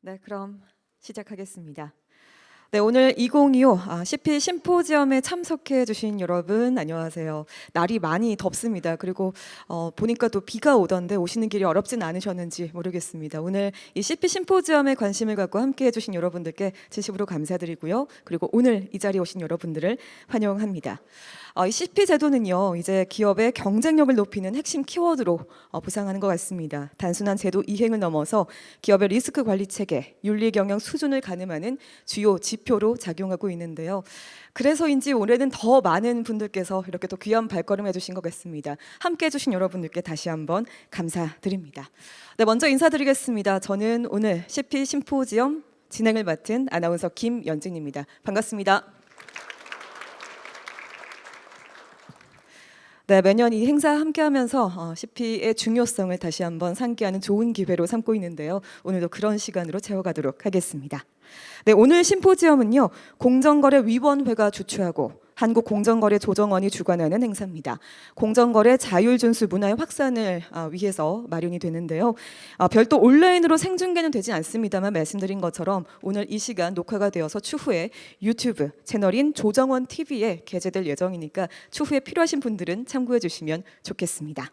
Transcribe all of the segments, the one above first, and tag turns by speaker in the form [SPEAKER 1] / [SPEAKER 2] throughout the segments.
[SPEAKER 1] 네, 그럼 시작하겠습니다. 네, 오늘 2025 CP 심포지엄에 참석해 주신 여러분 안녕하세요. 날이 많이 덥습니다. 그리고 보니까 또 비가 오던데 오시는 길이 어렵진 않으셨는지 모르겠습니다. 오늘 이 CP 심포지엄에 관심을 갖고 함께 해 주신 여러분들께 진심으로 감사드리고요. 그리고 오늘 이 자리에 오신 여러분들을 환영합니다. 이 CP 제도는요, 이제 기업의 경쟁력을 높이는 핵심 키워드로 부상하는 것 같습니다. 단순한 제도 이행을 넘어서 기업의 리스크 관리 체계, 윤리 경영 수준을 가늠하는 주요 지표로 작용하고 있는데요. 그래서인지 올해는 더 많은 분들께서 이렇게 또 귀한 발걸음 해주신 것 같습니다. 함께 해주신 여러분들께 다시 한번 감사드립니다. 네, 먼저 인사드리겠습니다. 저는 오늘 CP 심포지엄 진행을 맡은 아나운서 김연진입니다. 반갑습니다. 네, 매년 이 행사 함께하면서 CP의 중요성을 다시 한번 상기하는 좋은 기회로 삼고 있는데요. 오늘도 그런 시간으로 채워가도록 하겠습니다. 네, 오늘 심포지엄은요, 공정거래위원회가 주최하고 한국공정거래조정원이 주관하는 행사입니다. 공정거래 자율 준수 문화의 확산을 위해서 마련이 되는데요. 별도 온라인으로 생중계는 되지 않습니다만 말씀드린 것처럼 오늘 이 시간 녹화가 되어서 추후에 유튜브 채널인 조정원 TV에 게재될 예정이니까 추후에 필요하신 분들은 참고해 주시면 좋겠습니다.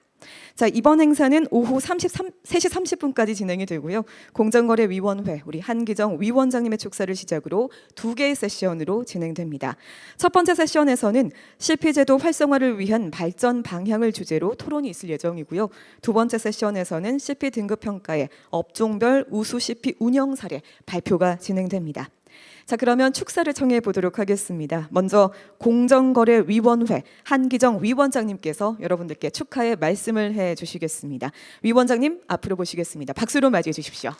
[SPEAKER 1] 자, 이번 행사는 오후 3시 30분까지 진행이 되고요. 공정거래위원회 우리 한기정 위원장님의 축사를 시작으로 2개의 세션으로 진행됩니다. 첫 번째 세션에서는 CP제도 활성화를 위한 발전 방향을 주제로 토론이 있을 예정이고요. 두 번째 세션에서는 CP 등급 평가의 업종별 우수 CP 운영 사례 발표가 진행됩니다. 자, 그러면 축사를 청해 보도록 하겠습니다. 먼저 공정거래위원회 한기정 위원장님께서 여러분들께 축하의 말씀을 해 주시겠습니다. 위원장님 앞으로 모시겠습니다. 박수로 맞이해 주십시오.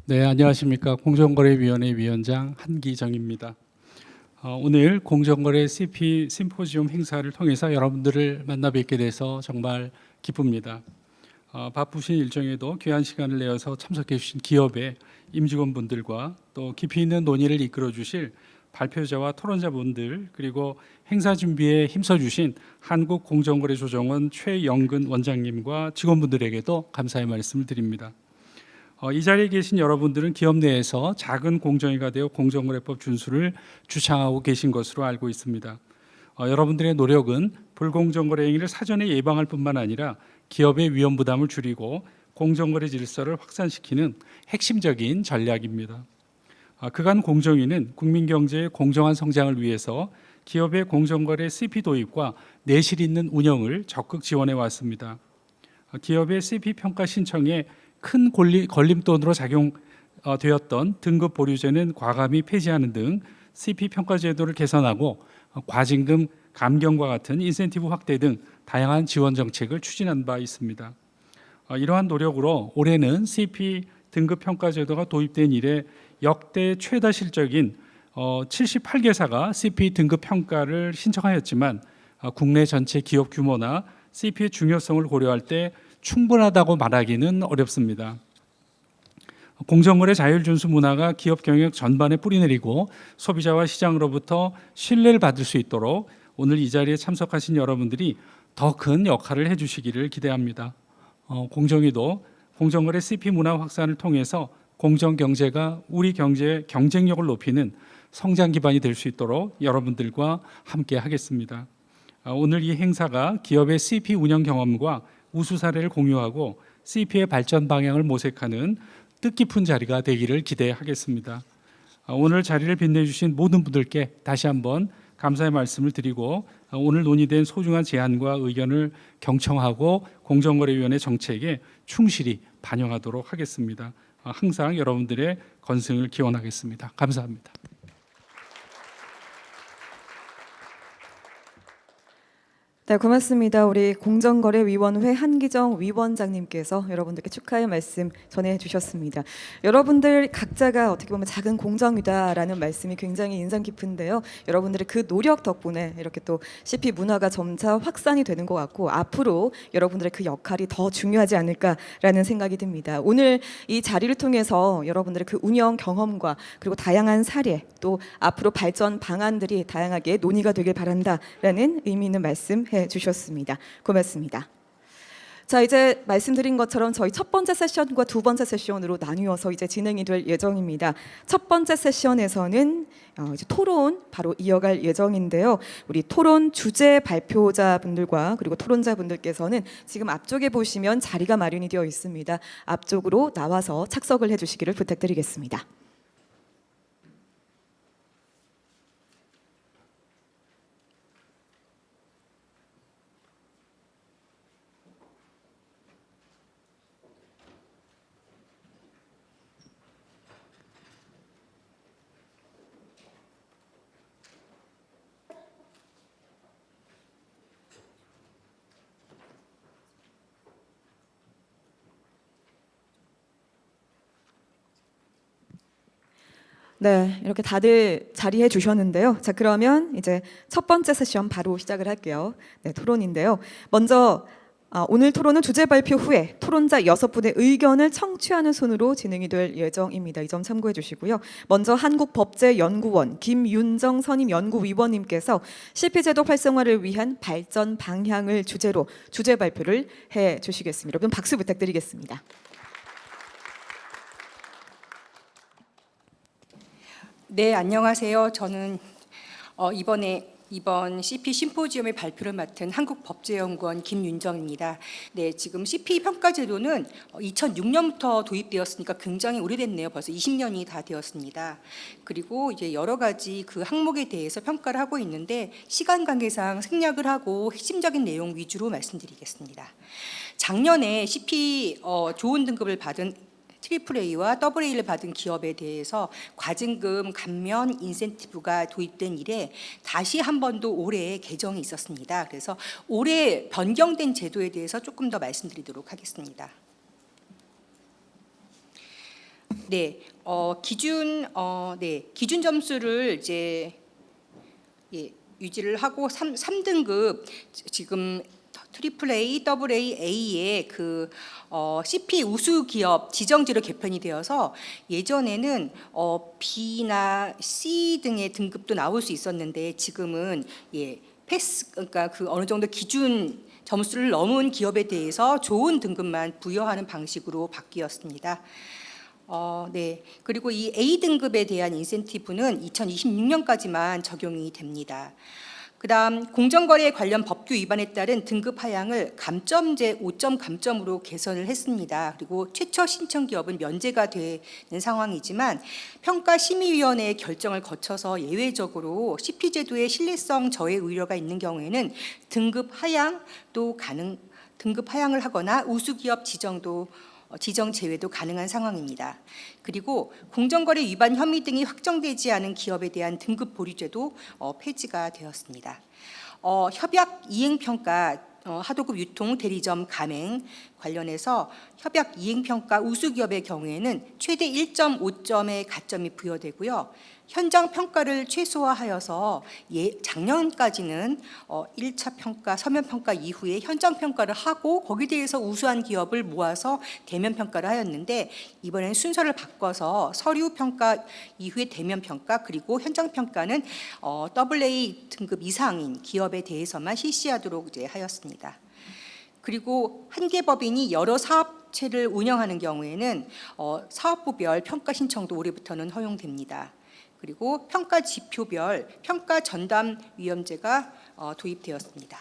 [SPEAKER 2] 네, 안녕하십니까. 공정거래위원회 위원장 한기정입니다. 오늘 공정거래 CP 심포지엄 행사를 통해서 여러분들을 만나 뵙게 돼서 정말 기쁩니다. 바쁘신 일정에도 귀한 시간을 내어서 참석해 주신 기업의 임직원분들과 또 깊이 있는 논의를 이끌어 주실 발표자와 토론자분들, 그리고 행사 준비에 힘써 주신 한국공정거래조정원 최영근 원장님과 직원분들에게도 감사의 말씀을 드립니다. 이 자리에 계신 여러분들은 기업 내에서 작은 공정위가 되어 공정거래법 준수를 주창하고 계신 것으로 알고 있습니다. 여러분들의 노력은 불공정거래 행위를 사전에 예방할 뿐만 아니라 기업의 위험 부담을 줄이고 공정거래 질서를 확산시키는 핵심적인 전략입니다. 그간 공정위는 국민 경제의 공정한 성장을 위해서 기업의 공정거래 CP 도입과 내실 있는 운영을 적극 지원해 왔습니다. 기업의 CP 평가 신청에 큰 걸림돌로 작용되었던 등급 보류제는 과감히 폐지하는 등 CP 평가 제도를 개선하고 과징금 감경과 같은 인센티브 확대 등 다양한 지원 정책을 추진한 바 있습니다. 이러한 노력으로 올해는 CP 등급 평가 제도가 도입된 이래 역대 최다 실적인 78개사가 CP 등급 평가를 신청하였지만 국내 전체 기업 규모나 CP의 중요성을 고려할 때 충분하다고 말하기는 어렵습니다. 공정거래 자율 준수 문화가 기업 경영 전반에 뿌리내리고 소비자와 시장으로부터 신뢰를 받을 수 있도록 오늘 이 자리에 참석하신 여러분들이 더 큰 역할을 해주시기를 기대합니다. 공정위도 공정거래 CP 문화 확산을 통해서 공정경제가 우리 경제의 경쟁력을 높이는 성장 기반이 될 수 있도록 여러분들과 함께 하겠습니다. 오늘 이 행사가 기업의 CP 운영 경험과 우수 사례를 공유하고 CP의 발전 방향을 모색하는 뜻깊은 자리가 되기를 기대하겠습니다. 오늘 자리를 빛내주신 모든 분들께 다시 한번 감사의 말씀을 드리고 오늘 논의된 소중한 제안과 의견을 경청하고 공정거래위원회 정책에 충실히 반영하도록 하겠습니다. 항상 여러분들의 건승을 기원하겠습니다. 감사합니다.
[SPEAKER 1] 네, 고맙습니다. 우리 공정거래위원회 한기정 위원장님께서 여러분들께 축하의 말씀 전해주셨습니다. 여러분들 각자가 어떻게 보면 작은 공정이다라는 말씀이 굉장히 인상 깊은데요. 여러분들의 그 노력 덕분에 이렇게 또 CP 문화가 점차 확산이 되는 것 같고 앞으로 여러분들의 그 역할이 더 중요하지 않을까라는 생각이 듭니다. 오늘 이 자리를 통해서 여러분들의 그 운영 경험과 그리고 다양한 사례 또 앞으로 발전 방안들이 다양하게 논의가 되길 바란다라는 의미 있는 말씀 해주셨습니다. 고맙습니다. 자, 이제 말씀드린 것처럼 저희 첫 번째 세션과 두 번째 세션으로 나뉘어서 이제 진행이 될 예정입니다. 첫 번째 세션에서는 이제 토론 바로 이어갈 예정인데요. 우리 토론 주제 발표자분들과 그리고 토론자분들께서는 지금 앞쪽에 보시면 자리가 마련이 되어 있습니다. 앞쪽으로 나와서 착석을 해주시기를 부탁드리겠습니다. 네, 이렇게 다들 자리해 주셨는데요. 자, 그러면 이제 첫 번째 세션 바로 시작을 할게요. 네, 토론인데요. 먼저 오늘 토론은 주제 발표 후에 토론자 6분의 의견을 청취하는 순으로 진행이 될 예정입니다. 이 점 참고해 주시고요. 먼저 한국법제연구원 김윤정 선임 연구위원님께서 CP제도 활성화를 위한 발전 방향을 주제로 주제 발표를 해 주시겠습니다. 여러분 박수 부탁드리겠습니다.
[SPEAKER 3] 네, 안녕하세요. 저는 이번 CP 심포지엄의 발표를 맡은 한국법제연구원 김윤정입니다. 네, 지금 CP 평가제도는 2006년부터 도입되었으니까 굉장히 오래됐네요. 벌써 20년이 다 되었습니다. 그리고 이제 여러 가지 그 항목에 대해서 평가를 하고 있는데 시간 관계상 생략을 하고 핵심적인 내용 위주로 말씀드리겠습니다. 작년에 CP 좋은 등급을 받은 AAA와 AA를 받은 기업에 대해서 과징금 감면 인센티브가 도입된 이래 다시 한 번 더 올해 개정이 있었습니다. 그래서 올해 변경된 제도에 대해서 조금 더 말씀드리도록 하겠습니다. 네, 기준 점수를 이제 유지를 하고 3등급 지금 AAA, AA의 그 CP 우수 기업 지정제로 개편이 되어서 예전에는 B나 C 등의 등급도 나올 수 있었는데 지금은 패스 그러니까 그 어느 정도 기준 점수를 넘은 기업에 대해서 좋은 등급만 부여하는 방식으로 바뀌었습니다. 네. 그리고 이 A 등급에 대한 인센티브는 2026년까지만 적용이 됩니다. 그다음 공정거래 관련 법규 위반에 따른 등급 하향을 감점제 5점 감점으로 개선을 했습니다. 그리고 최초 신청 기업은 면제가 되는 상황이지만 평가심의위원회의 결정을 거쳐서 예외적으로 CP 제도의 신뢰성 저해 우려가 있는 경우에는 등급 하향도 등급 하향을 하거나 우수기업 지정 제외도 가능한 상황입니다. 그리고 공정거래 위반 혐의 등이 확정되지 않은 기업에 대한 등급 보류제도 폐지가 되었습니다. 협약 이행평가 하도급 유통 대리점 가맹 관련해서 협약 이행평가 우수기업의 경우에는 최대 1.5점의 가점이 부여되고요. 현장 평가를 최소화하여서 작년까지는 1차 평가, 서면 평가 이후에 현장 평가를 하고 거기에 대해서 우수한 기업을 모아서 대면 평가를 하였는데 이번에는 순서를 바꿔서 서류 평가 이후에 대면 평가 그리고 현장 평가는 AA 등급 이상인 기업에 대해서만 실시하도록 이제 하였습니다. 그리고 한 개 법인이 여러 사업체를 운영하는 경우에는 사업부별 평가 신청도 올해부터는 허용됩니다. 그리고 평가 지표별 평가 전담 위원제가 도입되었습니다.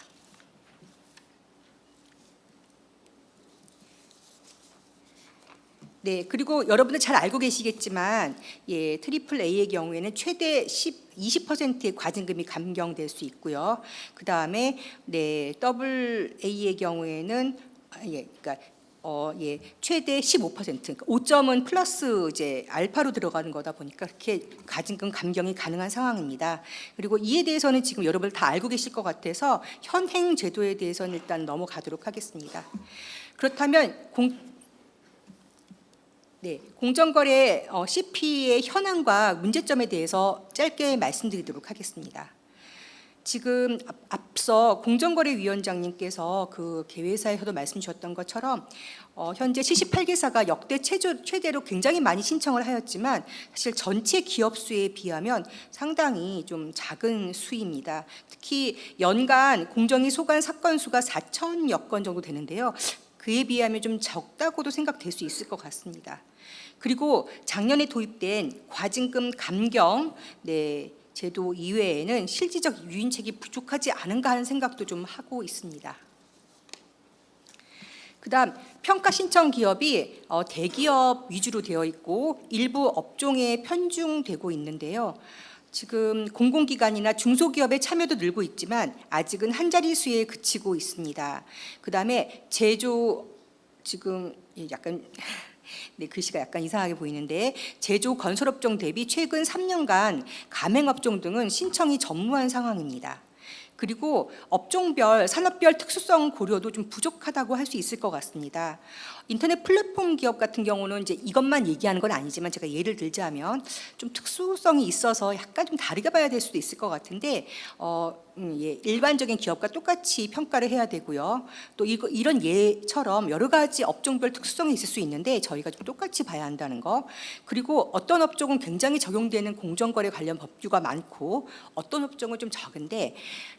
[SPEAKER 3] 네, 그리고 여러분들 잘 알고 계시겠지만 AAA의 경우에는 최대 20%의 과징금이 감경될 수 있고요. 그 다음에 AA의 경우에는 그러니까 최대 15%, 그러니까 5점은 플러스 이제 알파로 들어가는 거다 보니까 그렇게 가진금 감경이 가능한 상황입니다. 그리고 이에 대해서는 지금 여러분 다 알고 계실 것 같아서 현행 제도에 대해서는 일단 넘어가도록 하겠습니다. 그렇다면 공정거래 CP의 현황과 문제점에 대해서 짧게 말씀드리도록 하겠습니다. 지금 앞서 공정거래위원장님께서 그 개회사에서도 말씀 주셨던 것처럼 현재 78개사가 역대 최대로 굉장히 많이 신청을 하였지만 사실 전체 기업 수에 비하면 상당히 좀 작은 수입니다. 특히 연간 공정위 소관 사건 수가 4,000여 건 정도 되는데요. 그에 비하면 좀 적다고도 생각될 수 있을 것 같습니다. 그리고 작년에 도입된 과징금 감경 제도 이외에는 실질적 유인책이 부족하지 않은가 하는 생각도 좀 하고 있습니다. 그다음 평가 신청 기업이 대기업 위주로 되어 있고 일부 업종에 편중되고 있는데요. 지금 공공기관이나 중소기업의 참여도 늘고 있지만 아직은 한 자릿수에 그치고 있습니다. 그다음에 제조 지금 약간 글씨가 약간 이상하게 보이는데 제조 건설업종 대비 최근 3년간 가맹업종 등은 신청이 전무한 상황입니다. 그리고 업종별, 산업별 특수성 고려도 좀 부족하다고 할 수 있을 것 같습니다. 인터넷 플랫폼 기업 같은 경우는 이제 이것만 얘기하는 건 아니지만 제가 예를 들자면 좀 특수성이 있어서 약간 좀 다르게 봐야 될 수도 있을 것 같은데 일반적인 기업과 똑같이 평가를 해야 되고요. 또 이런 예처럼 여러 가지 업종별 특수성이 있을 수 있는데 저희가 좀 똑같이 봐야 한다는 거. 그리고 어떤 업종은 굉장히 적용되는 공정거래 관련 법규가 많고 어떤 업종은 좀 적은데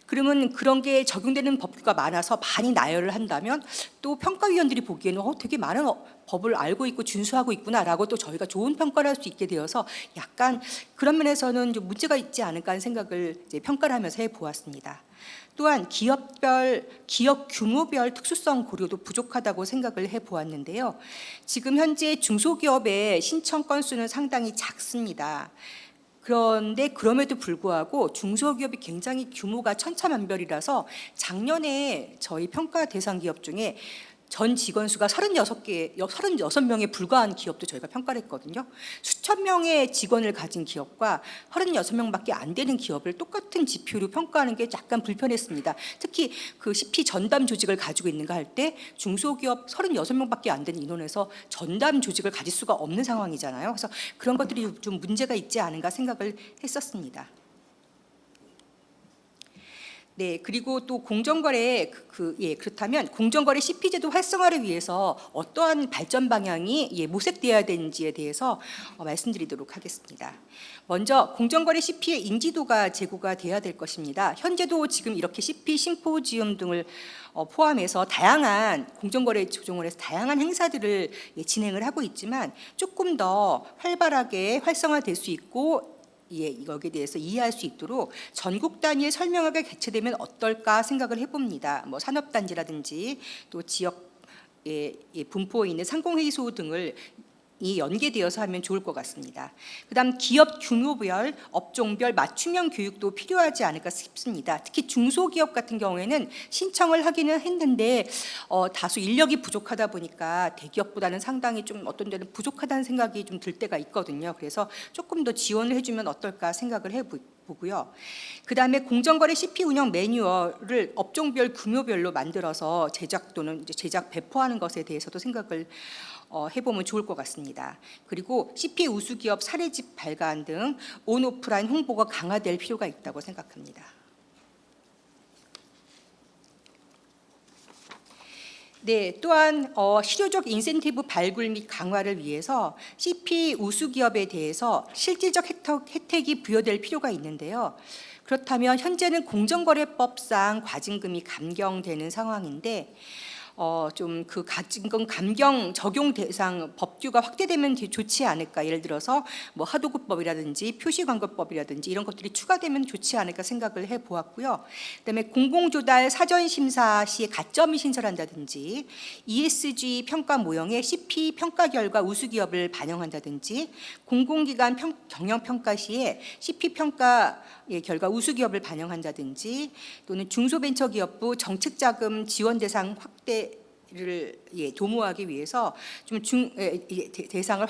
[SPEAKER 3] 그러면 그런 게 적용되는 법규가 많아서 많이 나열을 한다면 또 평가위원들이 보기에는 되게 많은 법을 알고 있고 준수하고 있구나라고 또 저희가 좋은 평가를 할 수 있게 되어서 약간 그런 면에서는 좀 문제가 있지 않을까 하는 생각을 이제 평가를 하면서 해보았습니다. 또한 기업 규모별 특수성 고려도 부족하다고 생각을 해보았는데요. 지금 현재 중소기업의 신청 건수는 상당히 작습니다. 그런데 그럼에도 불구하고 중소기업이 굉장히 규모가 천차만별이라서 작년에 저희 평가 대상 기업 중에 전 직원 수가 36명에 불과한 기업도 저희가 평가를 했거든요. 수천 명의 직원을 가진 기업과 36명밖에 안 되는 기업을 똑같은 지표로 평가하는 게 약간 불편했습니다. 특히 그 CP 전담 조직을 가지고 있는가 할 때 중소기업 36명밖에 안 되는 인원에서 전담 조직을 가질 수가 없는 상황이잖아요. 그래서 그런 것들이 좀 문제가 있지 않은가 생각을 했었습니다. 그리고 또 공정거래 그렇다면 공정거래 CP 제도 활성화를 위해서 어떠한 발전 방향이 모색되어야 되는지에 대해서 말씀드리도록 하겠습니다. 먼저 공정거래 CP의 인지도가 제고가 돼야 될 것입니다. 현재도 지금 이렇게 CP 심포지움 등을 포함해서 다양한 공정거래 조정을 해서 다양한 행사들을 진행을 하고 있지만 조금 더 활발하게 활성화될 수 있고 여기에 대해서 이해할 수 있도록 전국 단위의 설명회가 개최되면 어떨까 생각을 해봅니다. 뭐 산업단지라든지 또 지역에 분포에 있는 상공회의소 등을 연계되어서 하면 좋을 것 같습니다. 그다음 기업 규모별, 업종별 맞춤형 교육도 필요하지 않을까 싶습니다. 특히 중소기업 같은 경우에는 신청을 하기는 했는데 다소 인력이 부족하다 보니까 대기업보다는 상당히 좀 어떤 데는 부족하다는 생각이 좀 들 때가 있거든요. 그래서 조금 더 지원을 해주면 어떨까 생각을 해보고요. 그다음에 공정거래 CP 운영 매뉴얼을 업종별 규모별로 만들어서 제작 또는 제작 배포하는 것에 대해서도 생각을 해보면 좋을 것 같습니다. 그리고 CP 우수기업 사례집 발간 등 온오프라인 홍보가 강화될 필요가 있다고 생각합니다. 또한 실효적 인센티브 발굴 및 강화를 위해서 CP 우수기업에 대해서 실질적 혜택이 부여될 필요가 있는데요. 그렇다면 현재는 공정거래법상 과징금이 감경되는 상황인데 좀 그 과징금 감경 적용 대상 법규가 확대되면 좋지 않을까. 예를 들어서 뭐 하도급법이라든지 표시광고법이라든지 이런 것들이 추가되면 좋지 않을까 생각을 해보았고요. 그다음에 공공조달 사전심사 시에 가점이 신설한다든지 ESG 평가 모형에 CP 평가 결과 우수기업을 반영한다든지 공공기관 경영평가 시에 CP 평가 결과 우수기업을 반영한다든지 또는 중소벤처기업부 정책자금 지원 대상 확대 도모하기 위해서 대상을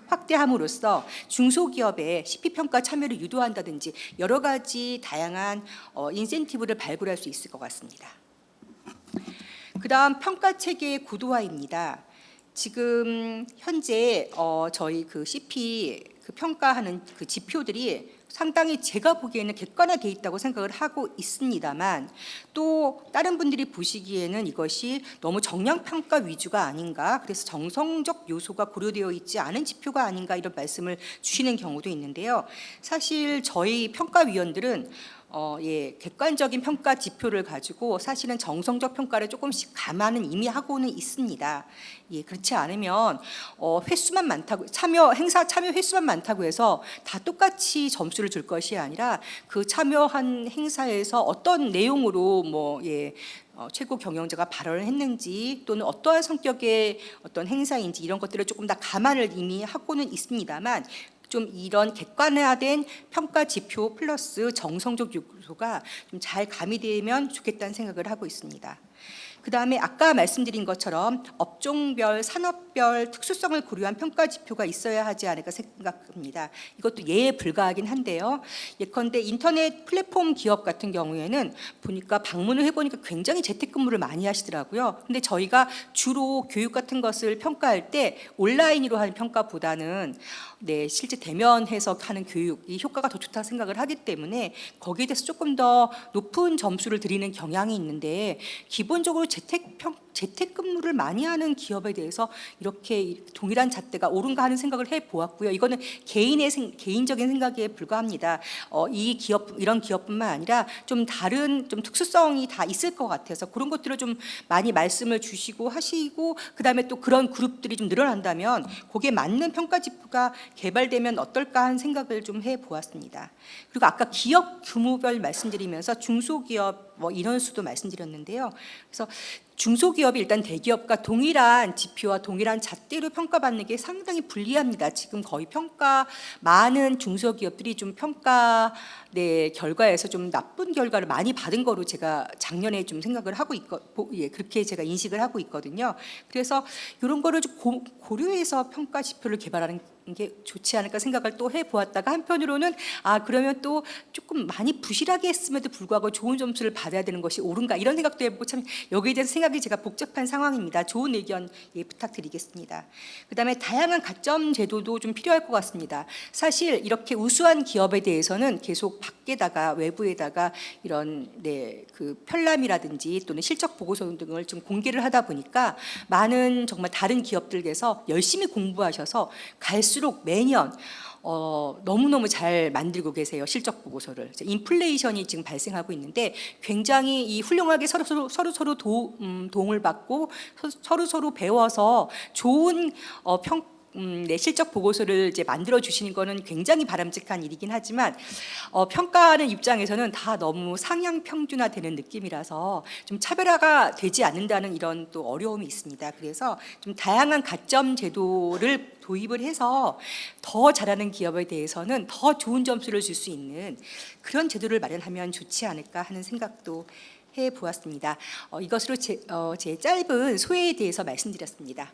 [SPEAKER 3] 확대함으로써 중소기업의 CP 평가 참여를 유도한다든지 여러 가지 다양한 인센티브를 발굴할 수 있을 것 같습니다. 그다음 평가 체계의 구도화입니다. 지금 현재 저희 그 CP 그 평가하는 그 지표들이 상당히 제가 보기에는 객관화돼 있다고 생각을 하고 있습니다만, 또 다른 분들이 보시기에는 이것이 너무 정량 평가 위주가 아닌가, 그래서 정성적 요소가 고려되어 있지 않은 지표가 아닌가 이런 말씀을 주시는 경우도 있는데요. 사실 저희 평가위원들은 객관적인 평가 지표를 가지고 사실은 정성적 평가를 조금씩 감안은 이미 하고는 있습니다. 그렇지 않으면 횟수만 많다고 행사 참여 횟수만 많다고 해서 다 똑같이 점수를 줄 것이 아니라 그 참여한 행사에서 어떤 내용으로 최고 경영자가 발언을 했는지, 또는 어떠한 성격의 어떤 행사인지 이런 것들을 조금 다 감안을 이미 하고는 있습니다만, 좀 이런 객관화된 평가 지표 플러스 정성적 요소가 좀 잘 가미되면 좋겠다는 생각을 하고 있습니다. 그다음에 아까 말씀드린 것처럼 업종별, 산업별 특수성을 고려한 평가 지표가 있어야 하지 않을까 생각합니다. 이것도 예에 불과하긴 한데요. 예컨대 인터넷 플랫폼 기업 같은 경우에는 보니까 방문을 해보니까 굉장히 재택근무를 많이 하시더라고요. 근데 저희가 주로 교육 같은 것을 평가할 때 온라인으로 하는 평가보다는 실제 대면해서 하는 교육이 효과가 더 좋다 생각을 하기 때문에 거기에 대해서 조금 더 높은 점수를 드리는 경향이 있는데, 기본적으로 재택근무를 많이 하는 기업에 대해서 이렇게 동일한 잣대가 옳은가 하는 생각을 해보았고요. 이거는 개인적인 생각에 불과합니다. 이런 기업뿐만 아니라 좀 다른 좀 특수성이 다 있을 것 같아서 그런 것들을 좀 많이 말씀을 주시고 하시고, 그다음에 또 그런 그룹들이 좀 늘어난다면 거기에 맞는 평가 지표가 개발되면 어떨까 하는 생각을 좀 해보았습니다. 그리고 아까 기업 규모별 말씀드리면서 중소기업 인원수도 말씀드렸는데요. 그래서 중소기업이 일단 대기업과 동일한 지표와 동일한 잣대로 평가받는 게 상당히 불리합니다. 지금 거의 많은 중소기업들이 좀 평가 결과에서 좀 나쁜 결과를 많이 받은 거로 제가 작년에 좀 생각을 하고 그렇게 제가 인식을 하고 있거든요. 그래서 이런 거를 좀 고려해서 평가 지표를 개발하는 게 좋지 않을까 생각을 또 해보았다가, 한편으로는 그러면 또 조금 많이 부실하게 했음에도 불구하고 좋은 점수를 받아야 되는 것이 옳은가 이런 생각도 해보고, 참 여기에 대해서 생각이 제가 복잡한 상황입니다. 좋은 의견 부탁드리겠습니다. 그다음에 다양한 가점 제도도 좀 필요할 것 같습니다. 사실 이렇게 우수한 기업에 대해서는 계속 밖에다가 외부에다가 이런 그 편람이라든지 또는 실적 보고서 등을 좀 공개를 하다 보니까 많은 정말 다른 기업들께서 열심히 공부하셔서 갈수록 매년 너무너무 잘 만들고 계세요. 실적 보고서를. 인플레이션이 지금 발생하고 있는데 굉장히 이 훌륭하게 서로 도움을 받고 서로 배워서 좋은 실적 보고서를 이제 만들어 주시는 거는 굉장히 바람직한 일이긴 하지만, 평가하는 입장에서는 다 너무 상향 평준화되는 느낌이라서 좀 차별화가 되지 않는다는 이런 또 어려움이 있습니다. 그래서 좀 다양한 가점 제도를 도입을 해서 더 잘하는 기업에 대해서는 더 좋은 점수를 줄 수 있는 그런 제도를 마련하면 좋지 않을까 하는 생각도 해보았습니다. 이것으로 제 짧은 소회에 대해서 말씀드렸습니다.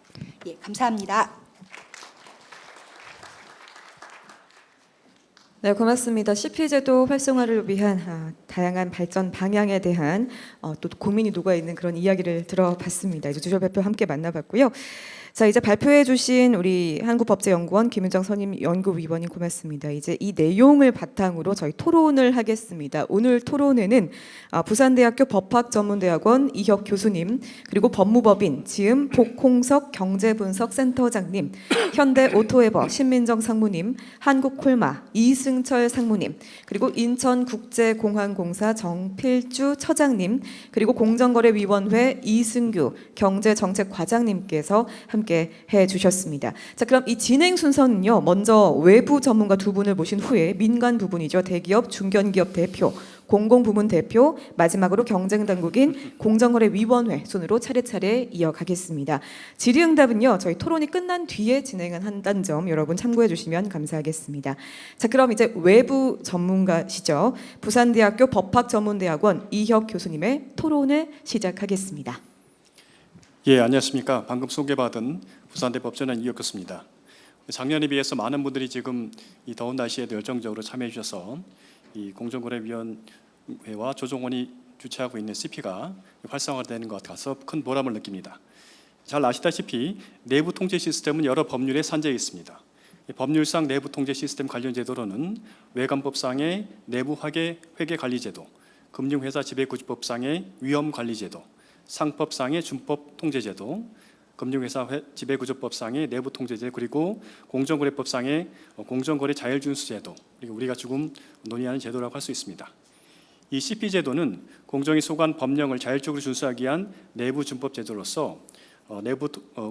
[SPEAKER 3] 감사합니다.
[SPEAKER 1] 네, 고맙습니다. CP 제도 활성화를 위한 다양한 발전 방향에 대한 또 고민이 녹아 있는 그런 이야기를 들어봤습니다. 이제 주조 발표 함께 만나봤고요. 자, 이제 발표해 주신 우리 한국법제연구원 김윤정 선임 연구위원님 고맙습니다. 이제 이 내용을 바탕으로 저희 토론을 하겠습니다. 오늘 토론회는 부산대학교 법학전문대학원 이혁 교수님, 그리고 법무법인 지음 복홍석 경제분석센터장님, 현대오토에버 신민정 상무님, 한국콜마 이승철 상무님, 그리고 인천국제공항공사 정필주 처장님, 그리고 공정거래위원회 이승규 경제정책과장님께서 함께 해주셨습니다. 자, 그럼 이 진행 순서는요. 먼저 외부 전문가 두 분을 모신 후에 민간 부분이죠. 대기업, 중견기업 대표, 공공부문 대표, 마지막으로 경쟁당국인 공정거래위원회 순으로 차례차례 이어가겠습니다. 질의응답은요. 저희 토론이 끝난 뒤에 진행을 한다는 점 여러분 참고해 주시면 감사하겠습니다. 자, 그럼 이제 외부 전문가시죠. 부산대학교 법학전문대학원 이혁 교수님의 토론을 시작하겠습니다.
[SPEAKER 4] 예, 안녕하십니까. 방금 소개받은 부산대 법전원 이혁규입니다. 작년에 비해서 많은 분들이 지금 이 더운 날씨에도 열정적으로 참여해 주셔서 이 공정거래위원회와 조정원이 주최하고 있는 CP가 활성화되는 것 같아서 큰 보람을 느낍니다. 잘 아시다시피 내부 통제 시스템은 여러 법률에 산재해 있습니다. 법률상 내부 통제 시스템 관련 제도로는 외관법상의 내부 회계 관리 제도, 금융회사 지배구조법상의 위험 관리 제도, 상법상의 준법 통제제도, 금융회사 지배구조법상의 내부 통제제, 그리고 공정거래법상의 공정거래 자율준수제도, 그리고 우리가 지금 논의하는 제도라고 할 수 있습니다. 이 CP 제도는 공정위 소관 법령을 자율적으로 준수하기 위한 내부 준법 제도로서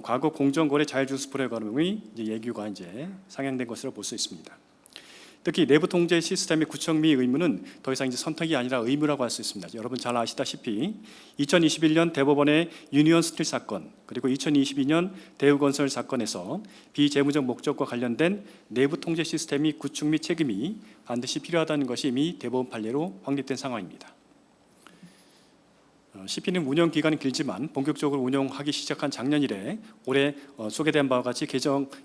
[SPEAKER 4] 과거 공정거래 자율준수 프로그램의 예규가 상향된 것으로 볼 수 있습니다. 특히 내부 통제 시스템의 구청 및 의무는 더 이상 선택이 아니라 의무라고 할 수 있습니다. 여러분 잘 아시다시피 2021년 대법원의 유니온 스틸 사건, 그리고 2022년 대우건설 사건에서 비재무적 목적과 관련된 내부 통제 시스템이 구축 및 책임이 반드시 필요하다는 것이 이미 대법원 판례로 확립된 상황입니다. CP는 운영 기간은 길지만 본격적으로 운영하기 시작한 작년 이래 올해 소개된 바와 같이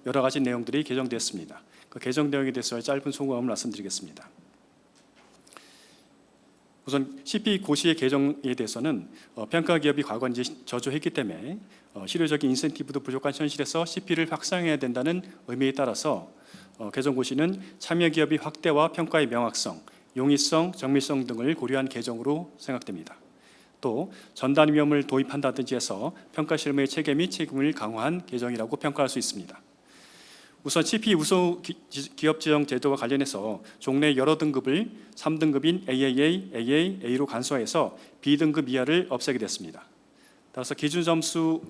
[SPEAKER 4] 여러 가지 내용들이 개정되었습니다. 그 개정 내용에 대해서 짧은 소감을 말씀드리겠습니다. 우선 CP 고시의 개정에 대해서는 평가 기업이 과거 저조했기 때문에 실효적인 인센티브도 부족한 현실에서 CP를 확산해야 된다는 의미에 따라서 개정 고시는 참여 기업이 확대와 평가의 명확성, 용이성, 정밀성 등을 고려한 개정으로 생각됩니다. 또 전단 위험을 도입한다든지 해서 평가 실무의 체계 및 책임을 강화한 개정이라고 평가할 수 있습니다. 우선 CP 우수 기업 지정 제도와 관련해서 종래 여러 등급을 3등급인 AAA, AA, A로 간소화해서 B등급 이하를 없애게 됐습니다. 따라서 기준 점수의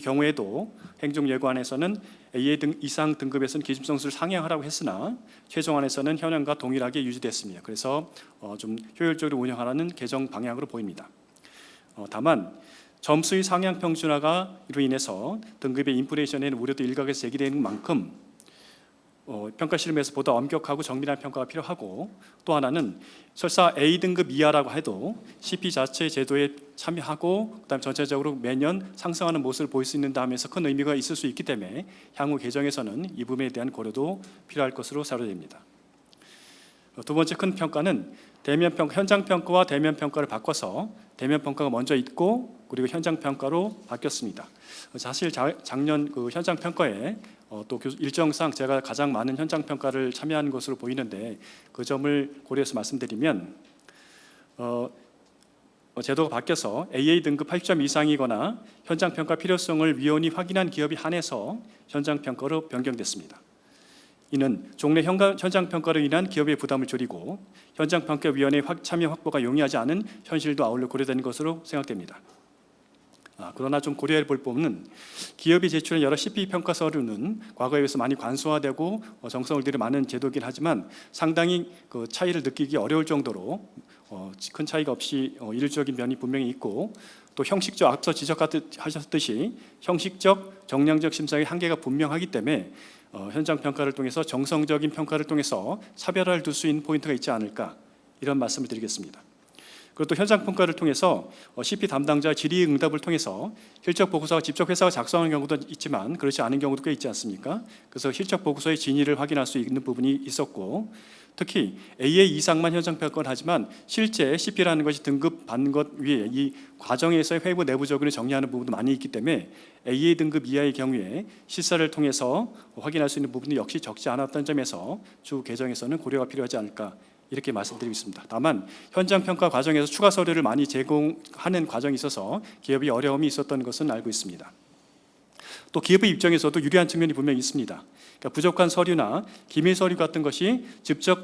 [SPEAKER 4] 경우에도 행정예고안에서는 AA 등 이상 등급에서는 기준 점수를 상향하라고 했으나 최종안에서는 현행과 동일하게 유지됐습니다. 그래서 좀 효율적으로 운영하라는 개정 방향으로 보입니다. 다만 점수의 상향 평준화로 인해서 등급의 인플레이션에는 우려도 일각에서 제기되는 만큼 평가 실험에서 보다 엄격하고 정밀한 평가가 필요하고, 또 하나는 설사 A등급 이하라고 해도 CP 자체 제도에 참여하고 그다음 전체적으로 매년 상승하는 모습을 보일 수 있는 다음에서 큰 의미가 있을 수 있기 때문에 향후 개정에서는 이 부분에 대한 고려도 필요할 것으로 사료됩니다. 두 번째 큰 평가는 현장 평가와 대면 평가를 바꿔서 대면 평가가 먼저 있고 그리고 현장 평가로 바뀌었습니다. 사실 작년 그 현장 평가에 또 일정상 제가 가장 많은 현장 평가를 참여한 것으로 보이는데, 그 점을 고려해서 말씀드리면 제도가 바뀌어서 AA 등급 8점 이상이거나 현장 평가 필요성을 위원이 확인한 기업이 한해서 현장 평가로 변경됐습니다. 이는 종래 현장 평가로 인한 기업의 부담을 줄이고 현장 평가위원회 참여 확보가 용이하지 않은 현실도 아울러 고려되는 것으로 생각됩니다. 그러나 좀 고려해 볼 부분은 기업이 제출한 여러 CP 평가 서류는 과거에 비해서 많이 관소화되고 정성을 들여 많은 제도이긴 하지만 상당히 그 차이를 느끼기 어려울 정도로 큰 차이가 없이 일률적인 면이 분명히 있고, 또 형식적 앞서 지적하셨듯이 형식적 정량적 심사의 한계가 분명하기 때문에 현장 평가를 통해서 정성적인 평가를 통해서 차별화를 둘 수 있는 포인트가 있지 않을까, 이런 말씀을 드리겠습니다. 그리고 또 현장 평가를 통해서 CP 담당자 질의응답을 통해서 실적 보고서가 직접 회사가 작성하는 경우도 있지만 그렇지 않은 경우도 꽤 있지 않습니까? 그래서 실적 보고서의 진위를 확인할 수 있는 부분이 있었고, 특히 AA 이상만 현장 평가를 하지만 실제 CP라는 것이 등급 받는 것 위에 이 과정에서의 회부 내부적으로 정리하는 부분도 많이 있기 때문에 AA 등급 이하의 경우에 실사를 통해서 확인할 수 있는 부분이 역시 적지 않았던 점에서 추후 개정에서는 고려가 필요하지 않을까, 이렇게 말씀드리고 있습니다. 다만 현장 평가 과정에서 추가 서류를 많이 제공하는 과정이 있어서 기업이 어려움이 있었던 것은 알고 있습니다. 또 기업의 입장에서도 유리한 측면이 분명히 있습니다. 그러니까 부족한 서류나 기밀 서류 같은 것이 직접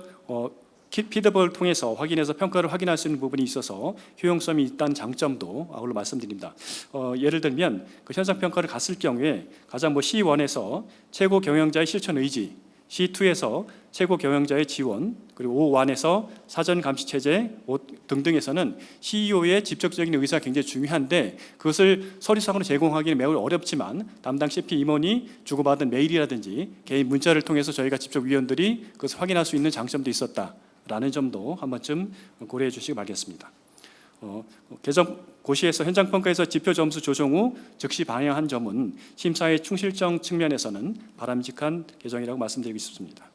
[SPEAKER 4] 피드백을 통해서 확인해서 평가를 확인할 수 있는 부분이 있어서 효용성이 있다는 장점도 아울러 말씀드립니다. 예를 들면 그 현장 평가를 갔을 경우에 가장 C1에서 최고 경영자의 실천 의지, C2에서 최고 경영자의 지원, 그리고 O1에서 사전 감시 체제 등등에서는 CEO의 직접적인 의사가 굉장히 중요한데 그것을 서류상으로 제공하기는 매우 어렵지만 담당 CP 임원이 주고받은 메일이라든지 개인 문자를 통해서 저희가 직접 위원들이 그것을 확인할 수 있는 장점도 있었다라는 점도 한 번쯤 고려해 주시기 바라겠습니다. 개정 고시에서 현장 평가에서 지표 점수 조정 후 즉시 반영한 점은 심사의 충실성 측면에서는 바람직한 개정이라고 말씀드리고 싶습니다.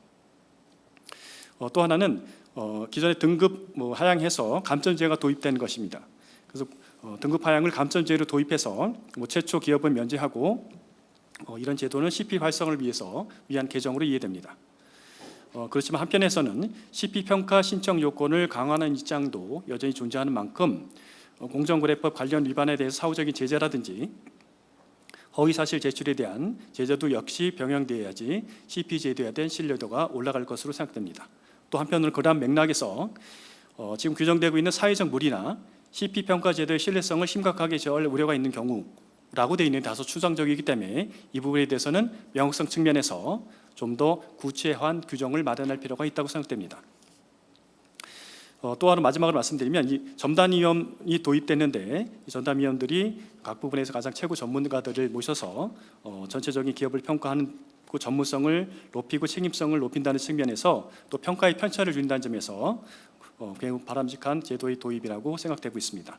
[SPEAKER 4] 또 하나는 기존의 등급 하향해서 감점제가 도입된 것입니다. 그래서 등급 하향을 감점제로 도입해서 최초 기업은 면제하고 이런 제도는 CP 활성을 위한 개정으로 이해됩니다. 그렇지만 한편에서는 CP 평가 신청 요건을 강화하는 입장도 여전히 존재하는 만큼 공정거래법 관련 위반에 대해서 사후적인 제재라든지 허위사실 제출에 대한 제재도 역시 병행되어야지 CP 제도에 대한 신뢰도가 올라갈 것으로 생각됩니다. 또 한편으로 그러한 맥락에서 지금 규정되고 있는 사회적 무리나 CP 평가 제도의 신뢰성을 심각하게 저할 우려가 있는 경우라고 되어 있는 다소 추상적이기 때문에 이 부분에 대해서는 명확성 측면에서 좀 더 구체화한 규정을 마련할 필요가 있다고 생각됩니다. 또 하나 마지막으로 말씀드리면 이 전담위원이 도입됐는데 이 전담위원들이 각 부분에서 가장 최고 전문가들을 모셔서 전체적인 기업을 평가하는 그 전문성을 높이고 책임성을 높인다는 측면에서 또 평가의 편차를 준다는 점에서 매우 바람직한 제도의 도입이라고 생각되고 있습니다.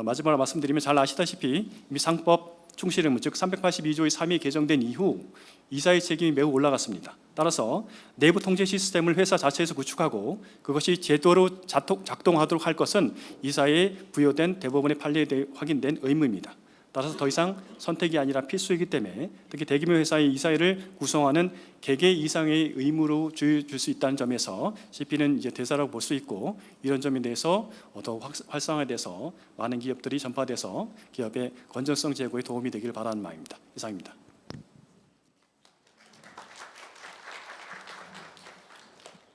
[SPEAKER 4] 마지막으로 말씀드리면 잘 아시다시피 이미 상법 충실 의무 즉 382조의 3이 개정된 이후 이사의 책임이 매우 올라갔습니다. 따라서 내부 통제 시스템을 회사 자체에서 구축하고 그것이 제대로 작동하도록 할 것은 이사에 부여된 대법원의 판례에 확인된 의무입니다. 따라서 더 이상 선택이 아니라 필수이기 때문에 특히 대규모 회사의 이사회를 구성하는 개개 이상의 의무로 줄 수 있다는 점에서 CP는 이제 대사라고 볼 수 있고 이런 점에 대해서 더 활성화돼서 많은 기업들이 전파돼서 기업의 건전성 제고에 도움이 되길 바라는 마음입니다. 이상입니다.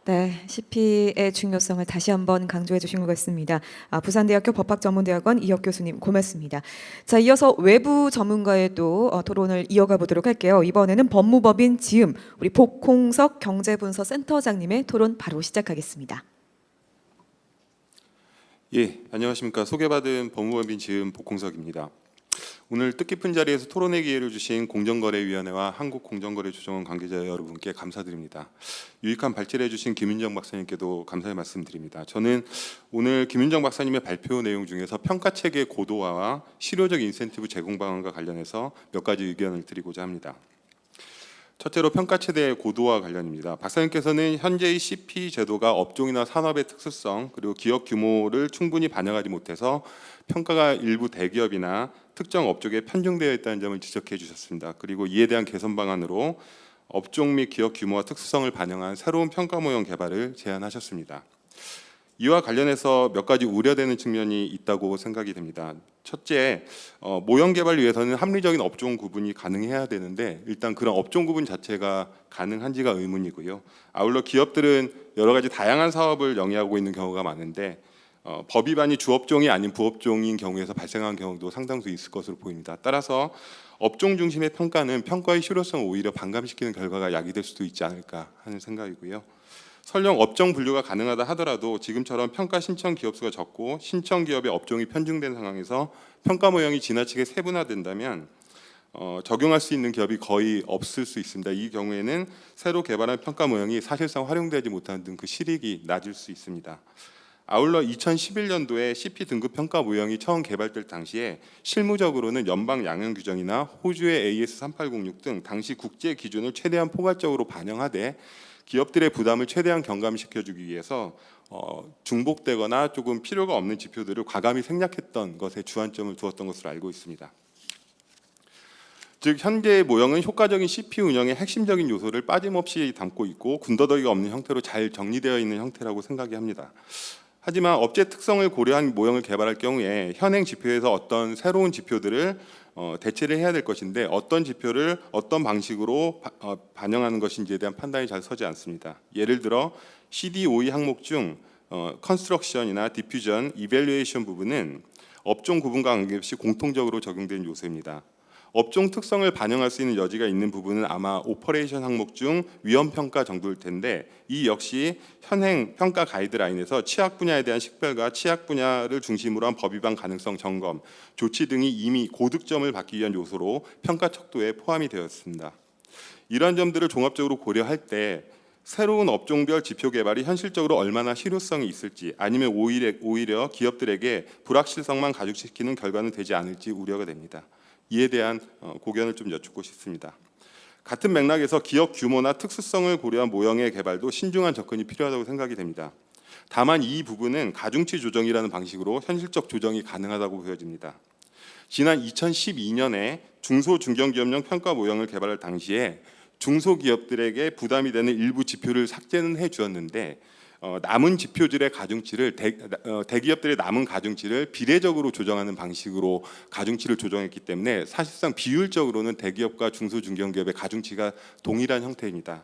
[SPEAKER 1] 네, CP의 중요성을 다시 한번 강조해 주신 것 같습니다. 부산대학교 법학전문대학원 이혁 교수님 고맙습니다. 자, 이어서 외부 전문가의 또 토론을 이어가 보도록 할게요. 이번에는 법무법인 지음 우리 복홍석 경제분서 센터장님의 토론 바로 시작하겠습니다.
[SPEAKER 5] 예, 안녕하십니까. 소개받은 법무법인 지음 복홍석입니다. 오늘 뜻깊은 자리에서 토론의 기회를 주신 공정거래위원회와 한국공정거래조정원 관계자 여러분께 감사드립니다. 유익한 발제를 해주신 김윤정 박사님께도 감사의 말씀드립니다. 저는 오늘 김윤정 박사님의 발표 내용 중에서 평가체계 고도화와 실효적 인센티브 제공 방안과 관련해서 몇 가지 의견을 드리고자 합니다. 첫째로 평가체계 고도화 관련입니다. 박사님께서는 현재의 CP 제도가 업종이나 산업의 특수성 그리고 기업 규모를 충분히 반영하지 못해서 평가가 일부 대기업이나 특정 업종에 편중되어 있다는 점을 지적해 주셨습니다. 그리고 이에 대한 개선 방안으로 업종 및 기업 규모와 특수성을 반영한 새로운 평가 모형 개발을 제안하셨습니다. 이와 관련해서 몇 가지 우려되는 측면이 있다고 생각이 됩니다. 첫째, 모형 개발을 위해서는 합리적인 업종 구분이 가능해야 되는데 일단 그런 업종 구분 자체가 가능한지가 의문이고요. 아울러 기업들은 여러 가지 다양한 사업을 영위하고 있는 경우가 많은데 법 위반이 주업종이 아닌 부업종인 경우에서 발생한 경우도 상당수 있을 것으로 보입니다. 따라서 업종 중심의 평가는 평가의 실효성을 오히려 반감시키는 결과가 야기될 수도 있지 않을까 하는 생각이고요. 설령 업종 분류가 가능하다 하더라도 지금처럼 평가 신청 기업 수가 적고 신청 기업의 업종이 편중된 상황에서 평가 모형이 지나치게 세분화된다면 적용할 수 있는 기업이 거의 없을 수 있습니다. 이 경우에는 새로 개발한 평가 모형이 사실상 활용되지 못하는 등 그 실익이 낮을 수 있습니다. 아울러 2011년도에 CP 등급 평가 모형이 처음 개발될 당시에 실무적으로는 연방 양형 규정이나 호주의 AS 3806 등 당시 국제 기준을 최대한 포괄적으로 반영하되 기업들의 부담을 최대한 경감시켜주기 위해서 중복되거나 조금 필요가 없는 지표들을 과감히 생략했던 것에 주안점을 두었던 것으로 알고 있습니다. 즉 현재의 모형은 효과적인 CP 운영의 핵심적인 요소를 빠짐없이 담고 있고 군더더기가 없는 형태로 잘 정리되어 있는 형태라고 생각이 합니다. 하지만 업체 특성을 고려한 모형을 개발할 경우에 현행 지표에서 어떤 새로운 지표들을 대체를 해야 될 것인데 어떤 지표를 어떤 방식으로 반영하는 것인지에 대한 판단이 잘 서지 않습니다. 예를 들어 CDOE 항목 중 컨스트럭션이나 디퓨전, 이밸류에이션 부분은 업종 구분과 관계없이 공통적으로 적용되는 요소입니다. 업종 특성을 반영할 수 있는 여지가 있는 부분은 아마 오퍼레이션 항목 중 위험 평가 정도일 텐데 이 역시 현행 평가 가이드라인에서 취약 분야에 대한 식별과 취약 분야를 중심으로 한 법 위반 가능성 점검, 조치 등이 이미 고득점을 받기 위한 요소로 평가 척도에 포함이 되었습니다. 이러한 점들을 종합적으로 고려할 때 새로운 업종별 지표 개발이 현실적으로 얼마나 실효성이 있을지 아니면 오히려 기업들에게 불확실성만 가중시키는 결과는 되지 않을지 우려가 됩니다. 이에 대한 고견을 좀 여쭙고 싶습니다. 같은 맥락에서 기업 규모나 특수성을 고려한 모형의 개발도 신중한 접근이 필요하다고 생각이 됩니다. 다만 이 부분은 가중치 조정이라는 방식으로 현실적 조정이 가능하다고 보여집니다. 지난 2012년에 중소중견기업용 평가 모형을 개발할 당시에 중소기업들에게 부담이 되는 일부 지표를 삭제는 해주었는데 남은 지표들의 가중치를 대기업들의 남은 가중치를 비례적으로 조정하는 방식으로 가중치를 조정했기 때문에 사실상 비율적으로는 대기업과 중소중견기업의 가중치가 동일한 형태입니다.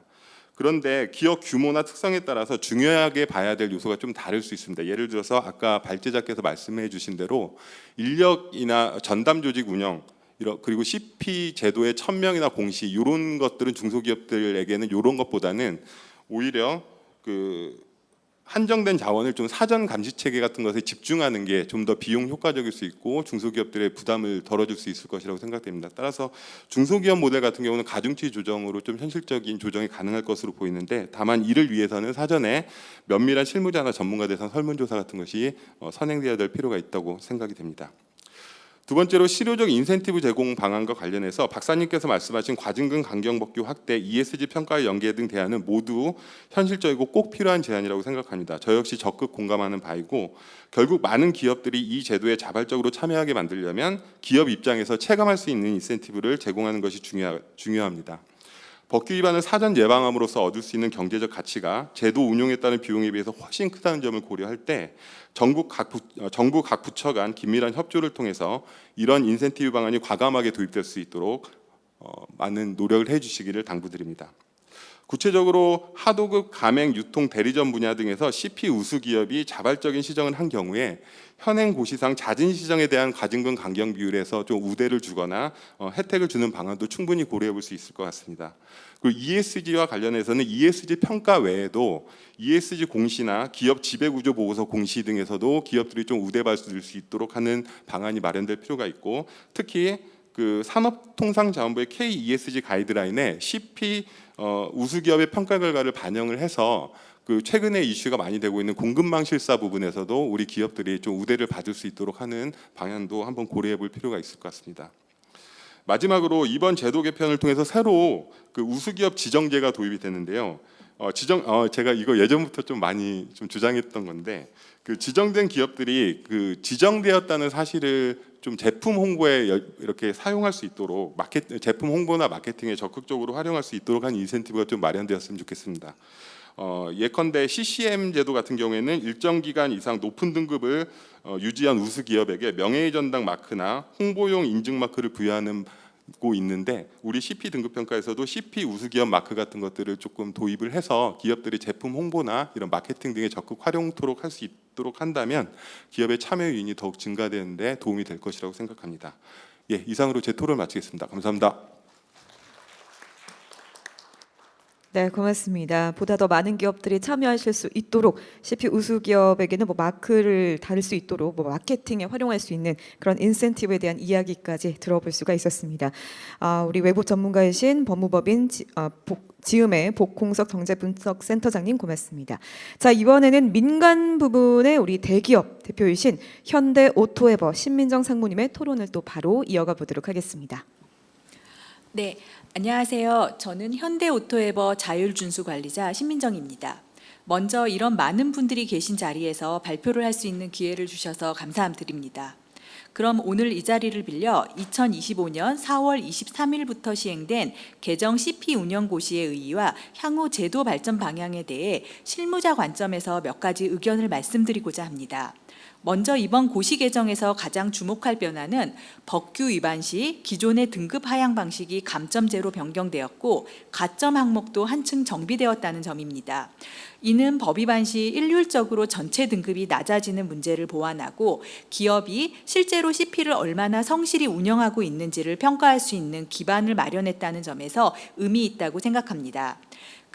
[SPEAKER 5] 그런데 기업 규모나 특성에 따라서 중요하게 봐야 될 요소가 좀 다를 수 있습니다. 예를 들어서 아까 발제자께서 말씀해 주신 대로 인력이나 전담 조직 운영 그리고 CP 제도의 1000명이나 공시 이런 것들은 중소기업들에게는 이런 것보다는 오히려 그 한정된 자원을 좀 사전 감시 체계 같은 것에 집중하는 게 좀 더 비용 효과적일 수 있고 중소기업들의 부담을 덜어줄 수 있을 것이라고 생각됩니다. 따라서 중소기업 모델 같은 경우는 가중치 조정으로 좀 현실적인 조정이 가능할 것으로 보이는데 다만 이를 위해서는 사전에 면밀한 실무자나 전문가 대상 설문조사 같은 것이 선행되어야 될 필요가 있다고 생각이 됩니다. 두 번째로 실효적 인센티브 제공 방안과 관련해서 박사님께서 말씀하신 과징금 강경 법규 확대, ESG 평가의 연계 등 대안은 모두 현실적이고 꼭 필요한 제안이라고 생각합니다. 저 역시 적극 공감하는 바이고 결국 많은 기업들이 이 제도에 자발적으로 참여하게 만들려면 기업 입장에서 체감할 수 있는 인센티브를 제공하는 것이 중요합니다. 법규 위반을 사전 예방함으로써 얻을 수 있는 경제적 가치가 제도 운용에 따른 비용에 비해서 훨씬 크다는 점을 고려할 때 정부 각 부처 간 긴밀한 협조를 통해서 이런 인센티브 방안이 과감하게 도입될 수 있도록 많은 노력을 해주시기를 당부드립니다. 구체적으로 하도급, 가맹, 유통, 대리점 분야 등에서 CP 우수 기업이 자발적인 시정을 한 경우에 현행 고시상 잦은 시정에 대한 과징금 강경 비율에서 좀 우대를 주거나 혜택을 주는 방안도 충분히 고려해 볼 수 있을 것 같습니다. 그리고 ESG와 관련해서는 ESG 평가 외에도 ESG 공시나 기업 지배구조 보고서 공시 등에서도 기업들이 좀 우대받을 수 있도록 하는 방안이 마련될 필요가 있고 특히 그 산업통상자원부의 KESG 가이드라인에 CP 우수 기업의 평가 결과를 반영을 해서 그 최근에 이슈가 많이 되고 있는 공급망 실사 부분에서도 우리 기업들이 좀 우대를 받을 수 있도록 하는 방향도 한번 고려해 볼 필요가 있을 것 같습니다. 마지막으로 이번 제도 개편을 통해서 새로 그 우수 기업 지정제가 도입이 됐는데요. 제가 이거 예전부터 좀 많이 좀 주장했던 건데 그 지정된 기업들이 그 지정되었다는 사실을 좀 제품 홍보에 이렇게 사용할 수 있도록 제품 홍보나 마케팅에 적극적으로 활용할 수 있도록 한 인센티브가 좀 마련되었으면 좋겠습니다. 예컨대 CCM 제도 같은 경우에는 일정 기간 이상 높은 등급을 유지한 우수 기업에게 명예의 전당 마크나 홍보용 인증 마크를 부여하는 고 있는데 우리 CP 등급 평가에서도 CP 우수 기업 마크 같은 것들을 조금 도입을 해서 기업들이 제품 홍보나 이런 마케팅 등에 적극 활용토록 할 수 있도록 한다면 기업의 참여 요인이 더욱 증가되는 데 도움이 될 것이라고 생각합니다. 예, 이상으로 제 토론을 마치겠습니다. 감사합니다.
[SPEAKER 1] 네, 고맙습니다. 보다 더 많은 기업들이 참여하실 수 있도록 CP 우수 기업에게는 뭐 마크를 달을 수 있도록 뭐 마케팅에 활용할 수 있는 그런 인센티브에 대한 이야기까지 들어볼 수가 있었습니다. 우리 외부 전문가이신 법무법인 지음의 복홍석 경제분석센터장님 고맙습니다. 자, 이번에는 민간 부분의 우리 대기업 대표이신 현대오토에버 신민정 상무님의 토론을 또 바로 이어가 보도록 하겠습니다.
[SPEAKER 6] 네, 안녕하세요. 저는 현대오토에버 자율준수관리자 신민정입니다. 먼저 이런 많은 분들이 계신 자리에서 발표를 할 수 있는 기회를 주셔서 감사드립니다. 그럼 오늘 이 자리를 빌려 2025년 4월 23일부터 시행된 개정 CP 운영 고시의 의의와 향후 제도 발전 방향에 대해 실무자 관점에서 몇 가지 의견을 말씀드리고자 합니다. 먼저 이번 고시 개정에서 가장 주목할 변화는 법규 위반 시 기존의 등급 하향 방식이 감점제로 변경되었고 가점 항목도 한층 정비되었다는 점입니다. 이는 법 위반 시 일률적으로 전체 등급이 낮아지는 문제를 보완하고 기업이 실제로 CP를 얼마나 성실히 운영하고 있는지를 평가할 수 있는 기반을 마련했다는 점에서 의미 있다고 생각합니다.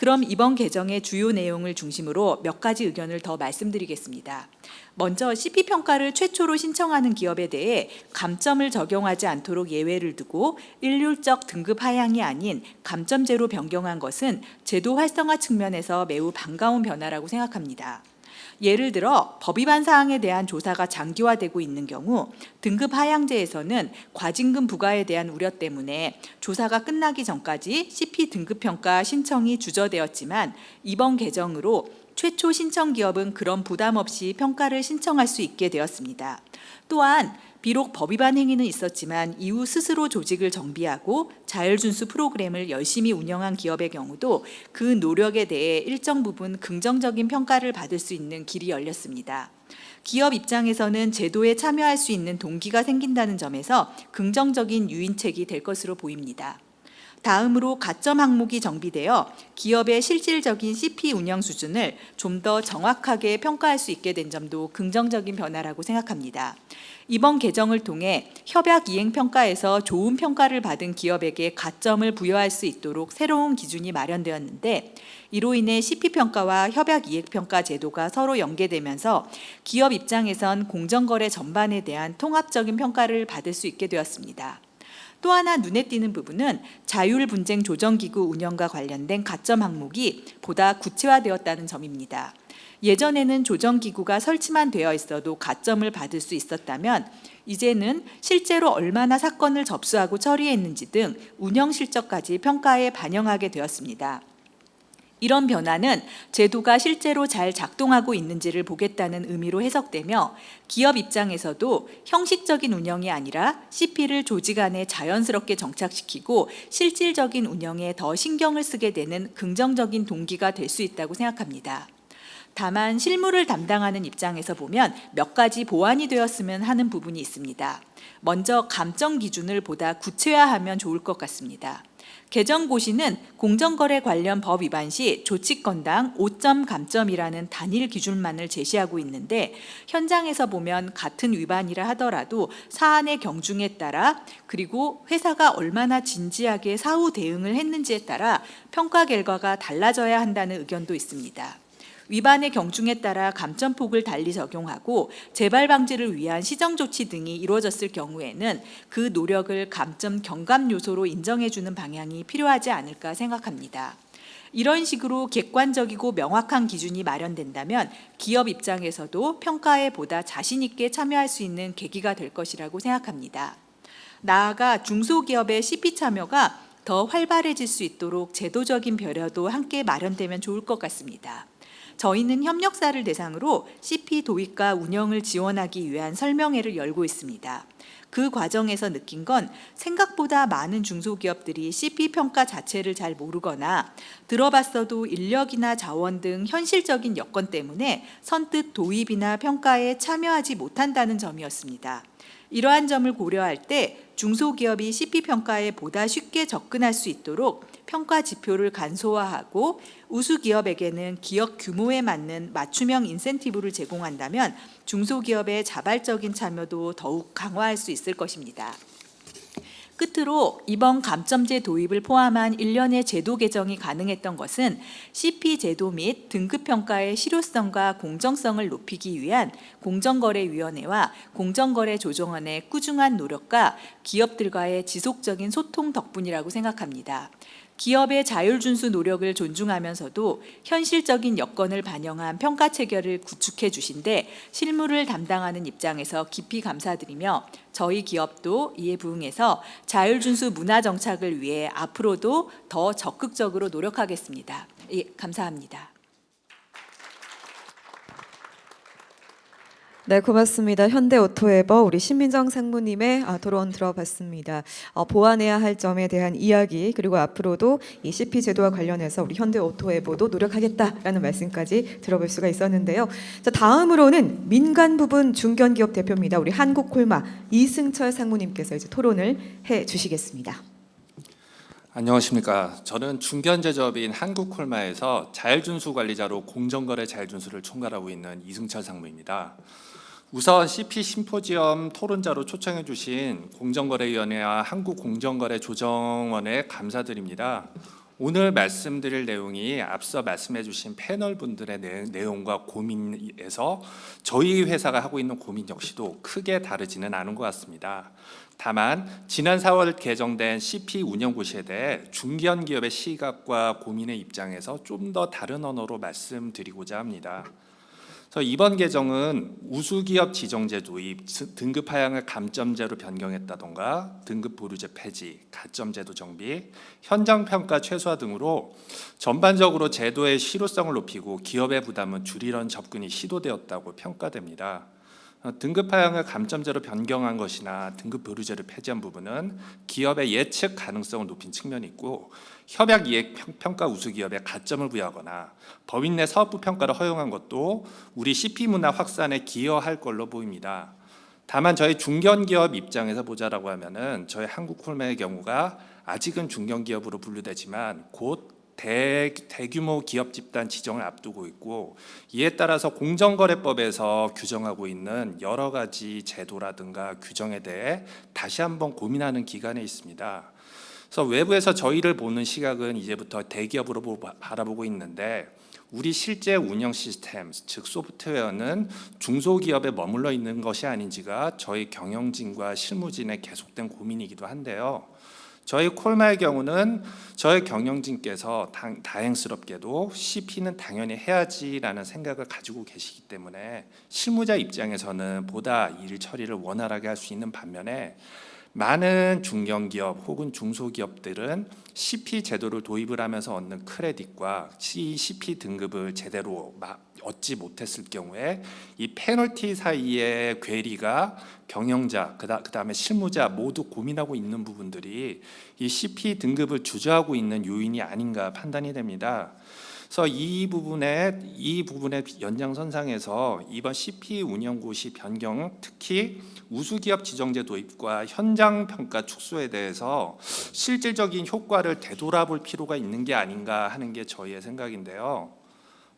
[SPEAKER 6] 그럼 이번 개정의 주요 내용을 중심으로 몇 가지 의견을 더 말씀드리겠습니다. 먼저 CP 평가를 최초로 신청하는 기업에 대해 감점을 적용하지 않도록 예외를 두고 일률적 등급 하향이 아닌 감점제로 변경한 것은 제도 활성화 측면에서 매우 반가운 변화라고 생각합니다. 예를 들어 법 위반 사항에 대한 조사가 장기화되고 있는 경우 등급 하향제에서는 과징금 부과에 대한 우려 때문에 조사가 끝나기 전까지 CP 등급 평가 신청이 주저되었지만 이번 개정으로 최초 신청 기업은 그런 부담 없이 평가를 신청할 수 있게 되었습니다. 또한 비록 법 위반 행위는 있었지만 이후 스스로 조직을 정비하고 자율준수 프로그램을 열심히 운영한 기업의 경우도 그 노력에 대해 일정 부분 긍정적인 평가를 받을 수 있는 길이 열렸습니다. 기업 입장에서는 제도에 참여할 수 있는 동기가 생긴다는 점에서 긍정적인 유인책이 될 것으로 보입니다. 다음으로 가점 항목이 정비되어 기업의 실질적인 CP 운영 수준을 좀 더 정확하게 평가할 수 있게 된 점도 긍정적인 변화라고 생각합니다. 이번 개정을 통해 협약 이행 평가에서 좋은 평가를 받은 기업에게 가점을 부여할 수 있도록 새로운 기준이 마련되었는데 이로 인해 CP 평가와 협약 이행 평가 제도가 서로 연계되면서 기업 입장에선 공정거래 전반에 대한 통합적인 평가를 받을 수 있게 되었습니다. 또 하나 눈에 띄는 부분은 자율분쟁 조정기구 운영과 관련된 가점 항목이 보다 구체화되었다는 점입니다. 예전에는 조정기구가 설치만 되어 있어도 가점을 받을 수 있었다면 이제는 실제로 얼마나 사건을 접수하고 처리했는지 등 운영 실적까지 평가에 반영하게 되었습니다. 이런 변화는 제도가 실제로 잘 작동하고 있는지를 보겠다는 의미로 해석되며 기업 입장에서도 형식적인 운영이 아니라 CP를 조직 안에 자연스럽게 정착시키고 실질적인 운영에 더 신경을 쓰게 되는 긍정적인 동기가 될 수 있다고 생각합니다. 다만 실무를 담당하는 입장에서 보면 몇 가지 보완이 되었으면 하는 부분이 있습니다. 먼저 감점 기준을 보다 구체화하면 좋을 것 같습니다. 개정 고시는 공정거래 관련 법 위반 시 조치건당 5점 감점이라는 단일 기준만을 제시하고 있는데 현장에서 보면 같은 위반이라 하더라도 사안의 경중에 따라 그리고 회사가 얼마나 진지하게 사후 대응을 했는지에 따라 평가 결과가 달라져야 한다는 의견도 있습니다. 위반의 경중에 따라 감점폭을 달리 적용하고 재발 방지를 위한 시정 조치 등이 이루어졌을 경우에는 그 노력을 감점 경감 요소로 인정해주는 방향이 필요하지 않을까 생각합니다. 이런 식으로 객관적이고 명확한 기준이 마련된다면 기업 입장에서도 평가에 보다 자신 있게 참여할 수 있는 계기가 될 것이라고 생각합니다. 나아가 중소기업의 CP 참여가 더 활발해질 수 있도록 제도적인 배려도 함께 마련되면 좋을 것 같습니다. 저희는 협력사를 대상으로 CP 도입과 운영을 지원하기 위한 설명회를 열고 있습니다. 그 과정에서 느낀 건 생각보다 많은 중소기업들이 CP 평가 자체를 잘 모르거나 들어봤어도 인력이나 자원 등 현실적인 여건 때문에 선뜻 도입이나 평가에 참여하지 못한다는 점이었습니다. 이러한 점을 고려할 때 중소기업이 CP 평가에 보다 쉽게 접근할 수 있도록 평가 지표를 간소화하고 우수기업에게는 기업 규모에 맞는 맞춤형 인센티브를 제공한다면 중소기업의 자발적인 참여도 더욱 강화할 수 있을 것입니다. 끝으로 이번 감점제 도입을 포함한 일련의 제도 개정이 가능했던 것은 CP 제도 및 등급평가의 실효성과 공정성을 높이기 위한 공정거래위원회와 공정거래조정원의 꾸준한 노력과 기업들과의 지속적인 소통 덕분이라고 생각합니다. 기업의 자율준수 노력을 존중하면서도 현실적인 여건을 반영한 평가 체계를 구축해 주신데 실무를 담당하는 입장에서 깊이 감사드리며 저희 기업도 이에 부응해서 자율준수 문화 정착을 위해 앞으로도 더 적극적으로 노력하겠습니다. 예, 감사합니다.
[SPEAKER 1] 네, 고맙습니다. 현대오토에버 우리 신민정 상무님의 토론 들어봤습니다. 보완해야 할 점에 대한 이야기 그리고 앞으로도 이 CP 제도와 관련해서 우리 현대오토에버도 노력하겠다라는 말씀까지 들어볼 수가 있었는데요. 자, 다음으로는 민간 부분 중견기업 대표입니다. 우리 한국콜마 이승철 상무님께서 이제 토론을 해주시겠습니다.
[SPEAKER 7] 안녕하십니까. 저는 중견제조업인 한국콜마에서 자율준수 관리자로 공정거래 자율준수를 총괄하고 있는 이승철 상무입니다. 우선 CP 심포지엄 토론자로 초청해 주신 공정거래위원회와 한국공정거래조정원에 감사드립니다. 오늘 말씀드릴 내용이 앞서 말씀해 주신 패널 분들의 내용과 고민에서 저희 회사가 하고 있는 고민 역시도 크게 다르지는 않은 것 같습니다. 다만 지난 4월 개정된 CP 운영 고시에 대해 중견기업의 시각과 고민의 입장에서 좀 더 다른 언어로 말씀드리고자 합니다. 그래서 이번 개정은 우수기업 지정제 도입, 등급 하향을 감점제로 변경했다던가 등급 보류제 폐지, 가점제도 정비, 현장 평가 최소화 등으로 전반적으로 제도의 실효성을 높이고 기업의 부담은 줄이려는 접근이 시도되었다고 평가됩니다. 등급 하향을 감점제로 변경한 것이나 등급 보류제를 폐지한 부분은 기업의 예측 가능성을 높인 측면이 있고 협약 이행 평가 우수기업에 가점을 부여하거나 법인 내 사업부 평가를 허용한 것도 우리 CP 문화 확산에 기여할 걸로 보입니다. 다만 저희 중견기업 입장에서 보자라고 하면은 저희 한국콜메의 경우가 아직은 중견기업으로 분류되지만 곧 대규모 기업 집단 지정을 앞두고 있고 이에 따라서 공정거래법에서 규정하고 있는 여러 가지 제도라든가 규정에 대해 다시 한번 고민하는 기간에 있습니다. 그래서 외부에서 저희를 보는 시각은 이제부터 대기업으로 바라보고 있는데 우리 실제 운영 시스템, 즉 소프트웨어는 중소기업에 머물러 있는 것이 아닌지가 저희 경영진과 실무진의 계속된 고민이기도 한데요. 저희 콜마의 경우는 저희 경영진께서 다행스럽게도 CP는 당연히 해야지라는 생각을 가지고 계시기 때문에 실무자 입장에서는 보다 일 처리를 원활하게 할 수 있는 반면에 많은 중견기업 혹은 중소기업들은 CP 제도를 도입을 하면서 얻는 크레딧과 CP 등급을 제대로 얻지 못했을 경우에 이 페널티 사이의 괴리가 경영자 그다음에 실무자 모두 고민하고 있는 부분들이 이 CP 등급을 주저하고 있는 요인이 아닌가 판단이 됩니다. 그래서 이 부분의 연장선상에서 이번 CP 운영고시 변경, 특히 우수기업 지정제 도입과 현장 평가 축소에 대해서 실질적인 효과를 되돌아볼 필요가 있는 게 아닌가 하는 게 저희의 생각인데요.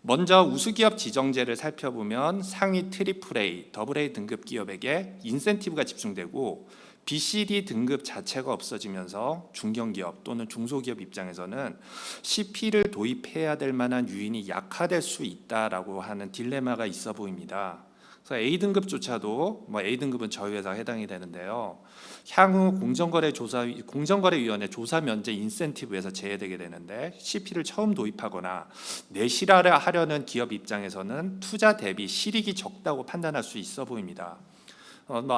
[SPEAKER 7] 먼저 우수기업 지정제를 살펴보면 상위 AAA, AA 등급 기업에게 인센티브가 집중되고 BCD 등급 자체가 없어지면서 중견기업 또는 중소기업 입장에서는 CP를 도입해야 될 만한 유인이 약화될 수 있다라고 하는 딜레마가 있어 보입니다. 그래서 A등급조차도 A등급은 저희 회사에 해당이 되는데요. 향후 공정거래위원회 조사 면제 인센티브에서 제외되게 되는데 CP를 처음 도입하거나 내실화를 하려는 기업 입장에서는 투자 대비 실익이 적다고 판단할 수 있어 보입니다.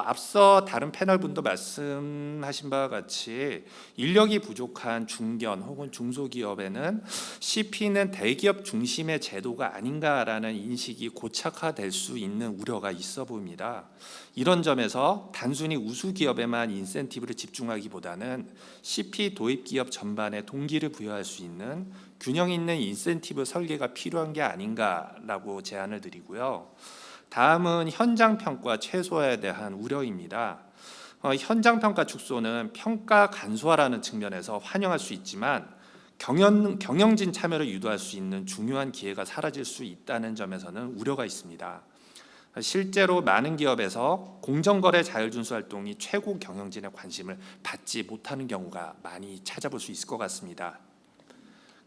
[SPEAKER 7] 앞서 다른 패널 분도 말씀하신 바와 같이 인력이 부족한 중견 혹은 중소기업에는 CP는 대기업 중심의 제도가 아닌가라는 인식이 고착화될 수 있는 우려가 있어 보입니다. 이런 점에서 단순히 우수기업에만 인센티브를 집중하기보다는 CP 도입 기업 전반에 동기를 부여할 수 있는 균형 있는 인센티브 설계가 필요한 게 아닌가라고 제안을 드리고요. 다음은 현장 평가 최소화에 대한 우려입니다. 현장 평가 축소는 평가 간소화라는 측면에서 환영할 수 있지만 경영진 참여를 유도할 수 있는 중요한 기회가 사라질 수 있다는 점에서는 우려가 있습니다. 실제로 많은 기업에서 공정거래 자율준수 활동이 최고 경영진의 관심을 받지 못하는 경우가 많이 찾아볼 수 있을 것 같습니다.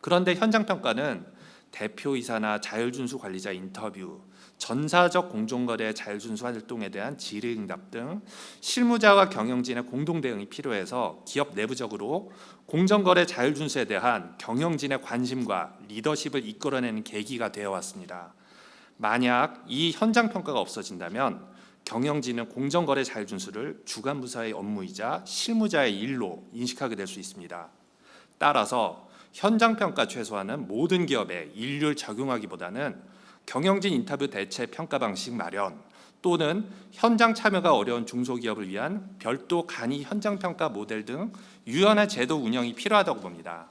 [SPEAKER 7] 그런데 현장 평가는 대표이사나 자율준수 관리자 인터뷰, 전사적 공정거래 자율준수 활동에 대한 질의응답 등 실무자와 경영진의 공동 대응이 필요해서 기업 내부적으로 공정거래 자율준수에 대한 경영진의 관심과 리더십을 이끌어내는 계기가 되어 왔습니다. 만약 이 현장 평가가 없어진다면 경영진은 공정거래 자율준수를 주관부서의 업무이자 실무자의 일로 인식하게 될 수 있습니다. 따라서 현장 평가 최소화는 모든 기업에 일률 적용하기보다는 경영진 인터뷰 대체 평가 방식 마련 또는 현장 참여가 어려운 중소기업을 위한 별도 간이 현장 평가 모델 등 유연한 제도 운영이 필요하다고 봅니다.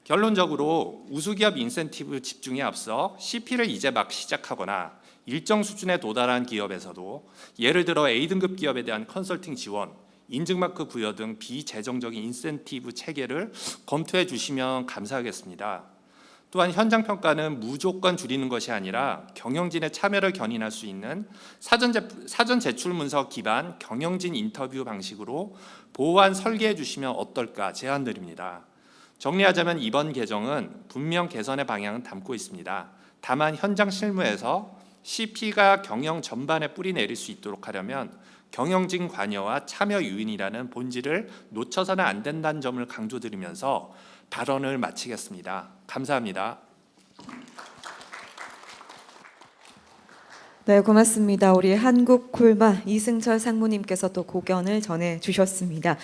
[SPEAKER 7] 결론적으로 우수기업 인센티브 집중에 앞서 CP를 이제 막 시작하거나 일정 수준에 도달한 기업에서도 예를 들어 A등급 기업에 대한 컨설팅 지원, 인증마크 부여 등 비재정적인 인센티브 체계를 검토해 주시면 감사하겠습니다. 또한 현장 평가는 무조건 줄이는 것이 아니라 경영진의 참여를 견인할 수 있는 사전 제출 문서 기반 경영진 인터뷰 방식으로 보완 설계해 주시면 어떨까 제안드립니다. 정리하자면 이번 개정은 분명 개선의 방향은 담고 있습니다. 다만 현장 실무에서 CP가 경영 전반에 뿌리 내릴 수 있도록 하려면 경영진 관여와 참여 유인이라는 본질을 놓쳐서는 안 된다는 점을 강조드리면서 발언을 마치겠습니다. 감사합니다.
[SPEAKER 1] 네, 고맙습니다. 우리 한국콜마 이승철 상무님께서 또 고견을 전해 주셨습니다.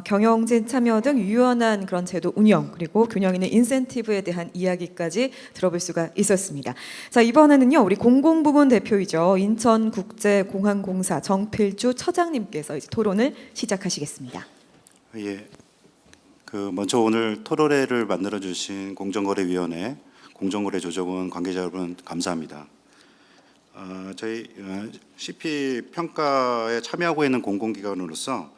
[SPEAKER 1] 경영진 참여 등 유연한 그런 제도 운영 그리고 균형 있는 인센티브에 대한 이야기까지 들어볼 수가 있었습니다. 자, 이번에는요 우리 공공부문 대표이죠 인천국제공항공사 정필주 처장님께서 이제 토론을 시작하시겠습니다.
[SPEAKER 8] 예, 먼저 오늘 토론회를 만들어 주신 공정거래위원회 공정거래조정원 관계자 여러분 감사합니다. 저희 CP 평가에 참여하고 있는 공공기관으로서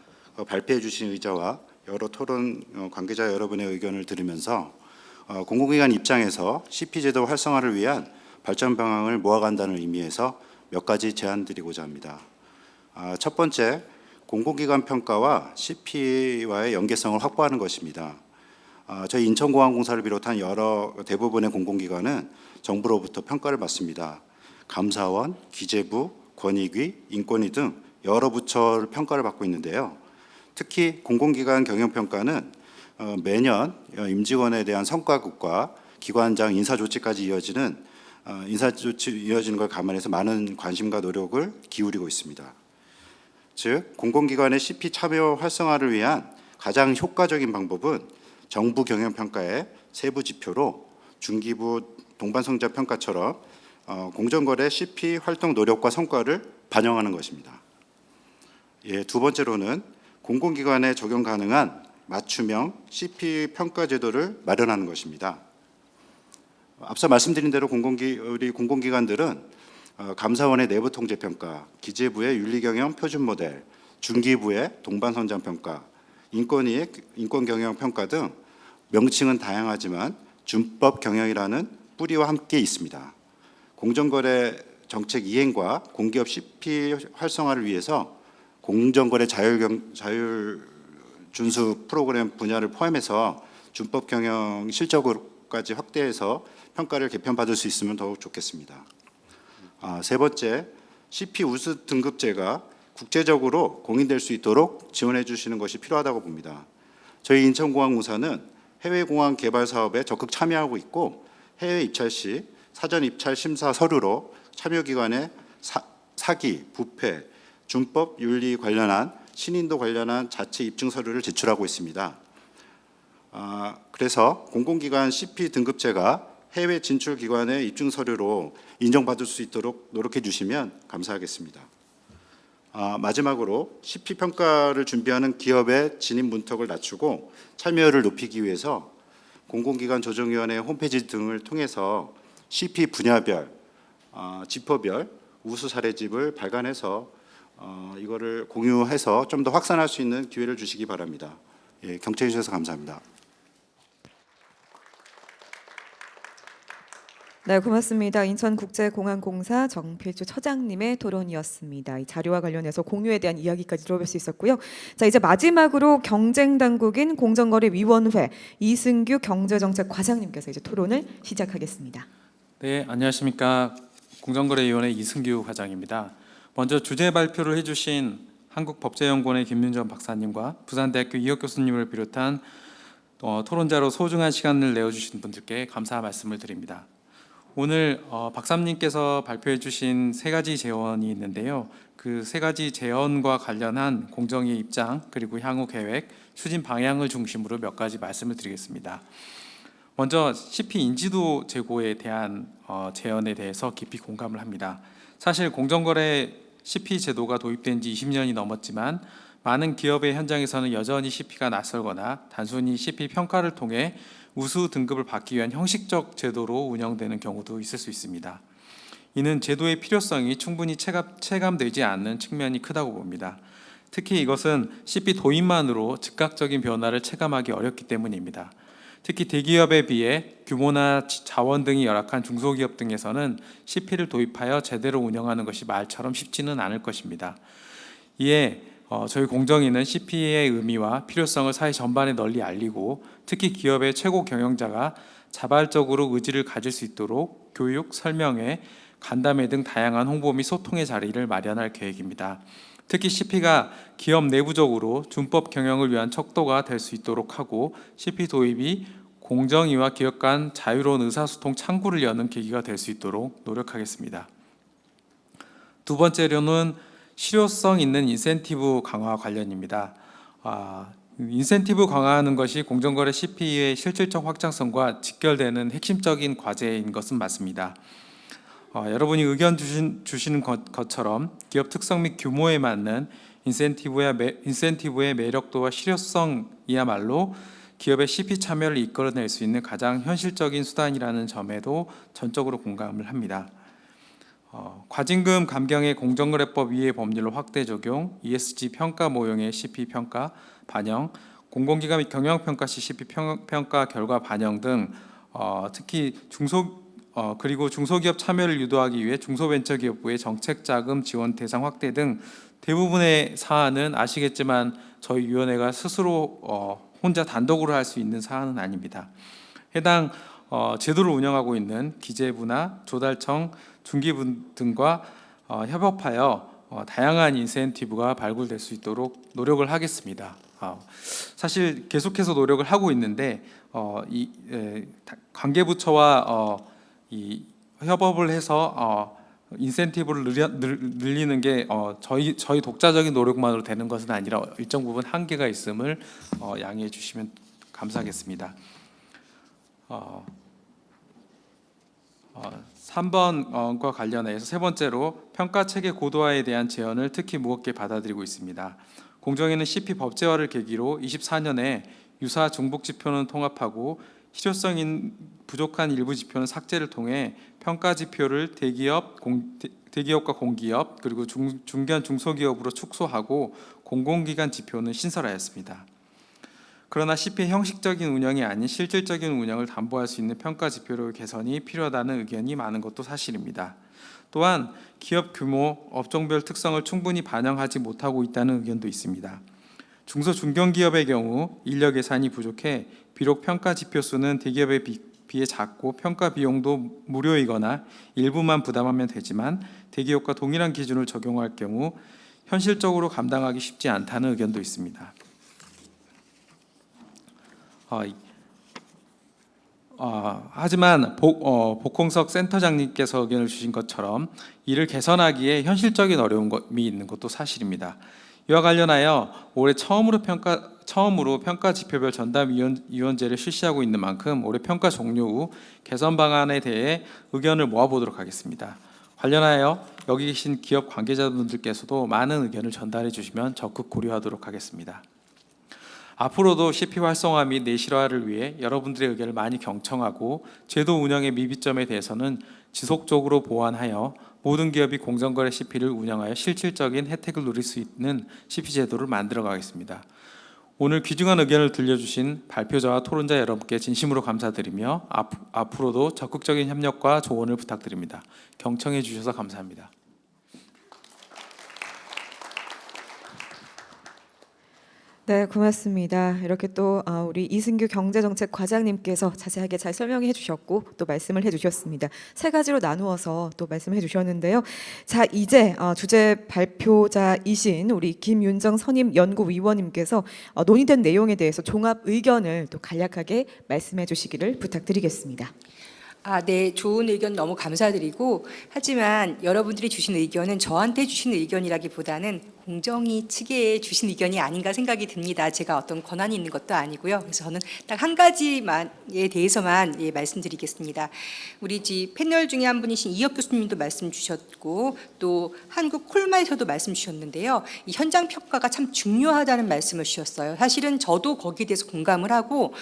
[SPEAKER 8] 발표해 주신 의자와 여러 토론 관계자 여러분의 의견을 들으면서 공공기관 입장에서 CP 제도 활성화를 위한 발전 방향을 모아간다는 의미에서 몇 가지 제안드리고자 합니다. 첫 번째, 공공기관 평가와 CP와의 연계성을 확보하는 것입니다. 저희 인천공항공사를 비롯한 대부분의 공공기관은 정부로부터 평가를 받습니다. 감사원, 기재부, 권익위, 인권위 등 여러 부처를 평가를 받고 있는데요. 특히 공공기관 경영평가는 매년 임직원에 대한 성과급과 기관장 인사조치까지 이어지는 걸 감안해서 많은 관심과 노력을 기울이고 있습니다. 즉, 공공기관의 CP 참여 활성화를 위한 가장 효과적인 방법은 정부 경영평가의 세부 지표로 중기부 동반성자 평가처럼 공정거래 CP 활동 노력과 성과를 반영하는 것입니다. 예, 두 번째로는 공공기관에 적용 가능한 맞춤형 CP 평가 제도를 마련하는 것입니다. 앞서 말씀드린 대로 우리 공공기관들은 감사원의 내부 통제 평가, 기재부의 윤리경영 표준 모델, 중기부의 동반선장 평가, 인권위의 인권 경영 평가 등 명칭은 다양하지만 준법 경영이라는 뿌리와 함께 있습니다. 공정거래 정책 이행과 공기업 CP 활성화를 위해서 공정거래 자율 준수 프로그램 분야를 포함해서 준법 경영 실적으로까지 확대해서 평가를 개편받을 수 있으면 더욱 좋겠습니다. 세 번째, CP 우수 등급제가 국제적으로 공인될 수 있도록 지원해 주시는 것이 필요하다고 봅니다. 저희 인천공항공사는 해외공항 개발 사업에 적극 참여하고 있고 해외 입찰 시 사전 입찰 심사 서류로 참여기관의 사기, 부패, 준법 윤리 관련한 신인도 관련한 자체 입증 서류를 제출하고 있습니다. 그래서 공공기관 CP 등급제가 해외 진출 기관의 입증 서류로 인정받을 수 있도록 노력해 주시면 감사하겠습니다. 마지막으로 CP 평가를 준비하는 기업의 진입 문턱을 낮추고 참여율을 높이기 위해서 공공기관 조정위원회 홈페이지 등을 통해서 CP 분야별, 지표별 우수 사례집을 발간해서 이거를 공유해서 좀 더 확산할 수 있는 기회를 주시기 바랍니다. 예, 경청해 주셔서 감사합니다.
[SPEAKER 1] 네, 고맙습니다. 인천국제공항공사 정필주 처장님의 토론이었습니다. 이 자료와 관련해서 공유에 대한 이야기까지 들어볼 수 있었고요. 자, 이제 마지막으로 경쟁당국인 공정거래위원회 이승규 경제정책과장님께서 이제 토론을 시작하겠습니다.
[SPEAKER 9] 네, 안녕하십니까. 공정거래위원회 이승규 과장입니다. 먼저 주제 발표를 해주신 한국법제연구원의 김윤정 박사님과 부산대학교 이혁 교수님을 비롯한 토론자로 소중한 시간을 내어주신 분들께 감사 말씀을 드립니다. 오늘 박사님께서 발표해 주신 세 가지 제언이 있는데요. 그 세 가지 제언과 관련한 공정의 입장 그리고 향후 계획, 추진 방향을 중심으로 몇 가지 말씀을 드리겠습니다. 먼저 CP 인지도 제고에 대한 제언에 대해서 깊이 공감을 합니다. 사실 공정거래 CP 제도가 도입된 지 20년이 넘었지만 많은 기업의 현장에서는 여전히 CP가 낯설거나 단순히 CP 평가를 통해 우수 등급을 받기 위한 형식적 제도로 운영되는 경우도 있을 수 있습니다. 이는 제도의 필요성이 충분히 체감되지 않는 측면이 크다고 봅니다. 특히 이것은 CP 도입만으로 즉각적인 변화를 체감하기 어렵기 때문입니다. 특히 대기업에 비해 규모나 자원 등이 열악한 중소기업 등에서는 CP를 도입하여 제대로 운영하는 것이 말처럼 쉽지는 않을 것입니다. 이에 저희 공정위는 CP의 의미와 필요성을 사회 전반에 널리 알리고 특히 기업의 최고 경영자가 자발적으로 의지를 가질 수 있도록 교육, 설명회, 간담회 등 다양한 홍보 및 소통의 자리를 마련할 계획입니다. 특히 CP가 기업 내부적으로 준법 경영을 위한 척도가 될 수 있도록 하고 CP 도입이 공정위와 기업 간 자유로운 의사소통 창구를 여는 계기가 될 수 있도록 노력하겠습니다. 두 번째로는 실효성 있는 인센티브 강화 관련입니다. 인센티브 강화하는 것이 공정거래 CP의 실질적 확장성과 직결되는 핵심적인 과제인 것은 맞습니다. 여러분이 의견 주시는 것처럼 기업 특성 및 규모에 맞는 인센티브의 매력도와 실효성이야말로 기업의 CP 참여를 이끌어낼 수 있는 가장 현실적인 수단이라는 점에도 전적으로 공감을 합니다. 과징금 감경의 공정거래법 이해 법률로 확대 적용, ESG 평가 모형의 CP 평가 반영, 공공기관 및 경영평가 시 CP 평가 결과 반영 등 특히 그리고 중소기업 참여를 유도하기 위해 중소벤처기업부의 정책자금 지원 대상 확대 등 대부분의 사안은 아시겠지만 저희 위원회가 스스로 혼자 단독으로 할 수 있는 사안은 아닙니다. 해당 제도를 운영하고 있는 기재부나 조달청, 중기부 등과 협업하여 다양한 인센티브가 발굴될 수 있도록 노력을 하겠습니다. 사실 계속해서 노력을 하고 있는데 관계부처와 이 협업을 해서 인센티브를 늘리는 게 저희 독자적인 노력만으로 되는 것은 아니라 일정 부분 한계가 있음을 양해해 주시면 감사하겠습니다. 3번과 관련해서 세 번째로 평가 체계 고도화에 대한 제언을 특히 무겁게 받아들이고 있습니다. 공정위는 CP 법제화를 계기로 24년에 유사 중복 지표는 통합하고 실효성인 부족한 일부 지표는 삭제를 통해 평가 지표를 대기업과 공기업 그리고 중견 중소기업으로 축소하고 공공기관 지표는 신설하였습니다. 그러나 CP의 형식적인 운영이 아닌 실질적인 운영을 담보할 수 있는 평가 지표의 개선이 필요하다는 의견이 많은 것도 사실입니다. 또한 기업 규모, 업종별 특성을 충분히 반영하지 못하고 있다는 의견도 있습니다. 중소 중견기업의 경우 인력 예산이 부족해 비록 평가 지표 수는 대기업에 비해 작고 평가 비용도 무료이거나 일부만 부담하면 되지만 대기업과 동일한 기준을 적용할 경우 현실적으로 감당하기 쉽지 않다는 의견도 있습니다. 하지만 복홍석 센터장님께서 의견을 주신 것처럼 이를 개선하기에 현실적인 어려움이 있는 것도 사실입니다. 이와 관련하여 올해 처음으로 평가 지표별 전담위원제를 실시하고 있는 만큼 올해 평가 종료 후 개선 방안에 대해 의견을 모아보도록 하겠습니다. 관련하여 여기 계신 기업 관계자분들께서도 많은 의견을 전달해 주시면 적극 고려하도록 하겠습니다. 앞으로도 CP 활성화 및 내실화를 위해 여러분들의 의견을 많이 경청하고 제도 운영의 미비점에 대해서는 지속적으로 보완하여 모든 기업이 공정거래 CP를 운영하여 실질적인 혜택을 누릴 수 있는 CP 제도를 만들어 가겠습니다. 오늘 귀중한 의견을 들려주신 발표자와 토론자 여러분께 진심으로 감사드리며 앞으로도 적극적인 협력과 조언을 부탁드립니다. 경청해 주셔서 감사합니다.
[SPEAKER 1] 네, 고맙습니다. 이렇게 또 우리 이승규 경제정책과장님께서 자세하게 잘 설명해 주셨고 또 말씀을 해 주셨습니다. 세 가지로 나누어서 또 말씀해 주셨는데요. 자, 이제 주제 발표자이신 우리 김윤정 선임연구위원님께서 논의된 내용에 대해서 종합 의견을 또 간략하게 말씀해 주시기를 부탁드리겠습니다.
[SPEAKER 3] 네, 좋은 의견 너무 감사드리고 하지만 여러분들이 주신 의견은 저한테 주신 의견이라기보다는 공정위 측에 주신 의견이 아닌가 생각이 듭니다. 제가 어떤 권한이 있는 것도 아니고요. 그래서 저는 딱 한 가지만에 대해서만 말씀드리겠습니다. 우리 패널 중에 한 분이신 이혁 교수님도 말씀 주셨고 또 한국 콜마에서도 말씀 주셨는데요. 이 현장 평가가 참 중요하다는 말씀을 주셨어요. 사실은 저도 거기에 대해서 공감을 하고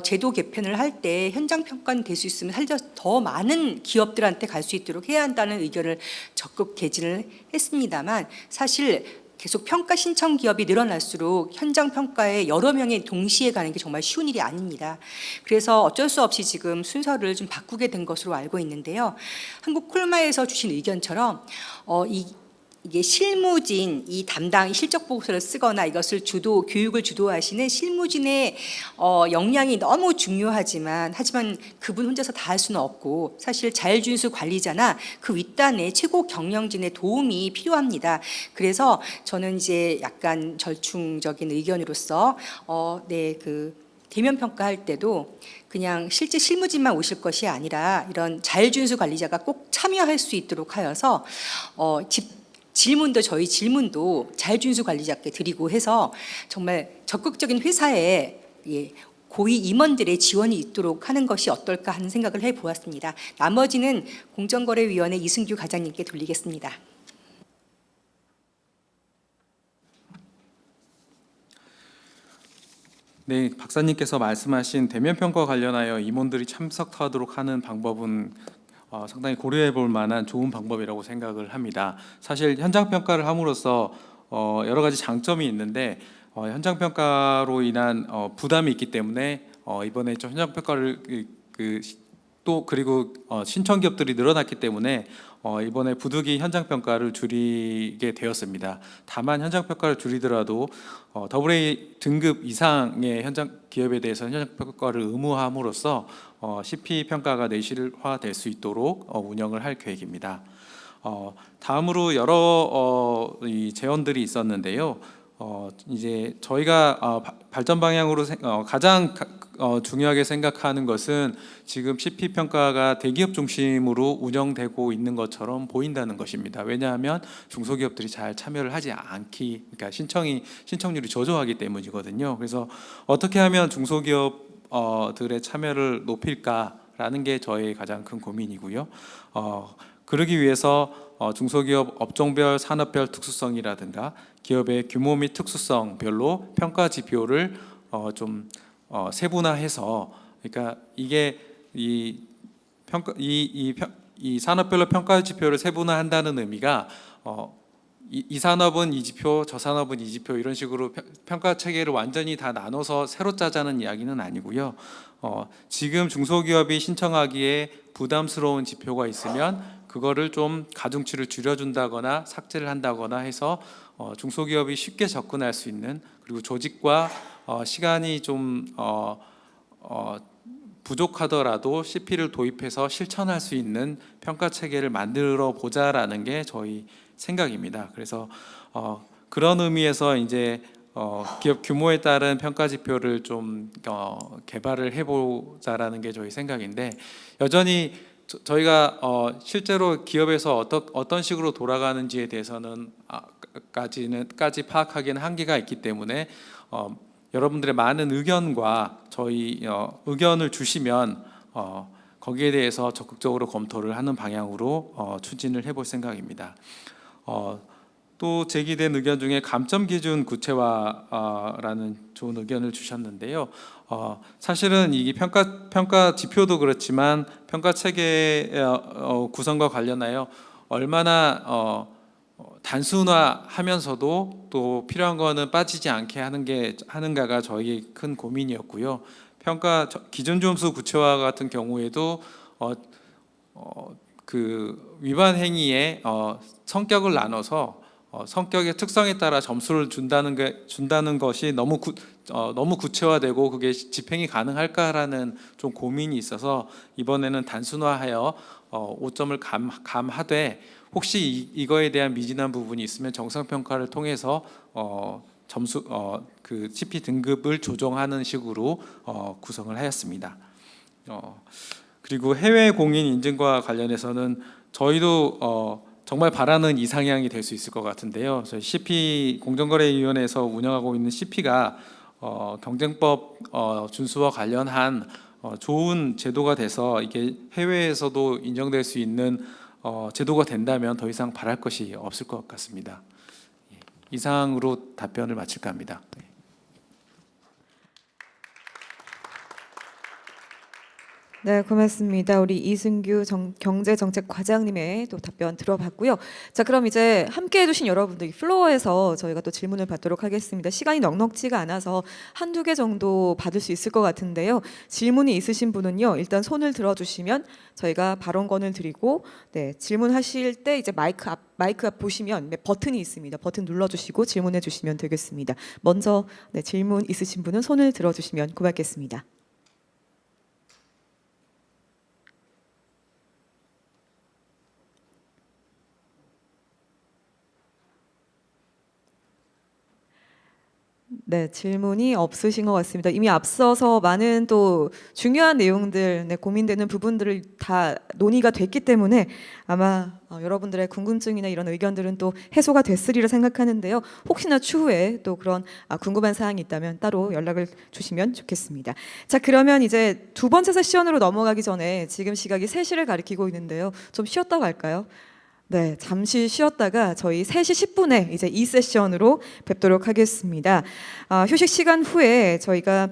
[SPEAKER 3] 제도 개편을 할 때 현장 평가는 될 수 있으면 더 많은 기업들한테 갈 수 있도록 해야 한다는 의견을 적극 개진을 했습니다만 사실 계속 평가 신청 기업이 늘어날수록 현장 평가에 여러 명이 동시에 가는 게 정말 쉬운 일이 아닙니다. 그래서 어쩔 수 없이 지금 순서를 좀 바꾸게 된 것으로 알고 있는데요. 한국 콜마에서 주신 의견처럼 이 이게 실무진 이 담당 실적 보고서를 쓰거나 이것을 교육을 주도하시는 실무진의 역량이 너무 중요하지만 그분 혼자서 다 할 수는 없고 사실 자율준수 관리자나 그 윗단의 최고 경영진의 도움이 필요합니다. 그래서 저는 이제 약간 절충적인 의견으로서 그 대면 평가할 때도 그냥 실제 실무진만 오실 것이 아니라 이런 자율준수 관리자가 꼭 참여할 수 있도록 하여서 저희 질문도 자율준수 관리자께 드리고 해서 정말 적극적인 회사에 고위 임원들의 지원이 있도록 하는 것이 어떨까 하는 생각을 해보았습니다. 나머지는 공정거래위원회 이승규 과장님께 돌리겠습니다.
[SPEAKER 9] 네, 박사님께서 말씀하신 대면 평가 관련하여 임원들이 참석하도록 하는 방법은 상당히 고려해 볼 만한 좋은 방법이라고 생각을 합니다. 사실 현장 평가를 함으로써 여러 가지 장점이 있는데 현장 평가로 인한 부담이 있기 때문에 이번에 좀 현장 평가를 그리고 신청 기업들이 늘어났기 때문에 이번에 부득이 현장 평가를 줄이게 되었습니다. 다만 현장 평가를 줄이더라도 AA 등급 이상의 현장 기업에 대해서 현장 평가를 의무화함으로써 CP 평가가 내실화될 수 있도록 운영을 할 계획입니다. 다음으로 여러 이 제언들이 있었는데요. 이제 저희가 발전 방향으로 가장 중요하게 생각하는 것은 지금 CP 평가가 대기업 중심으로 운영되고 있는 것처럼 보인다는 것입니다. 왜냐하면 중소기업들이 잘 참여를 하지 그러니까 신청률이 저조하기 때문이거든요. 그래서 어떻게 하면 중소기업들의 참여를 높일까라는 게 저의 가장 큰 고민이고요. 그러기 위해서 중소기업 업종별 산업별 특수성이라든가 기업의 규모 및 특수성별로 평가 지표를 좀 세분화해서, 그러니까 이게 이 산업별로 평가 지표를 세분화한다는 의미가 이 산업은 이 지표, 저 산업은 이 지표 이런 식으로 평가 체계를 완전히 다 나눠서 새로 짜자는 이야기는 아니고요. 지금 중소기업이 신청하기에 부담스러운 지표가 있으면 그거를 좀 가중치를 줄여준다거나 삭제를 한다거나 해서 중소기업이 쉽게 접근할 수 있는, 그리고 조직과 시간이 좀 부족하더라도 CP를 도입해서 실천할 수 있는 평가 체계를 만들어 보자라는 게 저희 생각입니다. 그래서 그런 의미에서 이제 기업 규모에 따른 평가 지표를 좀 개발을 해보자라는 게 저희 생각인데, 여전히 저희가 실제로 기업에서 어떤 식으로 돌아가는지에 대해서는 까지 파악하기는 한계가 있기 때문에 여러분들의 많은 의견과 저희 의견을 주시면 거기에 대해서 적극적으로 검토를 하는 방향으로 추진을 해볼 생각입니다. 또 제기된 의견 중에 감점 기준 구체화라는 좋은 의견을 주셨는데요. 사실은 이 평가 지표도 그렇지만 평가 체계 구성과 관련하여 얼마나 단순화하면서도 또 필요한 거는 빠지지 않게 하는가가 저희의 큰 고민이었고요. 평가 기준 점수 구체화 같은 경우에도 그 위반 행위의 성격을 나눠서 성격의 특성에 따라 점수를 준다는 것이 너무 구체화되고 그게 집행이 가능할까라는 좀 고민이 있어서 이번에는 단순화하여 5점을 감하되 혹시 이거에 대한 미진한 부분이 있으면 정상 평가를 통해서 그 CP 등급을 조정하는 식으로 구성을 하였습니다. 그리고 해외 공인 인증과 관련해서는 저희도 정말 바라는 이상향이 될 수 있을 것 같은데요. 저희 CP 공정거래위원회에서 운영하고 있는 CP가 경쟁법 준수와 관련한 좋은 제도가 돼서 이게 해외에서도 인정될 수 있는 제도가 된다면 더 이상 바랄 것이 없을 것 같습니다. 이상으로 답변을 마칠까 합니다.
[SPEAKER 1] 네, 고맙습니다. 우리 이승규 경제정책과장님의 또 답변 들어봤고요. 자, 그럼 이제 함께해 주신 여러분들 플로어에서 저희가 또 질문을 받도록 하겠습니다. 시간이 넉넉지가 않아서 한두 개 정도 받을 수 있을 것 같은데요. 질문이 있으신 분은요, 일단 손을 들어주시면 저희가 발언권을 드리고, 네, 질문하실 때 이제 마이크 앞 보시면 버튼이 있습니다. 버튼 눌러주시고 질문해 주시면 되겠습니다. 먼저 네, 질문 있으신 분은 손을 들어주시면 고맙겠습니다. 네, 질문이 없으신 것 같습니다. 이미 앞서서 많은 또 중요한 내용들, 네, 고민되는 부분들을 다 논의가 됐기 때문에 아마 여러분들의 궁금증이나 이런 의견들은 또 해소가 됐으리라 생각하는데요. 혹시나 추후에 또 그런 궁금한 사항이 있다면 따로 연락을 주시면 좋겠습니다. 자, 그러면 이제 두 번째 세션으로 넘어가기 전에 지금 시각이 3시를 가리키고 있는데요. 좀 쉬었다 갈까요? 네, 잠시 쉬었다가 저희 3시 10분에 이제 이 세션으로 뵙도록 하겠습니다. 휴식 시간 후에 저희가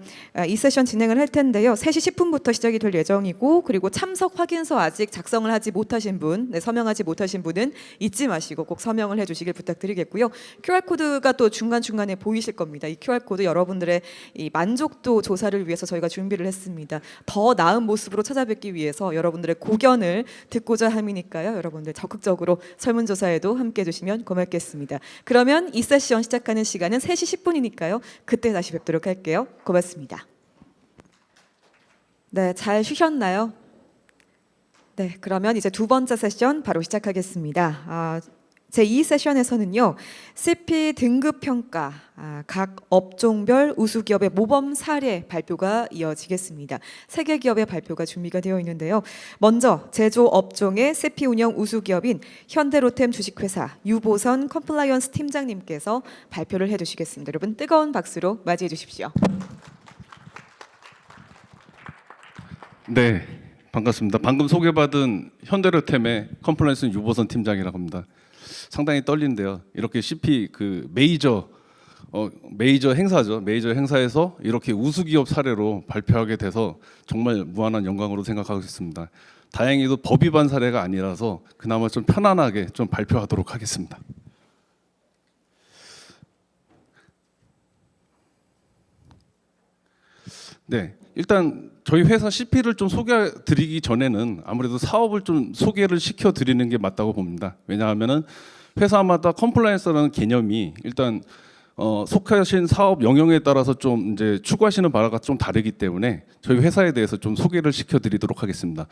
[SPEAKER 1] 이 세션 진행을 할 텐데요. 3시 10분부터 시작이 될 예정이고, 그리고 참석 확인서 아직 작성을 하지 못하신 분, 네, 서명하지 못하신 분은 잊지 마시고 꼭 서명을 해주시길 부탁드리겠고요. QR코드가 또 중간중간에 보이실 겁니다. 이 QR코드 여러분들의 이 만족도 조사를 위해서 저희가 준비를 했습니다. 더 나은 모습으로 찾아뵙기 위해서 여러분들의 고견을 듣고자 함이니까요. 여러분들 적극적으로 설문조사에도 함께 해주시면 고맙겠습니다. 그러면 이 세션 시작하는 시간은 3시 10분이니까요. 그때 다시 뵙도록 할게요. 고맙습니다. 네, 잘 쉬셨나요? 네, 그러면 이제 두 번째 세션 바로 시작하겠습니다. 제2 세션에서는요, CP 등급 평가, 각 업종별 우수 기업의 모범 사례 발표가 이어지겠습니다. 3개 기업의 발표가 준비가 되어 있는데요. 먼저 제조 업종의 CP 운영 우수 기업인 현대로템 주식회사 유보선 컴플라이언스 팀장님께서 발표를 해주시겠습니다. 여러분 뜨거운 박수로 맞이해 주십시오.
[SPEAKER 10] 네, 반갑습니다. 방금 소개받은 현대로템의 컴플라이언스 유보선 팀장이라고 합니다. 상당히 떨리는데요. 이렇게 CP 그 메이저 행사죠. 메이저 행사에서 이렇게 우수 기업 사례로 발표하게 돼서 정말 무한한 영광으로 생각하고 있습니다. 다행히도 법 위반 사례가 아니라서 그나마 좀 편안하게 좀 발표하도록 하겠습니다. 네, 일단 저희 회사 CP를 좀 소개드리기 전에는 아무래도 사업을 좀 소개를 시켜드리는 게 맞다고 봅니다. 왜냐하면은 회사마다 컴플라이언스라는 개념이 일단 속하신 사업 영역에 따라서 좀 이제 추구하시는 바가 좀 다르기 때문에 저희 회사에 대해서 좀 소개를 시켜드리도록 하겠습니다.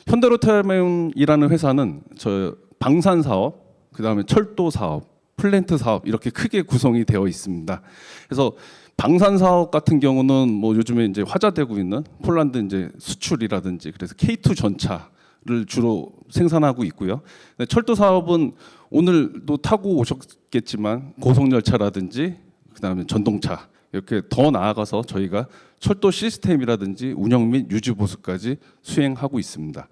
[SPEAKER 10] 현대로템이라는 회사는 저 방산 사업, 그다음에 철도 사업, 플랜트 사업 이렇게 크게 구성이 되어 있습니다. 그래서 방산 사업 같은 경우는 뭐 요즘에 이제 화제되고 있는 폴란드 이제 수출이라든지 그래서 K2 전차를 주로 생산하고 있고요. 철도 사업은 오늘도 타고 오셨겠지만 고속열차라든지 그다음에 전동차 이렇게 더 나아가서 저희가 철도 시스템이라든지 운영 및 유지 보수까지 수행하고 있습니다.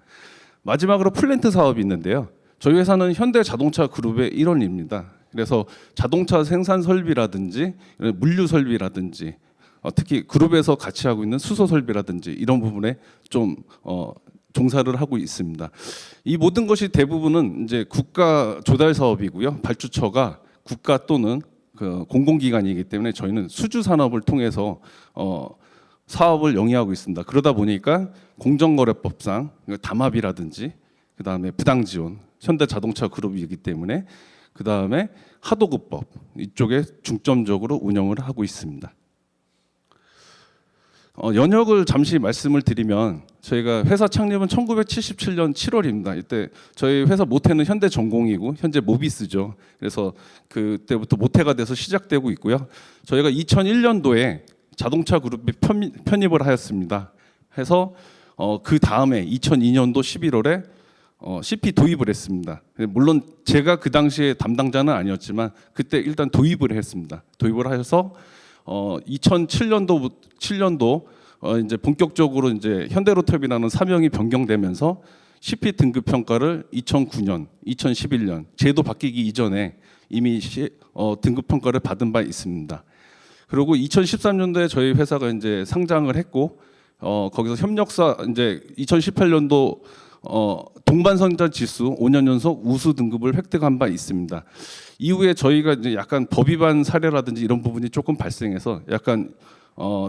[SPEAKER 10] 마지막으로 플랜트 사업이 있는데요. 저희 회사는 현대자동차 그룹의 일원입니다. 그래서 자동차 생산 설비라든지 물류 설비라든지 특히 그룹에서 같이 하고 있는 수소 설비라든지 이런 부분에 좀 종사를 하고 있습니다. 이 모든 것이 대부분은 이제 국가 조달 사업이고요. 발주처가 국가 또는 그 공공기관이기 때문에 저희는 수주 산업을 통해서 사업을 영위하고 있습니다. 그러다 보니까 공정거래법상 담합이라든지 그다음에 부당지원, 현대자동차 그룹이기 때문에 그다음에 하도급법 이쪽에 중점적으로 운영을 하고 있습니다. 연역을 잠시 말씀을 드리면 저희가 회사 창립은 1977년 7월입니다. 이때 저희 회사 모태는 현대전공이고 현재 모비스죠. 그래서 그때부터 모태가 돼서 시작되고 있고요. 저희가 2001년도에 자동차 그룹에 편입을 하였습니다. 해서 그 다음에 2002년도 11월에 CP 도입을 했습니다. 물론 제가 그 당시에 담당자는 아니었지만 그때 일단 도입을 했습니다. 도입을 하셔서 2007년도 이제 본격적으로 이제 현대로템이라는 사명이 변경되면서 CP 등급 평가를 2009년, 2011년 제도 바뀌기 이전에 이미 등급 평가를 받은 바 있습니다. 그리고 2013년도에 저희 회사가 이제 상장을 했고 거기서 협력사 이제 2018년도 동반선자 지수 5년 연속 우수 등급을 획득한 바 있습니다. 이후에 저희가 이제 약간 법 위반 사례라든지 이런 부분이 조금 발생해서 약간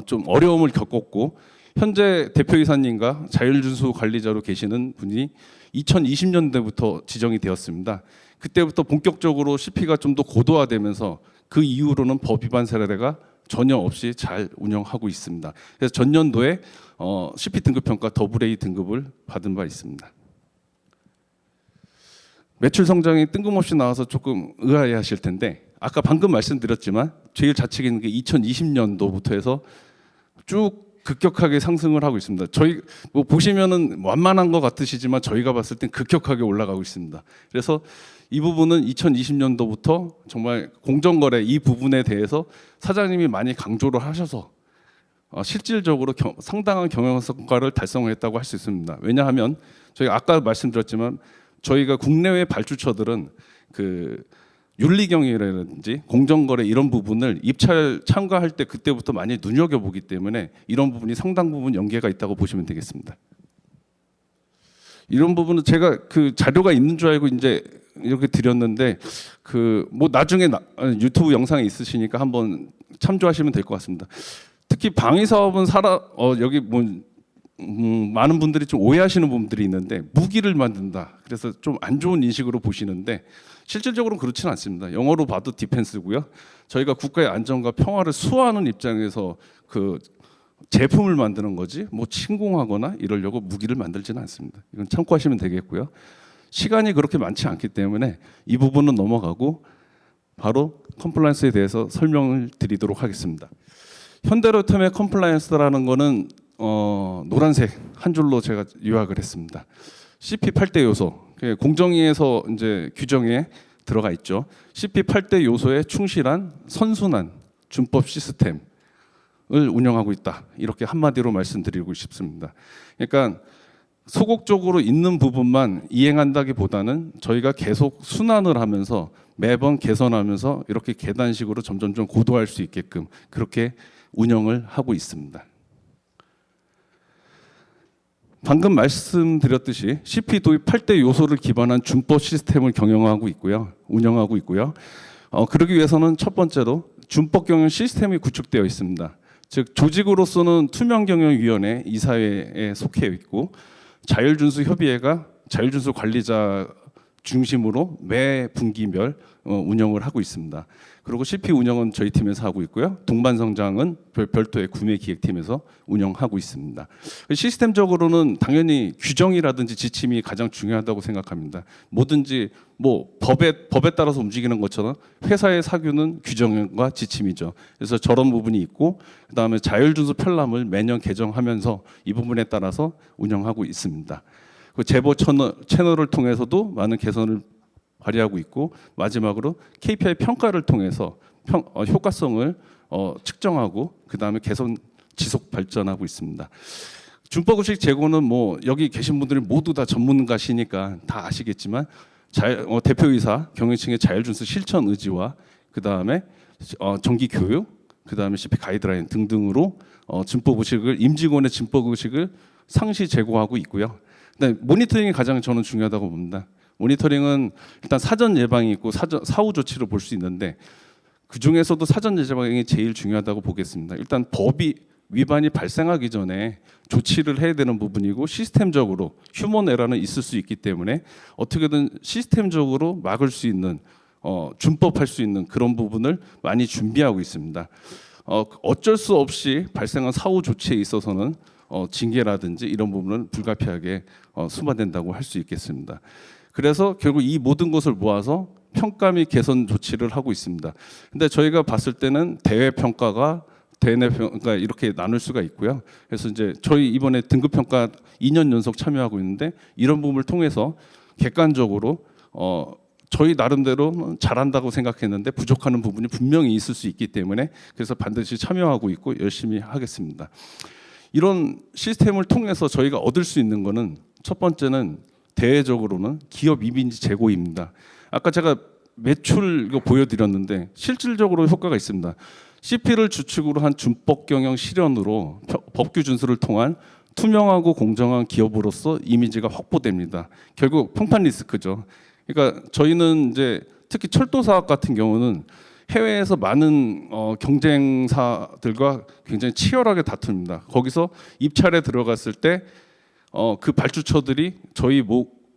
[SPEAKER 10] 좀 어려움을 겪었고, 현재 대표이사님과 자율준수 관리자로 계시는 분이 2020년대부터 지정이 되었습니다. 그때부터 본격적으로 CP가 좀 더 고도화되면서 그 이후로는 법 위반 사례가 전혀 없이 잘 운영하고 있습니다. 그래서 전년도에 CP 등급 평가 AA 등급을 받은 바 있습니다. 매출 성장이 뜬금없이 나와서 조금 의아해하실 텐데, 아까 방금 말씀드렸지만 제일 좌측에 있는 게 2020년도부터 해서 쭉 급격하게 상승을 하고 있습니다. 저희 뭐 보시면은 완만한 것 같으시지만 저희가 봤을 땐 급격하게 올라가고 있습니다. 그래서 이 부분은 2020년도부터 정말 공정거래 이 부분에 대해서 사장님이 많이 강조를 하셔서 실질적으로 상당한 경영 성과를 달성했다고 할 수 있습니다. 왜냐하면 저희가 아까 말씀드렸지만 저희가 국내외 발주처들은 그 윤리경이라든지 공정거래 이런 부분을 입찰 참가할 때 그때부터 많이 눈여겨보기 때문에 이런 부분이 상당 부분 연계가 있다고 보시면 되겠습니다. 이런 부분은 제가 그 자료가 있는 줄 알고 이제 이렇게 드렸는데 그 뭐 나중에 유튜브 영상이 있으시니까 한번 참조하시면 될 것 같습니다. 특히 방위 사업은 여기 뭐 많은 분들이 좀 오해하시는 부분들이 있는데 무기를 만든다. 그래서 좀 안 좋은 인식으로 보시는데 실질적으로는 그렇지는 않습니다. 영어로 봐도 디펜스고요. 저희가 국가의 안전과 평화를 수호하는 입장에서 그 제품을 만드는 거지 뭐 침공하거나 이러려고 무기를 만들지는 않습니다. 이건 참고하시면 되겠고요. 시간이 그렇게 많지 않기 때문에 이 부분은 넘어가고 바로 컴플라이언스에 대해서 설명을 드리도록 하겠습니다. 현대로템의 컴플라이언스라는 거는 노란색 한 줄로 제가 요약을 했습니다. CP 8대 요소, 공정위에서 이제 규정에 들어가 있죠. CP 8대 요소에 충실한 선순환 준법 시스템을 운영하고 있다. 이렇게 한마디로 말씀드리고 싶습니다. 그러니까 소극적으로 있는 부분만 이행한다기보다는 저희가 계속 순환을 하면서 매번 개선하면서 이렇게 계단식으로 점점점 고도화할 수 있게끔 그렇게 운영을 하고 있습니다. 방금 말씀드렸듯이 CP 도입 8대 요소를 기반한 준법 시스템을 경영하고 있고요. 운영하고 있고요. 그러기 위해서는 첫 번째로 준법 경영 시스템이 구축되어 있습니다. 즉 조직으로서는 투명경영위원회 이사회에 속해 있고 자율준수협의회가 자율준수 관리자 중심으로 매 분기별 운영을 하고 있습니다. 그리고 CP 운영은 저희 팀에서 하고 있고요. 동반성장은 별도의 구매기획팀에서 운영하고 있습니다. 시스템적으로는 당연히 규정이라든지 지침이 가장 중요하다고 생각합니다. 뭐든지 뭐 법에 따라서 움직이는 것처럼 회사의 사규는 규정과 지침이죠. 그래서 저런 부분이 있고 그다음에 자율준수 편람을 매년 개정하면서 이 부분에 따라서 운영하고 있습니다. 그 제보 채널을 통해서도 많은 개선을 발휘하고 있고 마지막으로 KPI 평가를 통해서 효과성을 측정하고 그 다음에 개선 지속 발전하고 있습니다. 준법의식 제고는 뭐 여기 계신 분들이 모두 다 전문가시니까 다 아시겠지만 대표이사 경영층의 자율준수 실천 의지와 그 다음에 정기 교육, 그 다음에 CP 가이드라인 등등으로 준법의식을 임직원의 준법의식을 상시 제고하고 있고요. 네, 모니터링이 가장 저는 중요하다고 봅니다. 모니터링은 일단 사전 예방이 있고 사후 조치를 볼 수 있는데 그 중에서도 사전 예방이 제일 중요하다고 보겠습니다. 일단 법이 위반이 발생하기 전에 조치를 해야 되는 부분이고 시스템적으로 휴먼 에러는 있을 수 있기 때문에 어떻게든 시스템적으로 막을 수 있는 준법할 수 있는 그런 부분을 많이 준비하고 있습니다. 어쩔 수 없이 발생한 사후 조치에 있어서는 징계라든지 이런 부분은 불가피하게 수반된다고 할 수 있겠습니다. 그래서 결국 이 모든 것을 모아서 평가 및 개선 조치를 하고 있습니다. 근데 저희가 봤을 때는 대외 평가가 대내 평가 이렇게 나눌 수가 있고요. 그래서 이제 저희 이번에 등급 평가 2년 연속 참여하고 있는데 이런 부분을 통해서 객관적으로 저희 나름대로 잘한다고 생각했는데 부족하는 부분이 분명히 있을 수 있기 때문에 그래서 반드시 참여하고 있고 열심히 하겠습니다. 이런 시스템을 통해서 저희가 얻을 수 있는 거는 첫 번째는 대외적으로는 기업 이미지 제고입니다. 아까 제가 매출 이거 보여드렸는데 실질적으로 효과가 있습니다. CP를 주축으로 한 준법 경영 실현으로 법규 준수를 통한 투명하고 공정한 기업으로서 이미지가 확보됩니다. 결국 평판 리스크죠. 그러니까 저희는 이제 특히 철도 사업 같은 경우는 해외에서 많은 경쟁사들과 굉장히 치열하게 다툽니다. 거기서 입찰에 들어갔을 때 그 발주처들이 저희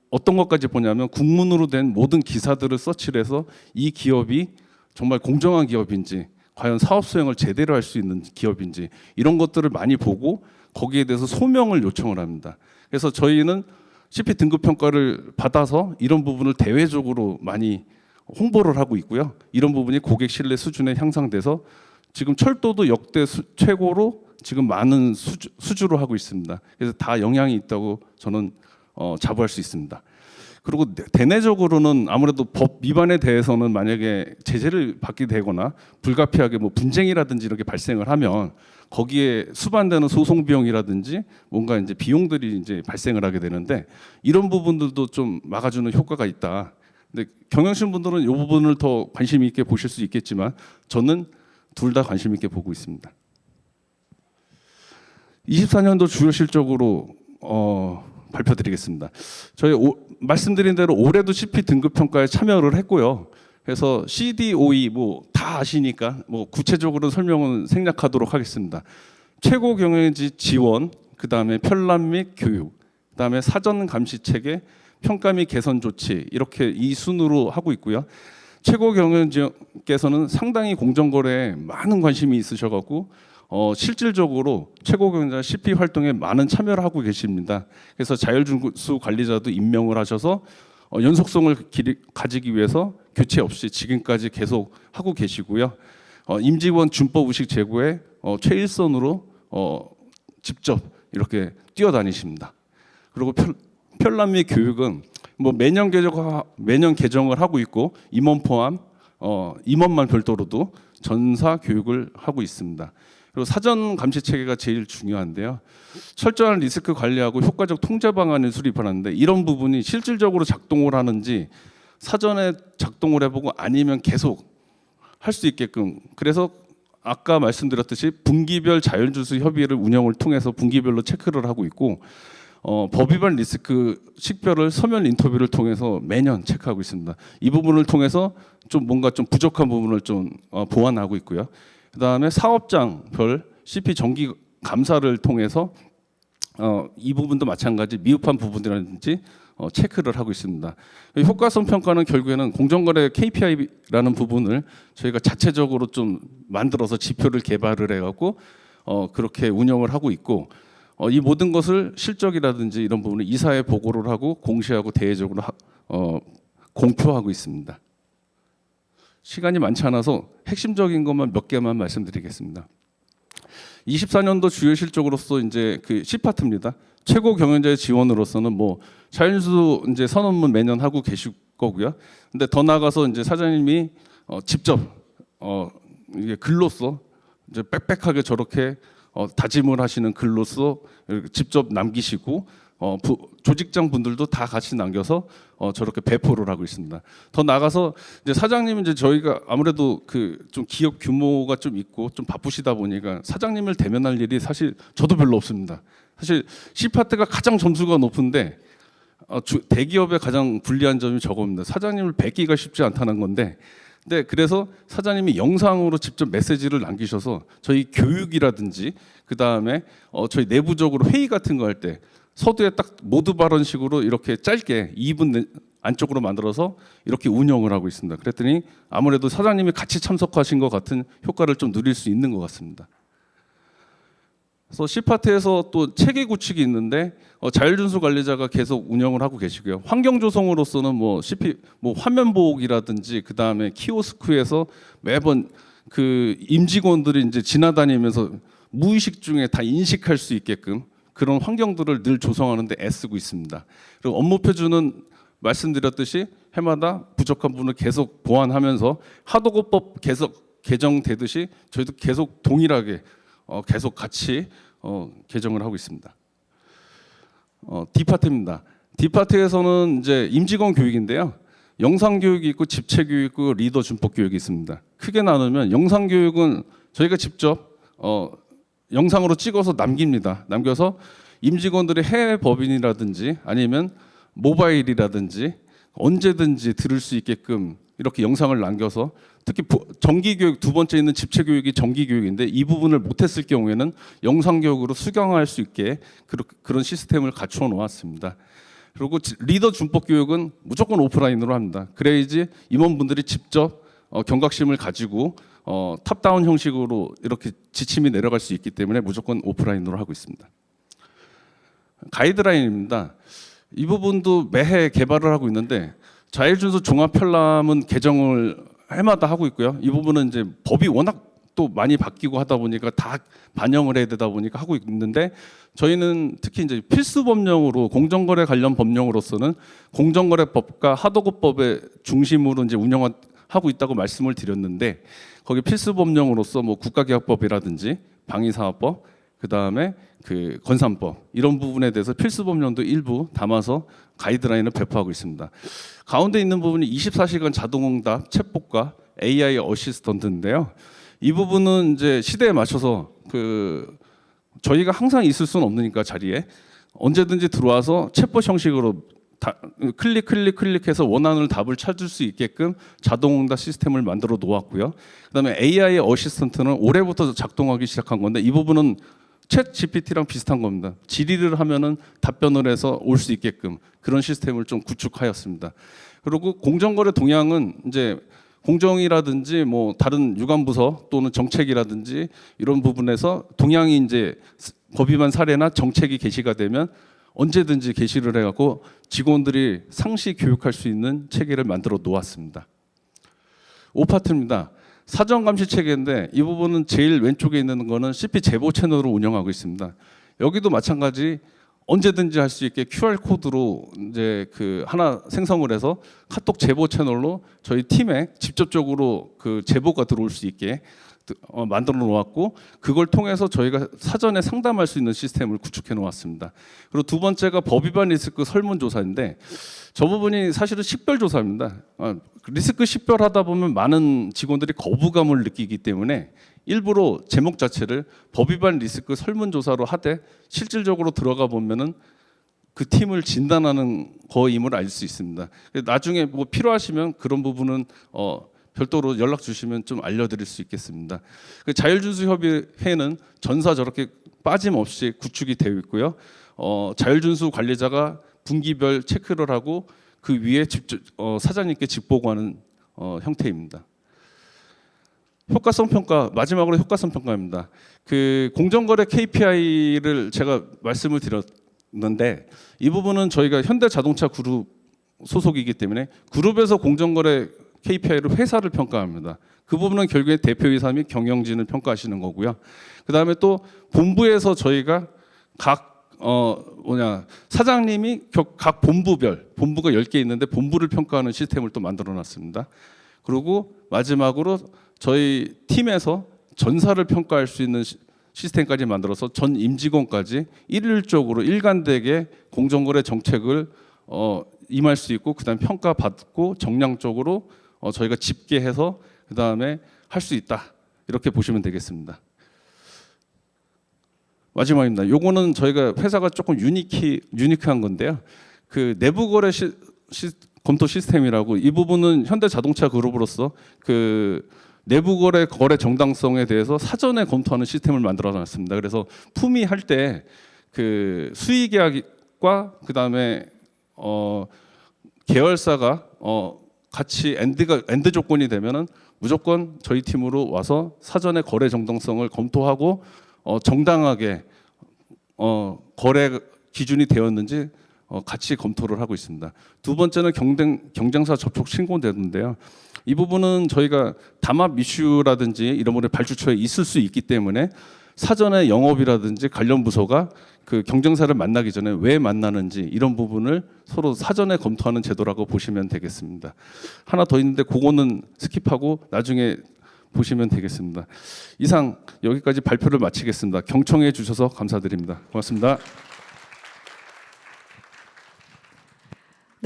[SPEAKER 10] 어떤 것까지 보냐면 국문으로 된 모든 기사들을 서치를 해서 이 기업이 정말 공정한 기업인지, 과연 사업 수행을 제대로 할 수 있는 기업인지, 이런 것들을 많이 보고 거기에 대해서 소명을 요청을 합니다. 그래서 저희는 CP 등급 평가를 받아서 이런 부분을 대외적으로 많이 홍보를 하고 있고요. 이런 부분이 고객 신뢰 수준에 향상돼서 지금 철도도 역대 최고로 지금 많은 수주로 하고 있습니다. 그래서 다 영향이 있다고 저는 자부할 수 있습니다. 그리고 대내적으로는 아무래도 법 위반에 대해서는 만약에 제재를 받게 되거나 불가피하게 뭐 분쟁이라든지 이렇게 발생을 하면 거기에 수반되는 소송 비용이라든지 뭔가 이제 비용들이 이제 발생을 하게 되는데, 이런 부분들도 좀 막아주는 효과가 있다. 근데 경영신 분들은 이 부분을 더 관심 있게 보실 수 있겠지만 저는 둘 다 관심 있게 보고 있습니다. 24년도 주요 실적으로 발표드리겠습니다. 저희 말씀드린 대로 올해도 CP 등급 평가에 참여를 했고요. 그래서 CDOE 뭐 다 아시니까 뭐 구체적으로 설명은 생략하도록 하겠습니다. 최고 경영지 지원, 그 다음에 편람 및 교육, 그 다음에 사전 감시 체계, 평가 및 개선 조치, 이렇게 이 순으로 하고 있고요. 최고 경영지께서는 상당히 공정거래에 많은 관심이 있으셔갖고 실질적으로 최고 경영자 CP 활동에 많은 참여를 하고 계십니다. 그래서 자율준수 관리자도 임명을 하셔서 연속성을 가지기 위해서 교체 없이 지금까지 계속 하고 계시고요. 임직원 준법 의식 제고에 최일선으로 직접 이렇게 뛰어다니십니다. 그리고 편람 및 교육은 뭐 매년 개정을 하고 있고 임원 포함 임원만 별도로도 전사 교육을 하고 있습니다. 그리고 사전 감시 체계가 제일 중요한데요. 철저한 리스크 관리하고 효과적 통제 방안을 수립하는데, 이런 부분이 실질적으로 작동을 하는지 사전에 작동을 해보고 아니면 계속 할 수 있게끔, 그래서 아까 말씀드렸듯이 분기별 자율준수 협의회를 운영을 통해서 분기별로 체크를 하고 있고, 법 위반 리스크 식별을 서면 인터뷰를 통해서 매년 체크하고 있습니다. 이 부분을 통해서 좀 뭔가 좀 부족한 부분을 좀 보완하고 있고요. 그다음에 사업장별 CP 정기 감사를 통해서 이 부분도 마찬가지 미흡한 부분이라든지 체크를 하고 있습니다. 효과성 평가는 결국에는 공정거래 KPI라는 부분을 저희가 자체적으로 좀 만들어서 지표를 개발을 해갖고 그렇게 운영을 하고 있고, 이 모든 것을 실적이라든지 이런 부분을 이사에 보고를 하고 공시하고 대외적으로 공표하고 있습니다. 시간이 많지 않아서 핵심적인 것만 몇 개만 말씀드리겠습니다. 24년도 주요 실적으로서 이제 그 C파트입니다. 최고 경영자의 지원으로서는 뭐 자율준수 이제 선언문 매년 하고 계실 거고요. 근데 더 나아가서 이제 사장님이 직접 이게 글로써 이제 빽빽하게 저렇게 다짐을 하시는 글로써 직접 남기시고 조직장 분들도 다 같이 남겨서 저렇게 배포를 하고 있습니다. 더 나가서 이제 사장님 이제 저희가 아무래도 그 좀 기업 규모가 좀 있고 좀 바쁘시다 보니까 사장님을 대면할 일이 사실 저도 별로 없습니다. 사실 C파트가 가장 점수가 높은데 대기업의 가장 불리한 점이 저겁니다. 사장님을 뵙기가 쉽지 않다는 건데, 근데 그래서 사장님이 영상으로 직접 메시지를 남기셔서 저희 교육이라든지 그 다음에 저희 내부적으로 회의 같은 거 할 때 서두에 딱 모두 발언식으로 이렇게 짧게 2분 안쪽으로 만들어서 이렇게 운영을 하고 있습니다. 그랬더니 아무래도 사장님이 같이 참석하신 것 같은 효과를 좀 누릴 수 있는 것 같습니다. 그래서 C파트에서 또 체계 구축이 있는데 자율준수 관리자가 계속 운영을 하고 계시고요. 환경 조성으로서는 뭐 CP 뭐 화면 보호기라든지 그 다음에 키오스크에서 매번 그 임직원들이 이제 지나다니면서 무의식 중에 다 인식할 수 있게끔 그런 환경들을 늘 조성하는 데 애쓰고 있습니다. 그리고 업무 표준은 말씀드렸듯이 해마다 부족한 부분을 계속 보완하면서 하도급법 계속 개정되듯이 저희도 계속 동일하게 계속 같이 개정을 하고 있습니다. D파트입니다. D파트에서는 이제 임직원 교육인데요. 영상 교육이 있고 집체 교육 있고 리더 준법 교육이 있습니다. 크게 나누면 영상 교육은 저희가 직접 영상으로 찍어서 남깁니다. 남겨서 임직원들이 해외 법인이라든지 아니면 모바일이라든지 언제든지 들을 수 있게끔 이렇게 영상을 남겨서 특히 정기교육 두 번째 있는 집체교육이 정기교육인데 이 부분을 못했을 경우에는 영상교육으로 수강할 수 있게 그런 시스템을 갖추어 놓았습니다. 그리고 리더 준법 교육은 무조건 오프라인으로 합니다. 그래야지 임원분들이 직접 경각심을 가지고 탑다운 형식으로 이렇게 지침이 내려갈 수 있기 때문에 무조건 오프라인으로 하고 있습니다. 가이드라인입니다. 이 부분도 매해 개발을 하고 있는데 자율준수 종합편람은 개정을 해마다 하고 있고요. 이 부분은 이제 법이 워낙 또 많이 바뀌고 하다 보니까 다 반영을 해야 되다 보니까 하고 있는데 저희는 특히 이제 필수 법령으로 공정거래 관련 법령으로서는 공정거래법과 하도급법의 중심으로 이제 운영하고 있다고 말씀을 드렸는데 거기 필수 법령으로서 뭐 국가계약법이라든지 방위사업법 그다음에 그 건산법 이런 부분에 대해서 필수 법령도 일부 담아서 가이드라인을 배포하고 있습니다. 가운데 있는 부분이 24시간 자동응답 챗봇과 AI 어시스턴트인데요. 이 부분은 이제 시대에 맞춰서 저희가 항상 있을 수는 없으니까 자리에 언제든지 들어와서 챗봇 형식으로 클릭해서 원하는 답을 찾을 수 있게끔 자동응답 시스템을 만들어 놓았고요. 그다음에 AI 어시스턴트는 올해부터 작동하기 시작한 건데 이 부분은 챗 GPT랑 비슷한 겁니다. 질의를 하면은 답변을 해서 올 수 있게끔 그런 시스템을 좀 구축하였습니다. 그리고 공정거래 동향은 이제 공정이라든지 뭐 다른 유관부서 또는 정책이라든지 이런 부분에서 동향이 이제 법 위반 사례나 정책이 게시가 되면 언제든지 게시를 해갖고 직원들이 상시 교육할 수 있는 체계를 만들어 놓았습니다. 5파트입니다. 사전 감시 체계인데 이 부분은 제일 왼쪽에 있는 거는 CP 제보 채널을 운영하고 있습니다. 여기도 마찬가지 언제든지 할 수 있게 QR 코드로 이제 하나 생성을 해서 카톡 제보 채널로 저희 팀에 직접적으로 그 제보가 들어올 수 있게 만들어 놓았고 그걸 통해서 저희가 사전에 상담할 수 있는 시스템을 구축해 놓았습니다. 그리고 두 번째가 법 위반 리스크 설문조사인데 저 부분이 사실은 식별조사입니다. 리스크 식별하다 보면 많은 직원들이 거부감을 느끼기 때문에 일부러 제목 자체를 법 위반 리스크 설문조사로 하되 실질적으로 들어가 보면은 그 팀을 진단하는 거임을 알 수 있습니다. 나중에 뭐 필요하시면 그런 부분은 별도로 연락 주시면 좀 알려드릴 수 있겠습니다. 자율준수협의회는 전사 저렇게 빠짐없이 구축이 되어 있고요. 자율준수 관리자가 분기별 체크를 하고 그 위에 직접 사장님께 직보고하는 형태입니다. 효과성 평가, 마지막으로 효과성 평가입니다. 그 공정거래 KPI를 제가 말씀을 드렸는데 이 부분은 저희가 현대자동차 그룹 소속이기 때문에 그룹에서 공정거래 KPI로 회사를 평가합니다. 그 부분은 결국에 대표이사 및 경영진을 평가하시는 거고요. 그 다음에 또 본부에서 저희가 사장님이 각 본부가 10개 있는데 본부를 평가하는 시스템을 또 만들어 놨습니다. 그리고 마지막으로 저희 팀에서 전사를 평가할 수 있는 시스템까지 만들어서 전 임직원까지 일률적으로 일관되게 공정거래 정책을 임할 수 있고 그다음에 평가받고 정량적으로 저희가 집계해서 그다음에 할 수 있다 이렇게 보시면 되겠습니다. 마지막입니다. 요거는 저희가 회사가 조금 유니크한 건데요. 그 내부 거래 검토 시스템이라고 이 부분은 현대자동차 그룹으로서 그 내부 거래 정당성에 대해서 사전에 검토하는 시스템을 만들어 놨습니다. 그래서 품위할 때 그 수의 계약과 그다음에 계열사가 같이 엔드 조건이 되면은 무조건 저희 팀으로 와서 사전에 거래 정당성을 검토하고 정당하게 거래 기준이 되었는지 같이 검토를 하고 있습니다. 두 번째는 경쟁사 접촉 신고되는데요. 이 부분은 저희가 담합 이슈라든지 이런 거를 발주처에 있을 수 있기 때문에 사전에 영업이라든지 관련 부서가 그 경쟁사를 만나기 전에 왜 만나는지 이런 부분을 서로 사전에 검토하는 제도라고 보시면 되겠습니다. 하나 더 있는데 그거는 스킵하고 나중에 보시면 되겠습니다. 이상 여기까지 발표를 마치겠습니다. 경청해 주셔서 감사드립니다. 고맙습니다.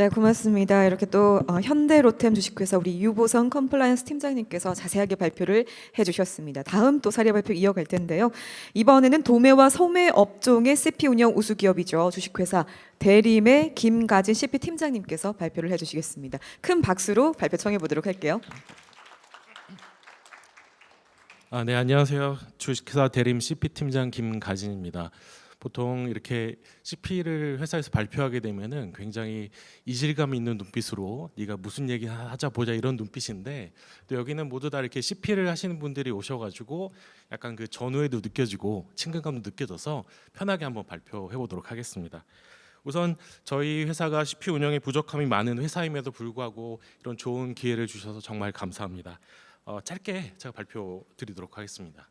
[SPEAKER 1] 네, 고맙습니다. 이렇게 또 현대로템 주식회사 우리 유보성 컴플라이언스 팀장님께서 자세하게 발표를 해주셨습니다. 다음 또 사례 발표 이어갈 텐데요. 이번에는 도매와 소매 업종의 CP 운영 우수 기업이죠. 주식회사 대림의 김가진 CP 팀장님께서 발표를 해주시겠습니다. 큰 박수로 발표 청해 보도록 할게요.
[SPEAKER 11] 네, 안녕하세요. 주식회사 대림 CP 팀장 김가진입니다. 보통 이렇게 CP를 회사에서 발표하게 되면은 굉장히 이질감 있는 눈빛으로 네가 무슨 얘기 하자 보자 이런 눈빛인데, 또 여기는 모두 다 이렇게 CP를 하시는 분들이 오셔가지고 약간 그 전후에도 느껴지고 친근감도 느껴져서 편하게 한번 발표해 보도록 하겠습니다. 우선 저희 회사가 CP 운영에 부족함이 많은 회사임에도 불구하고 이런 좋은 기회를 주셔서 정말 감사합니다. 짧게 제가 발표 드리도록 하겠습니다.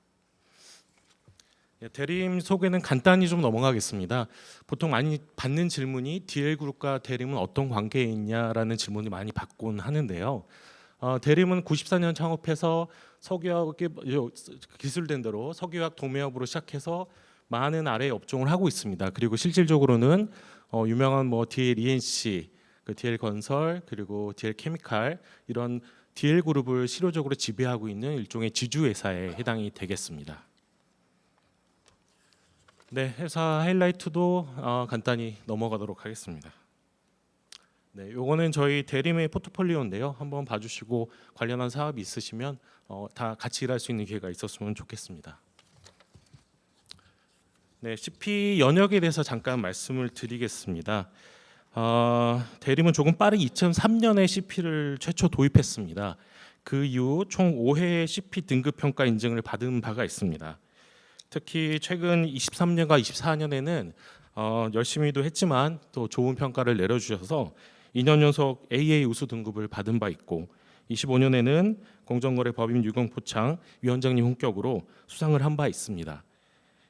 [SPEAKER 11] 대림 소개는 간단히 좀 넘어가겠습니다. 보통 많이 받는 질문이 DL그룹과 대림은 어떤 관계에 있냐라는 질문을 많이 받곤 하는데요. 대림은 94년 창업해서 석유화학에 기술된 대로 석유화학 도매업으로 시작해서 많은 아래 업종을 하고 있습니다. 그리고 실질적으로는 유명한 뭐 DL ENC, 그 DL 건설, 그리고 DL 케미칼 이런 DL 그룹을 실효적으로 지배하고 있는 일종의 지주 회사에 해당이 되겠습니다. 네, 회사 하이라이트도 간단히 넘어가도록 하겠습니다. 네, 요거는 저희 대림의 포트폴리오인데요. 한번 봐주시고 관련한 사업이 있으시면 다 같이 일할 수 있는 기회가 있었으면 좋겠습니다. 네, CP 연역에 대해서 잠깐 말씀을 드리겠습니다. 대림은 조금 빠른 2003년에 CP를 최초 도입했습니다. 그 이후 총 5회의 CP 등급 평가 인증을 받은 바가 있습니다. 특히 최근 23년과 24년에는 열심히도 했지만 또 좋은 평가를 내려주셔서 2년 연속 AA 우수 등급을 받은 바 있고, 25년에는 공정거래법인 유경포창 위원장님 혼격으로 수상을 한 바 있습니다.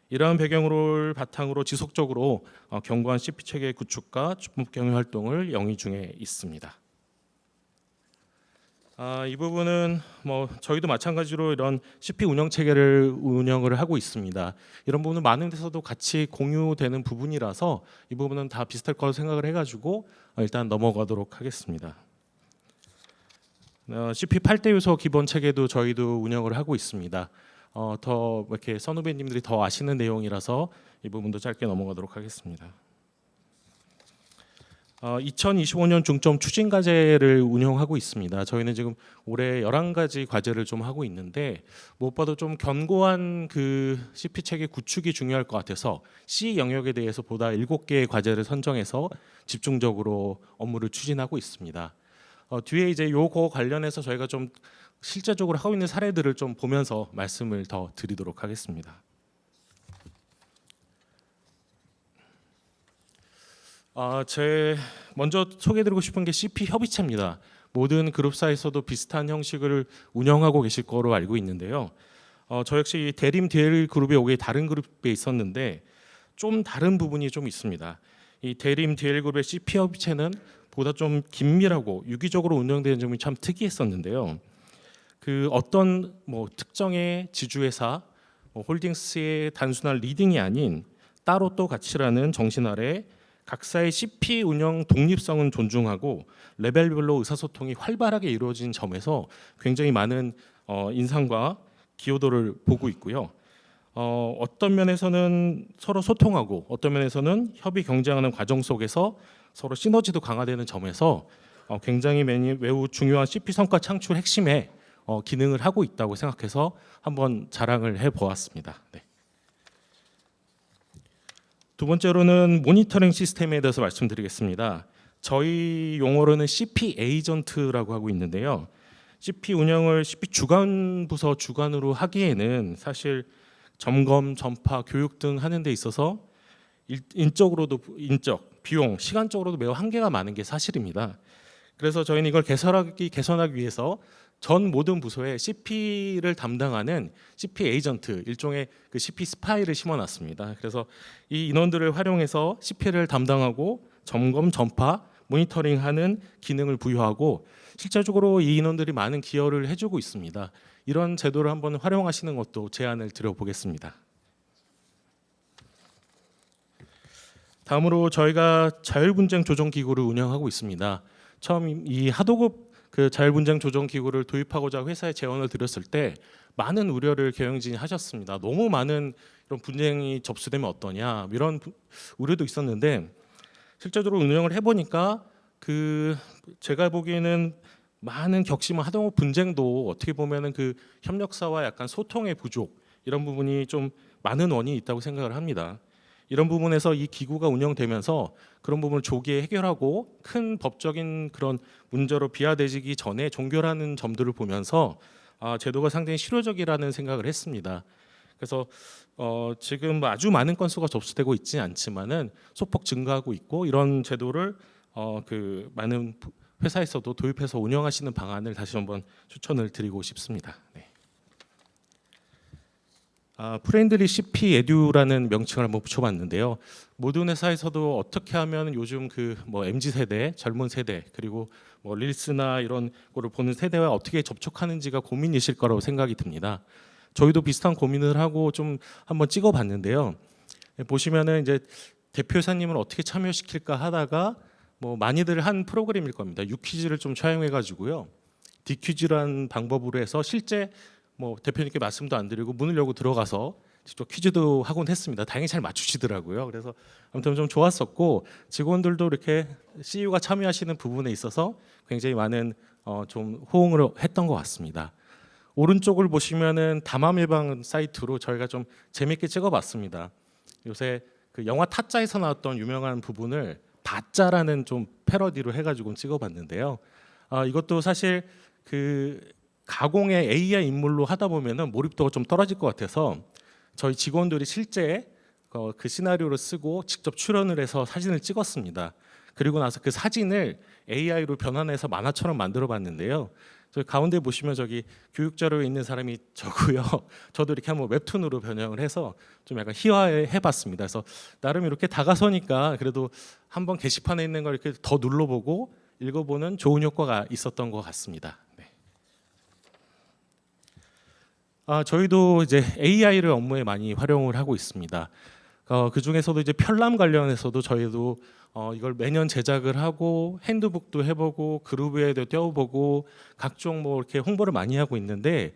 [SPEAKER 11] 이러한 배경을 바탕으로 지속적으로 견고한 CP 체계 구축과 주법 경영 활동을 영위 중에 있습니다. 이 부분은 뭐 저희도 마찬가지로 이런 CP 운영 체계를 운영을 하고 있습니다. 이런 부분은 많은 데서도 같이 공유되는 부분이라서 이 부분은 다 비슷할 거라고 생각을 해가지고 일단 넘어가도록 하겠습니다. CP 8대 요소 기본 체계도 저희도 운영을 하고 있습니다. 더 이렇게 선후배님들이 더 아시는 내용이라서 이 부분도 짧게 넘어가도록 하겠습니다. 2025년 중점 추진 과제를 운영하고 있습니다. 저희는 지금 올해 11가지 과제를 좀 하고 있는데, 무엇보다 좀 견고한 그 CP 체계 구축이 중요할 것 같아서 C 영역에 대해서 보다 7개의 과제를 선정해서 집중적으로 업무를 추진하고 있습니다. 뒤에 이제 요거 관련해서 저희가 좀 실제적으로 하고 있는 사례들을 좀 보면서 말씀을 더 드리도록 하겠습니다. 먼저 소개드리고 싶은 게 CP 협의체입니다. 모든 그룹사에서도 비슷한 형식을 운영하고 계실 거로 알고 있는데요. 저 역시 대림 DL 그룹에 오게 다른 그룹에 있었는데 좀 다른 부분이 좀 있습니다. 이 대림 DL 그룹의 CP 협의체는 보다 좀 긴밀하고 유기적으로 운영되는 점이 참 특이했었는데요. 그 어떤 뭐 특정의 지주회사, 홀딩스의 단순한 리딩이 아닌 따로 또 가치라는 정신 아래 각사의 CP 운영 독립성은 존중하고 레벨별로 의사소통이 활발하게 이루어진 점에서 굉장히 많은 인상과 기여도를 보고 있고요. 어떤 면에서는 서로 소통하고 어떤 면에서는 협의 경쟁하는 과정 속에서 서로 시너지도 강화되는 점에서 굉장히 매우 중요한 CP 성과 창출 핵심에 기능을 하고 있다고 생각해서 한번 자랑을 해보았습니다. 네. 두 번째로는 모니터링 시스템에 대해서 말씀드리겠습니다. 저희 용어로는 CP 에이전트라고 하고 있는데요. CP 운영을 CP 주관 부서 주관으로 하기에는 사실 점검, 전파, 교육 등 하는 데 있어서 인적으로도 비용, 시간적으로도 매우 한계가 많은 게 사실입니다. 그래서 저희는 이걸 개선하기 위해서 전 모든 부서에 CP를 담당하는 CP 에이전트, 일종의 그 CP 스파이를 심어놨습니다. 그래서 이 인원들을 활용해서 CP를 담당하고 점검, 전파, 모니터링하는 기능을 부여하고 실제적으로 이 인원들이 많은 기여를 해주고 있습니다. 이런 제도를 한번 활용하시는 것도 제안을 드려보겠습니다. 다음으로 저희가 자율분쟁 조정 기구를 운영하고 있습니다. 처음 이 하도급 그 자율분쟁 조정 기구를 도입하고자 회사에 제안을 드렸을 때 많은 우려를 경영진이 하셨습니다. 너무 많은 이런 분쟁이 접수되면 어떠냐 이런 우려도 있었는데 실제적으로 운영을 해보니까 그 제가 보기에는 많은 격심을 하던 분쟁도 어떻게 보면은 그 협력사와 약간 소통의 부족 이런 부분이 좀 많은 원인이 있다고 생각을 합니다. 이런 부분에서 이 기구가 운영되면서 그런 부분을 조기에 해결하고 큰 법적인 그런 문제로 비화되기 전에 종결하는 점들을 보면서 제도가 상당히 실효적이라는 생각을 했습니다. 그래서 지금 아주 많은 건수가 접수되고 있지는 않지만은 소폭 증가하고 있고 이런 제도를 그 많은 회사에서도 도입해서 운영하시는 방안을 다시 한번 추천을 드리고 싶습니다. 네. 프렌들리 CP 에듀라는 명칭을 한번 붙여봤는데요. 모든 회사에서도 어떻게 하면 요즘 그 뭐 MZ 세대, 젊은 세대 그리고 뭐 릴스나 이런 거를 보는 세대와 어떻게 접촉하는지가 고민이실 거라고 생각이 듭니다. 저희도 비슷한 고민을 하고 좀 한번 찍어봤는데요. 보시면은 이제 대표이사님을 어떻게 참여시킬까 하다가 뭐 많이들 한 프로그램일 겁니다. 유퀴즈를 좀 차용해가지고요. 디퀴즈라는 방법으로 해서 실제 뭐 대표님께 말씀도 안 드리고 문을 열고 들어가서 직접 퀴즈도 하곤 했습니다. 다행히 잘 맞추시더라고요. 그래서 아무튼 좀 좋았었고 직원들도 이렇게 CEO가 참여하시는 부분에 있어서 굉장히 많은 좀 호응을 했던 것 같습니다. 오른쪽을 보시면은 담화밀방 사이트로 저희가 좀 재밌게 찍어봤습니다. 요새 그 영화 타짜에서 나왔던 유명한 부분을 다짜라는 좀 패러디로 해가지고 찍어봤는데요. 이것도 사실 그 가공의 AI 인물로 하다 보면은 몰입도가 좀 떨어질 것 같아서 저희 직원들이 실제 그 시나리오를 쓰고 직접 출연을 해서 사진을 찍었습니다. 그리고 나서 그 사진을 AI로 변환해서 만화처럼 만들어봤는데요. 저기 가운데 보시면 저기 교육 자료에 있는 사람이 저고요. 저도 이렇게 한번 웹툰으로 변형을 해서 좀 약간 희화해봤습니다. 그래서 나름 이렇게 다가서니까 그래도 한번 게시판에 있는 걸 이렇게 더 눌러보고 읽어보는 좋은 효과가 있었던 것 같습니다. 네. 저희도 이제 AI를 업무에 많이 활용을 하고 있습니다. 그 중에서도 이제 편람 관련해서도 저희도 이걸 매년 제작을 하고 핸드북도 해보고 그룹에도 띄워보고 각종 뭐 이렇게 홍보를 많이 하고 있는데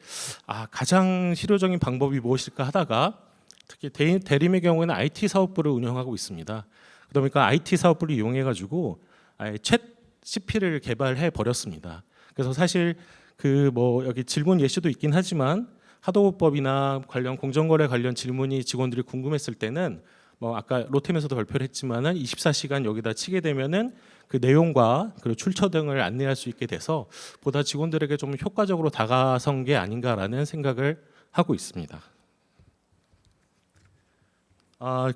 [SPEAKER 11] 가장 실효적인 방법이 무엇일까 하다가 특히 대림의 경우에는 IT 사업부를 운영하고 있습니다. 그러다 보니까 IT 사업부를 이용해가지고 아예 챗 CP를 개발해 버렸습니다. 그래서 사실 그 뭐 여기 질문 예시도 있긴 하지만 하도급법이나 관련 공정거래 관련 질문이 직원들이 궁금했을 때는 뭐 아까 로템에서도 발표를 했지만은 24시간 여기다 치게 되면은 그 내용과 그리고 출처 등을 안내할 수 있게 돼서 보다 직원들에게 좀 효과적으로 다가선 게 아닌가라는 생각을 하고 있습니다.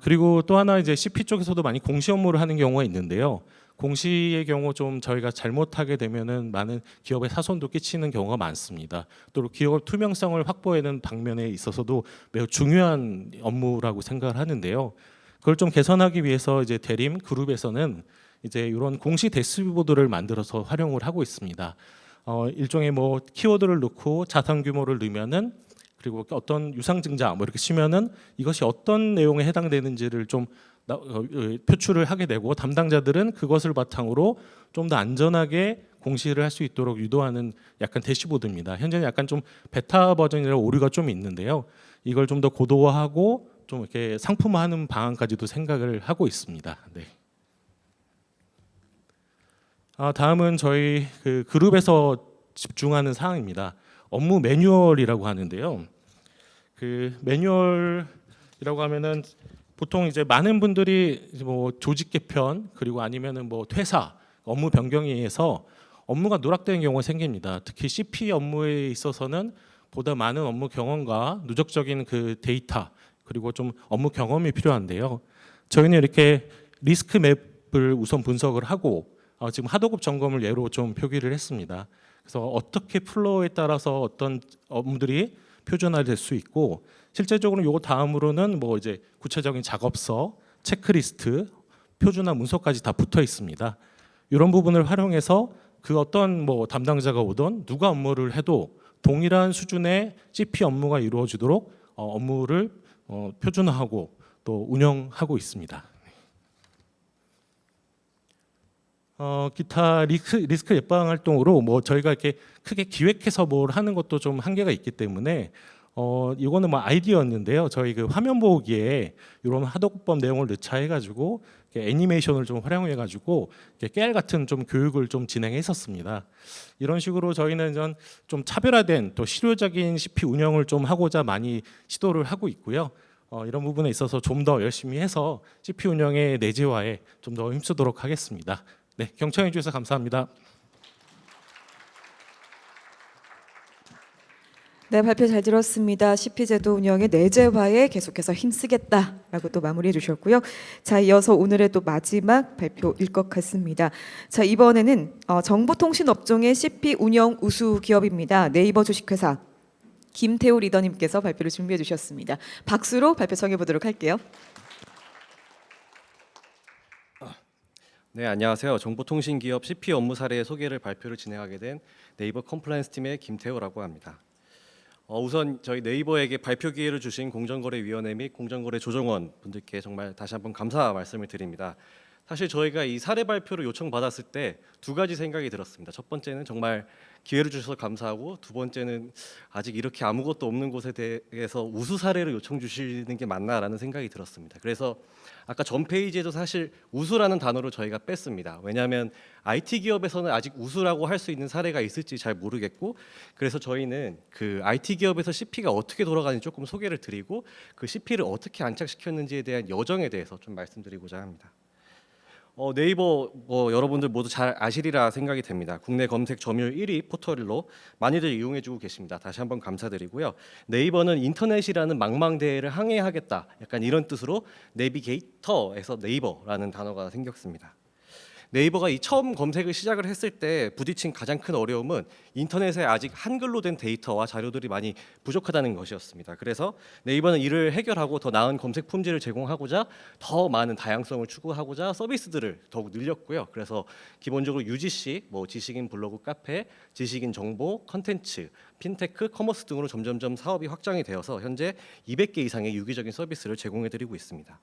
[SPEAKER 11] 그리고 또 하나 이제 CP 쪽에서도 많이 공시 업무를 하는 경우가 있는데요. 공시의 경우 좀 저희가 잘못하게 되면은 많은 기업의 사손도 끼치는 경우가 많습니다. 또 기업 투명성을 확보하는 방면에 있어서도 매우 중요한 업무라고 생각을 하는데요. 그걸 좀 개선하기 위해서 이제 대림 그룹에서는 이제 이런 공시 대시보드를 만들어서 활용을 하고 있습니다. 일종의 뭐 키워드를 넣고 자산 규모를 넣으면은 그리고 어떤 유상증자 뭐 이렇게 치면은 이것이 어떤 내용에 해당되는지를 좀 표출을 하게 되고 담당자들은 그것을 바탕으로 좀 더 안전하게 공시를 할 수 있도록 유도하는 약간 대시보드입니다. 현재는 약간 좀 베타 버전이라 오류가 좀 있는데요. 이걸 좀 더 고도화하고 좀 이렇게 상품화하는 방안까지도 생각을 하고 있습니다. 네. 다음은 저희 그 그룹에서 집중하는 사항입니다. 업무 매뉴얼이라고 하는데요. 그 매뉴얼이라고 하면은 보통 이제 많은 분들이 뭐 조직 개편 그리고 아니면은 뭐 퇴사, 업무 변경에 의해서 업무가 누락되는 경우가 생깁니다. 특히 CP 업무에 있어서는 보다 많은 업무 경험과 누적적인 그 데이터 그리고 좀 업무 경험이 필요한데요. 저희는 이렇게 리스크 맵을 우선 분석을 하고 지금 하도급 점검을 예로 좀 표기를 했습니다. 그래서 어떻게 플로우에 따라서 어떤 업무들이 표준화될 수 있고 실제적으로 요거 다음으로는 뭐 이제 구체적인 작업서, 체크리스트, 표준화 문서까지 다 붙어 있습니다. 이런 부분을 활용해서 그 어떤 뭐 담당자가 오던 누가 업무를 해도 동일한 수준의 CP 업무가 이루어지도록 업무를 표준화하고 또 운영하고 있습니다. 기타 리스크 예방 활동으로 뭐 저희가 이렇게 크게 기획해서 뭘 하는 것도 좀 한계가 있기 때문에 이거는 뭐 아이디어였는데요. 저희 그 화면 보기에 이런 하도급 내용을 넣자해가지고 애니메이션을 좀 활용해가지고 깨알 같은 좀 교육을 좀 진행했었습니다. 이런 식으로 저희는 좀 차별화된 또 실효적인 CP 운영을 좀 하고자 많이 시도를 하고 있고요. 이런 부분에 있어서 좀 더 열심히 해서 CP 운영의 내재화에 좀 더 힘쓰도록 하겠습니다. 네, 경청해 주셔서 감사합니다.
[SPEAKER 1] 네, 발표 잘 들었습니다. CP 제도 운영의 내재화에 계속해서 힘쓰겠다라고 또 마무리해 주셨고요. 자, 이어서 오늘의 또 마지막 발표일 것 같습니다. 자, 이번에는 정보통신 업종의 CP 운영 우수 기업입니다. 네이버 주식회사 김태우 리더님께서 발표를 준비해 주셨습니다. 박수로 발표 청해 보도록 할게요.
[SPEAKER 12] 네, 안녕하세요. 정보통신 기업 CP 업무 사례 소개를 발표를 진행하게 된 네이버 컴플라이언스 팀의 김태우라고 합니다. 우선 저희 네이버에게 발표 기회를 주신 공정거래위원회 및 공정거래조정원 분들께 정말 다시 한번 감사 말씀을 드립니다. 사실 저희가 이 사례 발표를 요청받았을 때 두 가지 생각이 들었습니다. 첫 번째는 정말 기회를 주셔서 감사하고, 두 번째는 아직 이렇게 아무것도 없는 곳에 대해서 우수 사례를 요청 주시는 게 맞나라는 생각이 들었습니다. 그래서 아까 전 페이지에도 사실 우수라는 단어를 저희가 뺐습니다. 왜냐하면 IT 기업에서는 아직 우수라고 할 수 있는 사례가 있을지 잘 모르겠고, 그래서 저희는 그 IT 기업에서 CP가 어떻게 돌아가는지 조금 소개를 드리고, 그 CP를 어떻게 안착시켰는지에 대한 여정에 대해서 좀 말씀드리고자 합니다. 네이버 여러분들 모두 잘 아시리라 생각이 됩니다. 국내 검색 점유율 1위 포털로 많이들 이용해주고 계십니다. 다시 한번 감사드리고요. 네이버는 인터넷이라는 망망대해를 항해하겠다, 약간 이런 뜻으로 내비게이터에서 네이버라는 단어가 생겼습니다. 네이버가 이 처음 검색을 시작을 했을 때 부딪힌 가장 큰 어려움은 인터넷에 아직 한글로 된 데이터와 자료들이 많이 부족하다는 것이었습니다. 그래서 네이버는 이를 해결하고 더 나은 검색 품질을 제공하고자 더 많은 다양성을 추구하고자 서비스들을 더욱 늘렸고요. 그래서 기본적으로 UGC, 지식인 블로그 카페, 지식인 정보, 컨텐츠, 핀테크, 커머스 등으로 점점점 사업이 확장이 되어서 현재 200개 이상의 유기적인 서비스를 제공해드리고 있습니다.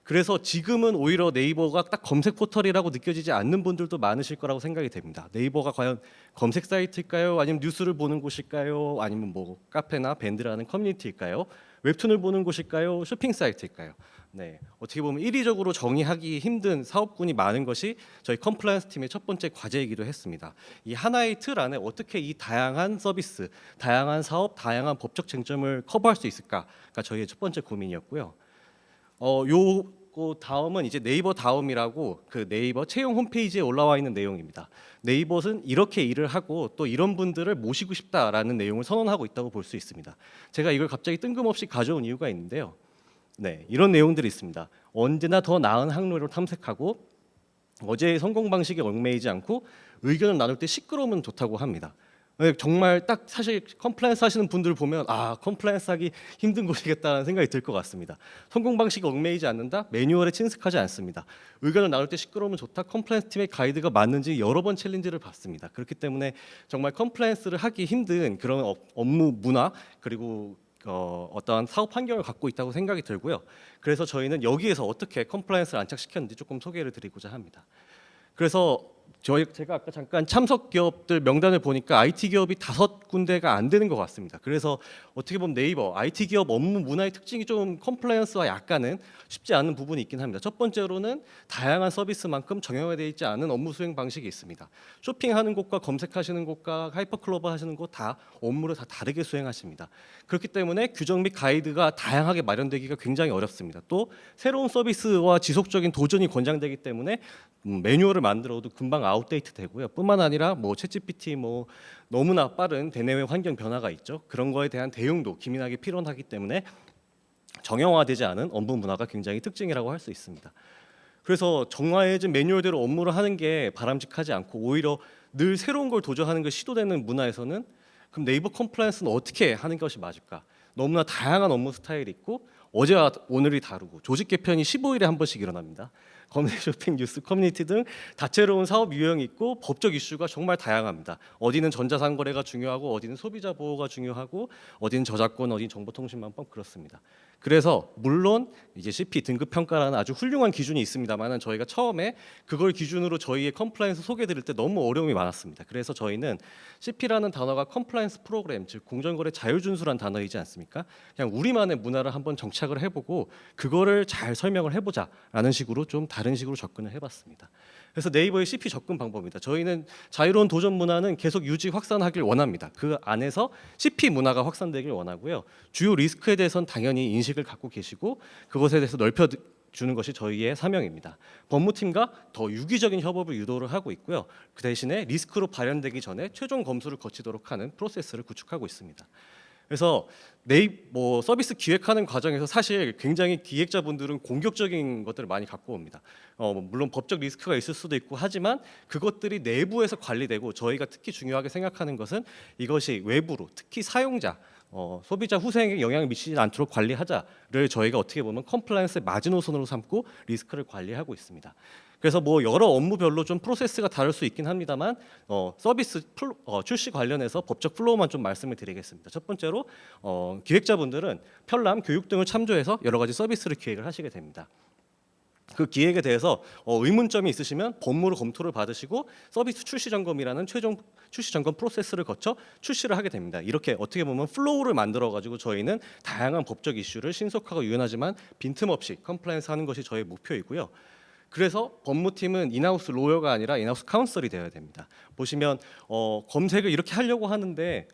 [SPEAKER 12] 그래서 지금은 오히려 네이버가 딱 검색 포털이라고 느껴지지 않는 분들도 많으실 거라고 생각이 됩니다. 네이버가 과연 검색 사이트일까요? 아니면 뉴스를 보는 곳일까요? 아니면 카페나 밴드라는 커뮤니티일까요? 웹툰을 보는 곳일까요? 쇼핑 사이트일까요? 네, 어떻게 보면 인위적으로 정의하기 힘든 사업군이 많은 것이 저희 컴플라이언스 팀의 첫 번째 과제이기도 했습니다. 이 하나의 틀 안에 어떻게 이 다양한 서비스, 다양한 사업, 다양한 법적 쟁점을 커버할 수 있을까가 저희의 첫 번째 고민이었고요. 다음은 이제 네이버 다음이라고 그 네이버 채용 홈페이지에 올라와 있는 내용입니다. 네이버는 이렇게 일을 하고 또 이런 분들을 모시고 싶다라는 내용을 선언하고 있다고 볼 수 있습니다. 제가 이걸 갑자기 뜬금없이 가져온 이유가 있는데요. 네, 이런 내용들이 있습니다. 언제나 더 나은 항로를 탐색하고, 어제의 성공 방식에 얽매이지 않고, 의견을 나눌 때 시끄러우면 좋다고 합니다. 네, 정말 딱 사실 컴플라이언스 하시는 분들 보면 컴플라이언스 하기 힘든 곳이겠다는 생각이 들 것 같습니다. 성공 방식이 얽매이지 않는다, 매뉴얼에 친숙하지 않습니다, 의견을 나눌 때 시끄러우면 좋다, 컴플라이언스 팀의 가이드가 맞는지 여러 번 챌린지를 받습니다. 그렇기 때문에 정말 컴플라이언스를 하기 힘든 그런 업무 문화, 그리고 어떠한 사업 환경을 갖고 있다고 생각이 들고요. 그래서 저희는 여기에서 어떻게 컴플라이언스를 안착시켰는지 조금 소개를 드리고자 합니다. 그래서 제가 아까 잠깐 참석 기업들 명단을 보니까 IT 기업이 5군데가 안 되는 것 같습니다. 그래서 어떻게 보면 네이버 IT 기업 업무 문화의 특징이 좀 컴플라이언스와 약간은 쉽지 않은 부분이 있긴 합니다. 첫 번째로는 다양한 서비스만큼 정형화되어 있지 않은 업무 수행 방식이 있습니다. 쇼핑하는 곳과 검색하시는 곳과 하이퍼클로버 하시는 곳 다 업무를 다 다르게 수행하십니다. 그렇기 때문에 규정 및 가이드가 다양하게 마련되기가 굉장히 어렵습니다. 또 새로운 서비스와 지속적인 도전이 권장되기 때문에 매뉴얼을 만들어도 금방 아웃데이트 되고요. 뿐만 아니라 챗GPT 너무나 빠른 대내외 환경 변화가 있죠. 그런 거에 대한 대응도 기민하게 필요하기 때문에 정형화되지 않은 업무 문화가 굉장히 특징이라고 할 수 있습니다. 그래서 정화해진 매뉴얼대로 업무를 하는 게 바람직하지 않고, 오히려 늘 새로운 걸 도전하는 게 시도되는 문화에서는 그럼 네이버 컴플라이언스는 어떻게 하는 것이 맞을까? 너무나 다양한 업무 스타일이 있고, 어제와 오늘이 다르고, 조직 개편이 15일에 한 번씩 일어납니다. 검색, 쇼핑, 뉴스, 커뮤니티 등 다채로운 사업 유형이 있고, 법적 이슈가 정말 다양합니다. 어디는 전자상거래가 중요하고, 어디는 소비자 보호가 중요하고, 어디는 저작권, 어디는 정보통신망법, 그렇습니다. 그래서 물론 이제 CP 등급 평가라는 아주 훌륭한 기준이 있습니다만은 저희가 처음에 그걸 기준으로 저희의 컴플라이언스 소개드릴 때 너무 어려움이 많았습니다. 그래서 저희는 CP라는 단어가 컴플라이언스 프로그램, 즉 공정거래 자율준수란 단어이지 않습니까? 그냥 우리만의 문화를 한번 정착을 해보고 그거를 잘 설명을 해보자라는 식으로 좀 다른 식으로 접근을 해봤습니다. 그래서 네이버의 CP 접근 방법입니다. 저희는 자유로운 도전 문화는 계속 유지 확산하길 원합니다. 그 안에서 CP 문화가 확산되길 원하고요. 주요 리스크에 대해서는 당연히 인식을 갖고 계시고 그것에 대해서 넓혀주는 것이 저희의 사명입니다. 법무팀과 더 유기적인 협업을 유도를 하고 있고요. 그 대신에 리스크로 발현되기 전에 최종 검수를 거치도록 하는 프로세스를 구축하고 있습니다. 그래서 서비스 기획하는 과정에서 사실 굉장히 기획자분들은 공격적인 것들을 많이 갖고 옵니다. 물론 법적 리스크가 있을 수도 있고 하지만 그것들이 내부에서 관리되고 저희가 특히 중요하게 생각하는 것은 이것이 외부로 특히 사용자 소비자 후생에게 영향을 미치지 않도록 관리하자를 저희가 어떻게 보면 컴플라이언스의 마지노선으로 삼고 리스크를 관리하고 있습니다. 그래서 여러 업무별로 좀 프로세스가 다를 수 있긴 합니다만 서비스 출시 관련해서 법적 플로우만 좀 말씀을 드리겠습니다. 첫 번째로 기획자분들은 편람, 교육 등을 참조해서 여러 가지 서비스를 기획을 하시게 됩니다. 그 기획에 대해서 의문점이 있으시면 법무로 검토를 받으시고 서비스 출시 점검이라는 최종 출시 점검 프로세스를 거쳐 출시를 하게 됩니다. 이렇게 어떻게 보면 플로우를 만들어 가지고 저희는 다양한 법적 이슈를 신속하고 유연하지만 빈틈없이 컴플라이언스 하는 것이 저희 목표이고요. 그래서 법무팀은 인하우스 로여가 아니라 인하우스 카운셀이 되어야 됩니다. 보시면 검색을 이렇게 하려고 하는데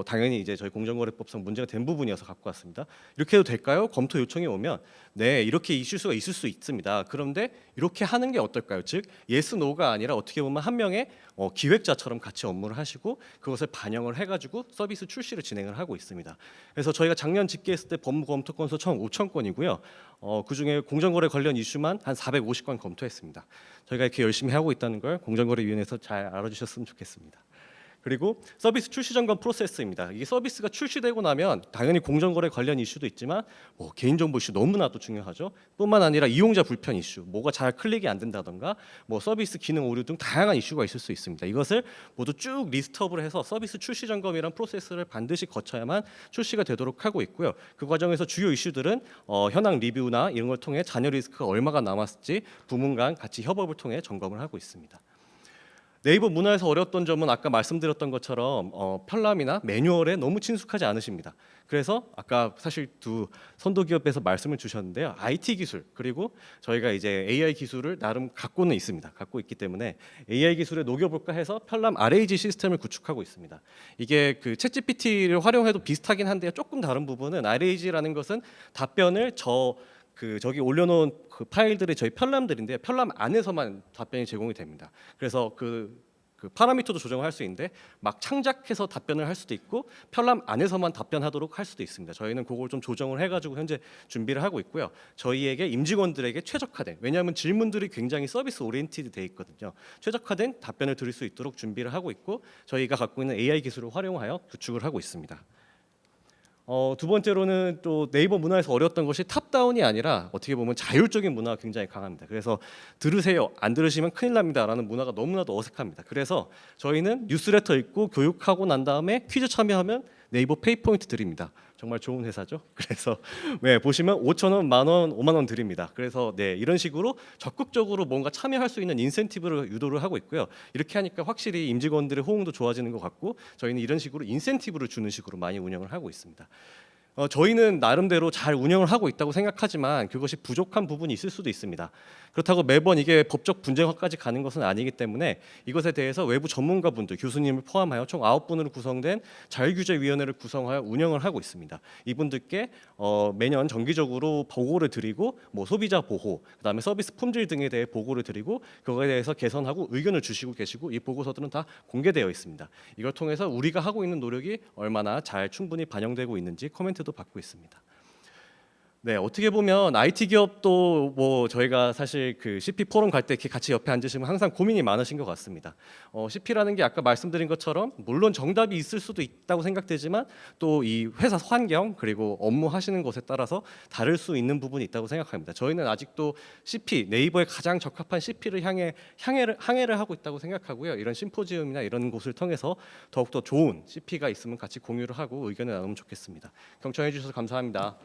[SPEAKER 12] 당연히 이제 저희 공정거래법상 문제가 된 부분이어서 갖고 왔습니다. 이렇게 해도 될까요? 검토 요청이 오면 네, 이렇게 이슈수가 있을 수 있습니다. 그런데 이렇게 하는 게 어떨까요? 즉 예스 노가 아니라 어떻게 보면 한 명의 기획자처럼 같이 업무를 하시고 그것을 반영을 해가지고 서비스 출시를 진행을 하고 있습니다. 그래서 저희가 작년 집계했을 때 법무 검토 건수 총 5천 건이고요. 그중에 공정거래 관련 이슈만 한 450건 검토했습니다. 저희가 이렇게 열심히 하고 있다는 걸 공정거래위원회에서 잘 알아주셨으면 좋겠습니다. 그리고 서비스 출시 점검 프로세스입니다. 이게 서비스가 출시되고 나면 당연히 공정거래 관련 이슈도 있지만 개인정보 이슈 너무나도 중요하죠. 뿐만 아니라 이용자 불편 이슈, 뭐가 잘 클릭이 안 된다던가 서비스 기능 오류 등 다양한 이슈가 있을 수 있습니다. 이것을 모두 쭉 리스트업을 해서 서비스 출시 점검이란 프로세스를 반드시 거쳐야만 출시가 되도록 하고 있고요. 그 과정에서 주요 이슈들은 현황 리뷰나 이런 걸 통해 잔여 리스크가 얼마가 남았을지 부문 간 같이 협업을 통해 점검을 하고 있습니다. 네이버 문화에서 어려웠던 점은 아까 말씀드렸던 것처럼 편람이나 매뉴얼에 너무 친숙하지 않으십니다. 그래서 아까 사실 두 선도 기업에서 말씀을 주셨는데요. IT 기술 그리고 저희가 이제 AI 기술을 나름 갖고는 있습니다. 갖고 있기 때문에 AI 기술에 녹여볼까 해서 편람 RAG 시스템을 구축하고 있습니다. 이게 그 챗GPT를 활용해도 비슷하긴 한데요. 조금 다른 부분은 RAG라는 것은 답변을 저기 올려놓은 그 파일들이 저희 편람들인데 편람 안에서만 답변이 제공이 됩니다. 그래서 그 파라미터도 조정을 할 수 있는데 막 창작해서 답변을 할 수도 있고 편람 안에서만 답변하도록 할 수도 있습니다. 저희는 그걸 좀 조정을 해가지고 현재 준비를 하고 있고요. 저희에게 임직원들에게 최적화된 왜냐하면 질문들이 굉장히 서비스 오리엔티드 돼 있거든요. 최적화된 답변을 드릴 수 있도록 준비를 하고 있고 저희가 갖고 있는 AI 기술을 활용하여 구축을 하고 있습니다. 두 번째로는 또 네이버 문화에서 어려웠던 것이 탑다운이 아니라 어떻게 보면 자율적인 문화가 굉장히 강합니다. 그래서 들으세요, 안 들으시면 큰일 납니다라는 문화가 너무나도 어색합니다. 그래서 저희는 뉴스레터 읽고 교육하고 난 다음에 퀴즈 참여하면 네이버 페이포인트 드립니다. 정말 좋은 회사죠. 그래서 보시면 5,000원, 10,000원, 5만 원 드립니다. 그래서 이런 식으로 적극적으로 뭔가 참여할 수 있는 인센티브를 유도를 하고 있고요. 이렇게 하니까 확실히 임직원들의 호응도 좋아지는 것 같고 저희는 이런 식으로 인센티브를 주는 식으로 많이 운영을 하고 있습니다. 저희는 나름대로 잘 운영을 하고 있다고 생각하지만 그것이 부족한 부분이 있을 수도 있습니다. 그렇다고 매번 이게 법적 분쟁화까지 가는 것은 아니기 때문에 이것에 대해서 외부 전문가분들, 교수님을 포함하여 총 9분으로 구성된 자율규제위원회를 구성하여 운영을 하고 있습니다. 이분들께 매년 정기적으로 보고를 드리고 소비자 보호, 그다음에 서비스 품질 등에 대해 보고를 드리고 그거에 대해서 개선하고 의견을 주시고 계시고 이 보고서들은 다 공개되어 있습니다. 이걸 통해서 우리가 하고 있는 노력이 얼마나 잘 충분히 반영되고 있는지 코멘트도 받고 있습니다. 어떻게 보면 IT 기업도 저희가 사실 그 CP 포럼 갈 때 이렇게 같이 옆에 앉으시면 항상 고민이 많으신 것 같습니다. CP라는 게 아까 말씀드린 것처럼 물론 정답이 있을 수도 있다고 생각되지만 또 이 회사 환경 그리고 업무 하시는 것에 따라서 다를 수 있는 부분이 있다고 생각합니다. 저희는 아직도 CP 네이버에 가장 적합한 CP를 향해 항해를 하고 있다고 생각하고요. 이런 심포지움이나 이런 곳을 통해서 더욱더 좋은 CP가 있으면 같이 공유를 하고 의견을 나누면 좋겠습니다. 경청해 주셔서 감사합니다.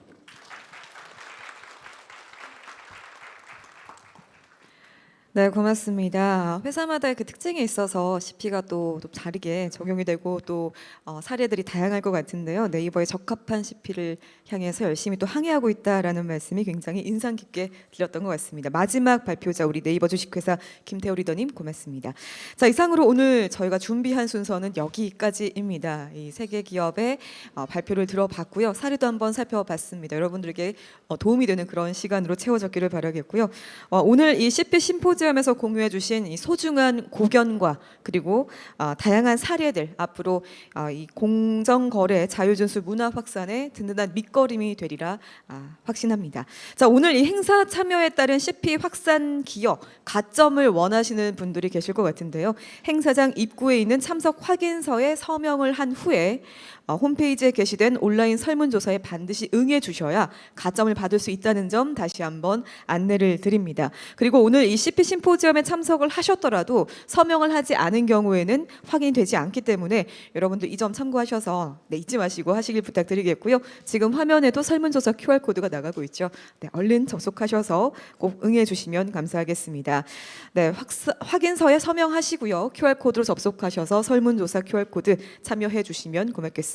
[SPEAKER 1] 네, 고맙습니다. 회사마다의 그 특징에 있어서 CP가 또 다르게 적용이 되고 또 사례들이 다양할 것 같은데요. 네이버에 적합한 CP를 향해서 열심히 또 항해하고 있다라는 말씀이 굉장히 인상 깊게 들렸던 것 같습니다. 마지막 발표자 우리 네이버 주식회사 김태호 리더님 고맙습니다. 자, 이상으로 오늘 저희가 준비한 순서는 여기까지입니다. 이 세 개 기업의 발표를 들어봤고요. 사례도 한번 살펴봤습니다. 여러분들에게 도움이 되는 그런 시간으로 채워졌기를 바라겠고요. 오늘 이 CP 심포지엄에서 공유해 주신 이 소중한 고견과 그리고 다양한 사례들 앞으로 이 공정거래 자율준수 문화 확산에 든든한 밑거름이 되리라 확신합니다. 자, 오늘 이 행사 참여에 따른 CP 확산 기여 가점을 원하시는 분들이 계실 것 같은데요. 행사장 입구에 있는 참석 확인서에 서명을 한 후에 홈페이지에 게시된 온라인 설문조사에 반드시 응해 주셔야 가점을 받을 수 있다는 점 다시 한번 안내를 드립니다. 그리고 오늘 이 CP 심포지엄에 참석을 하셨더라도 서명을 하지 않은 경우에는 확인이 되지 않기 때문에 여러분들 이 점 참고하셔서 잊지 마시고 하시길 부탁드리겠고요. 지금 화면에도 설문조사 QR코드가 나가고 있죠. 네, 얼른 접속하셔서 꼭 응해 주시면 감사하겠습니다. 네, 확인서에 서명하시고요. QR코드로 접속하셔서 설문조사 QR코드 참여해 주시면 고맙겠습니다.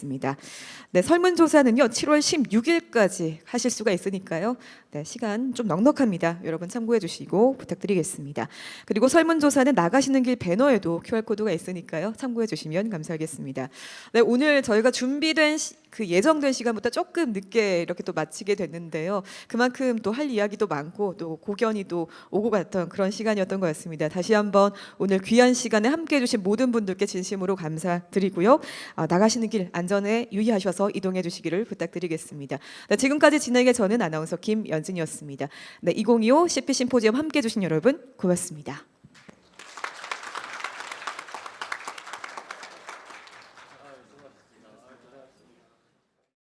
[SPEAKER 1] 네, 설문조사는요 7월 16일까지 하실 수가 있으니까요. 네, 시간 좀 넉넉합니다. 여러분 참고해 주시고 부탁드리겠습니다. 그리고 설문조사는 나가시는 길 배너에도 QR코드가 있으니까요. 참고해 주시면 감사하겠습니다. 네, 오늘 저희가 준비된 그 예정된 시간보다 조금 늦게 이렇게 또 마치게 됐는데요. 그만큼 또 할 이야기도 많고 또 고견이 또 오고 갔던 그런 시간이었던 것 같습니다. 다시 한번 오늘 귀한 시간에 함께해 주신 모든 분들께 진심으로 감사드리고요. 나가시는 길 안전에 유의하셔서 이동해 주시기를 부탁드리겠습니다. 네, 지금까지 진행의 저는 아나운서 김연진이었습니다. 네, 2025 CP 심포지엄 함께해 주신 여러분 고맙습니다.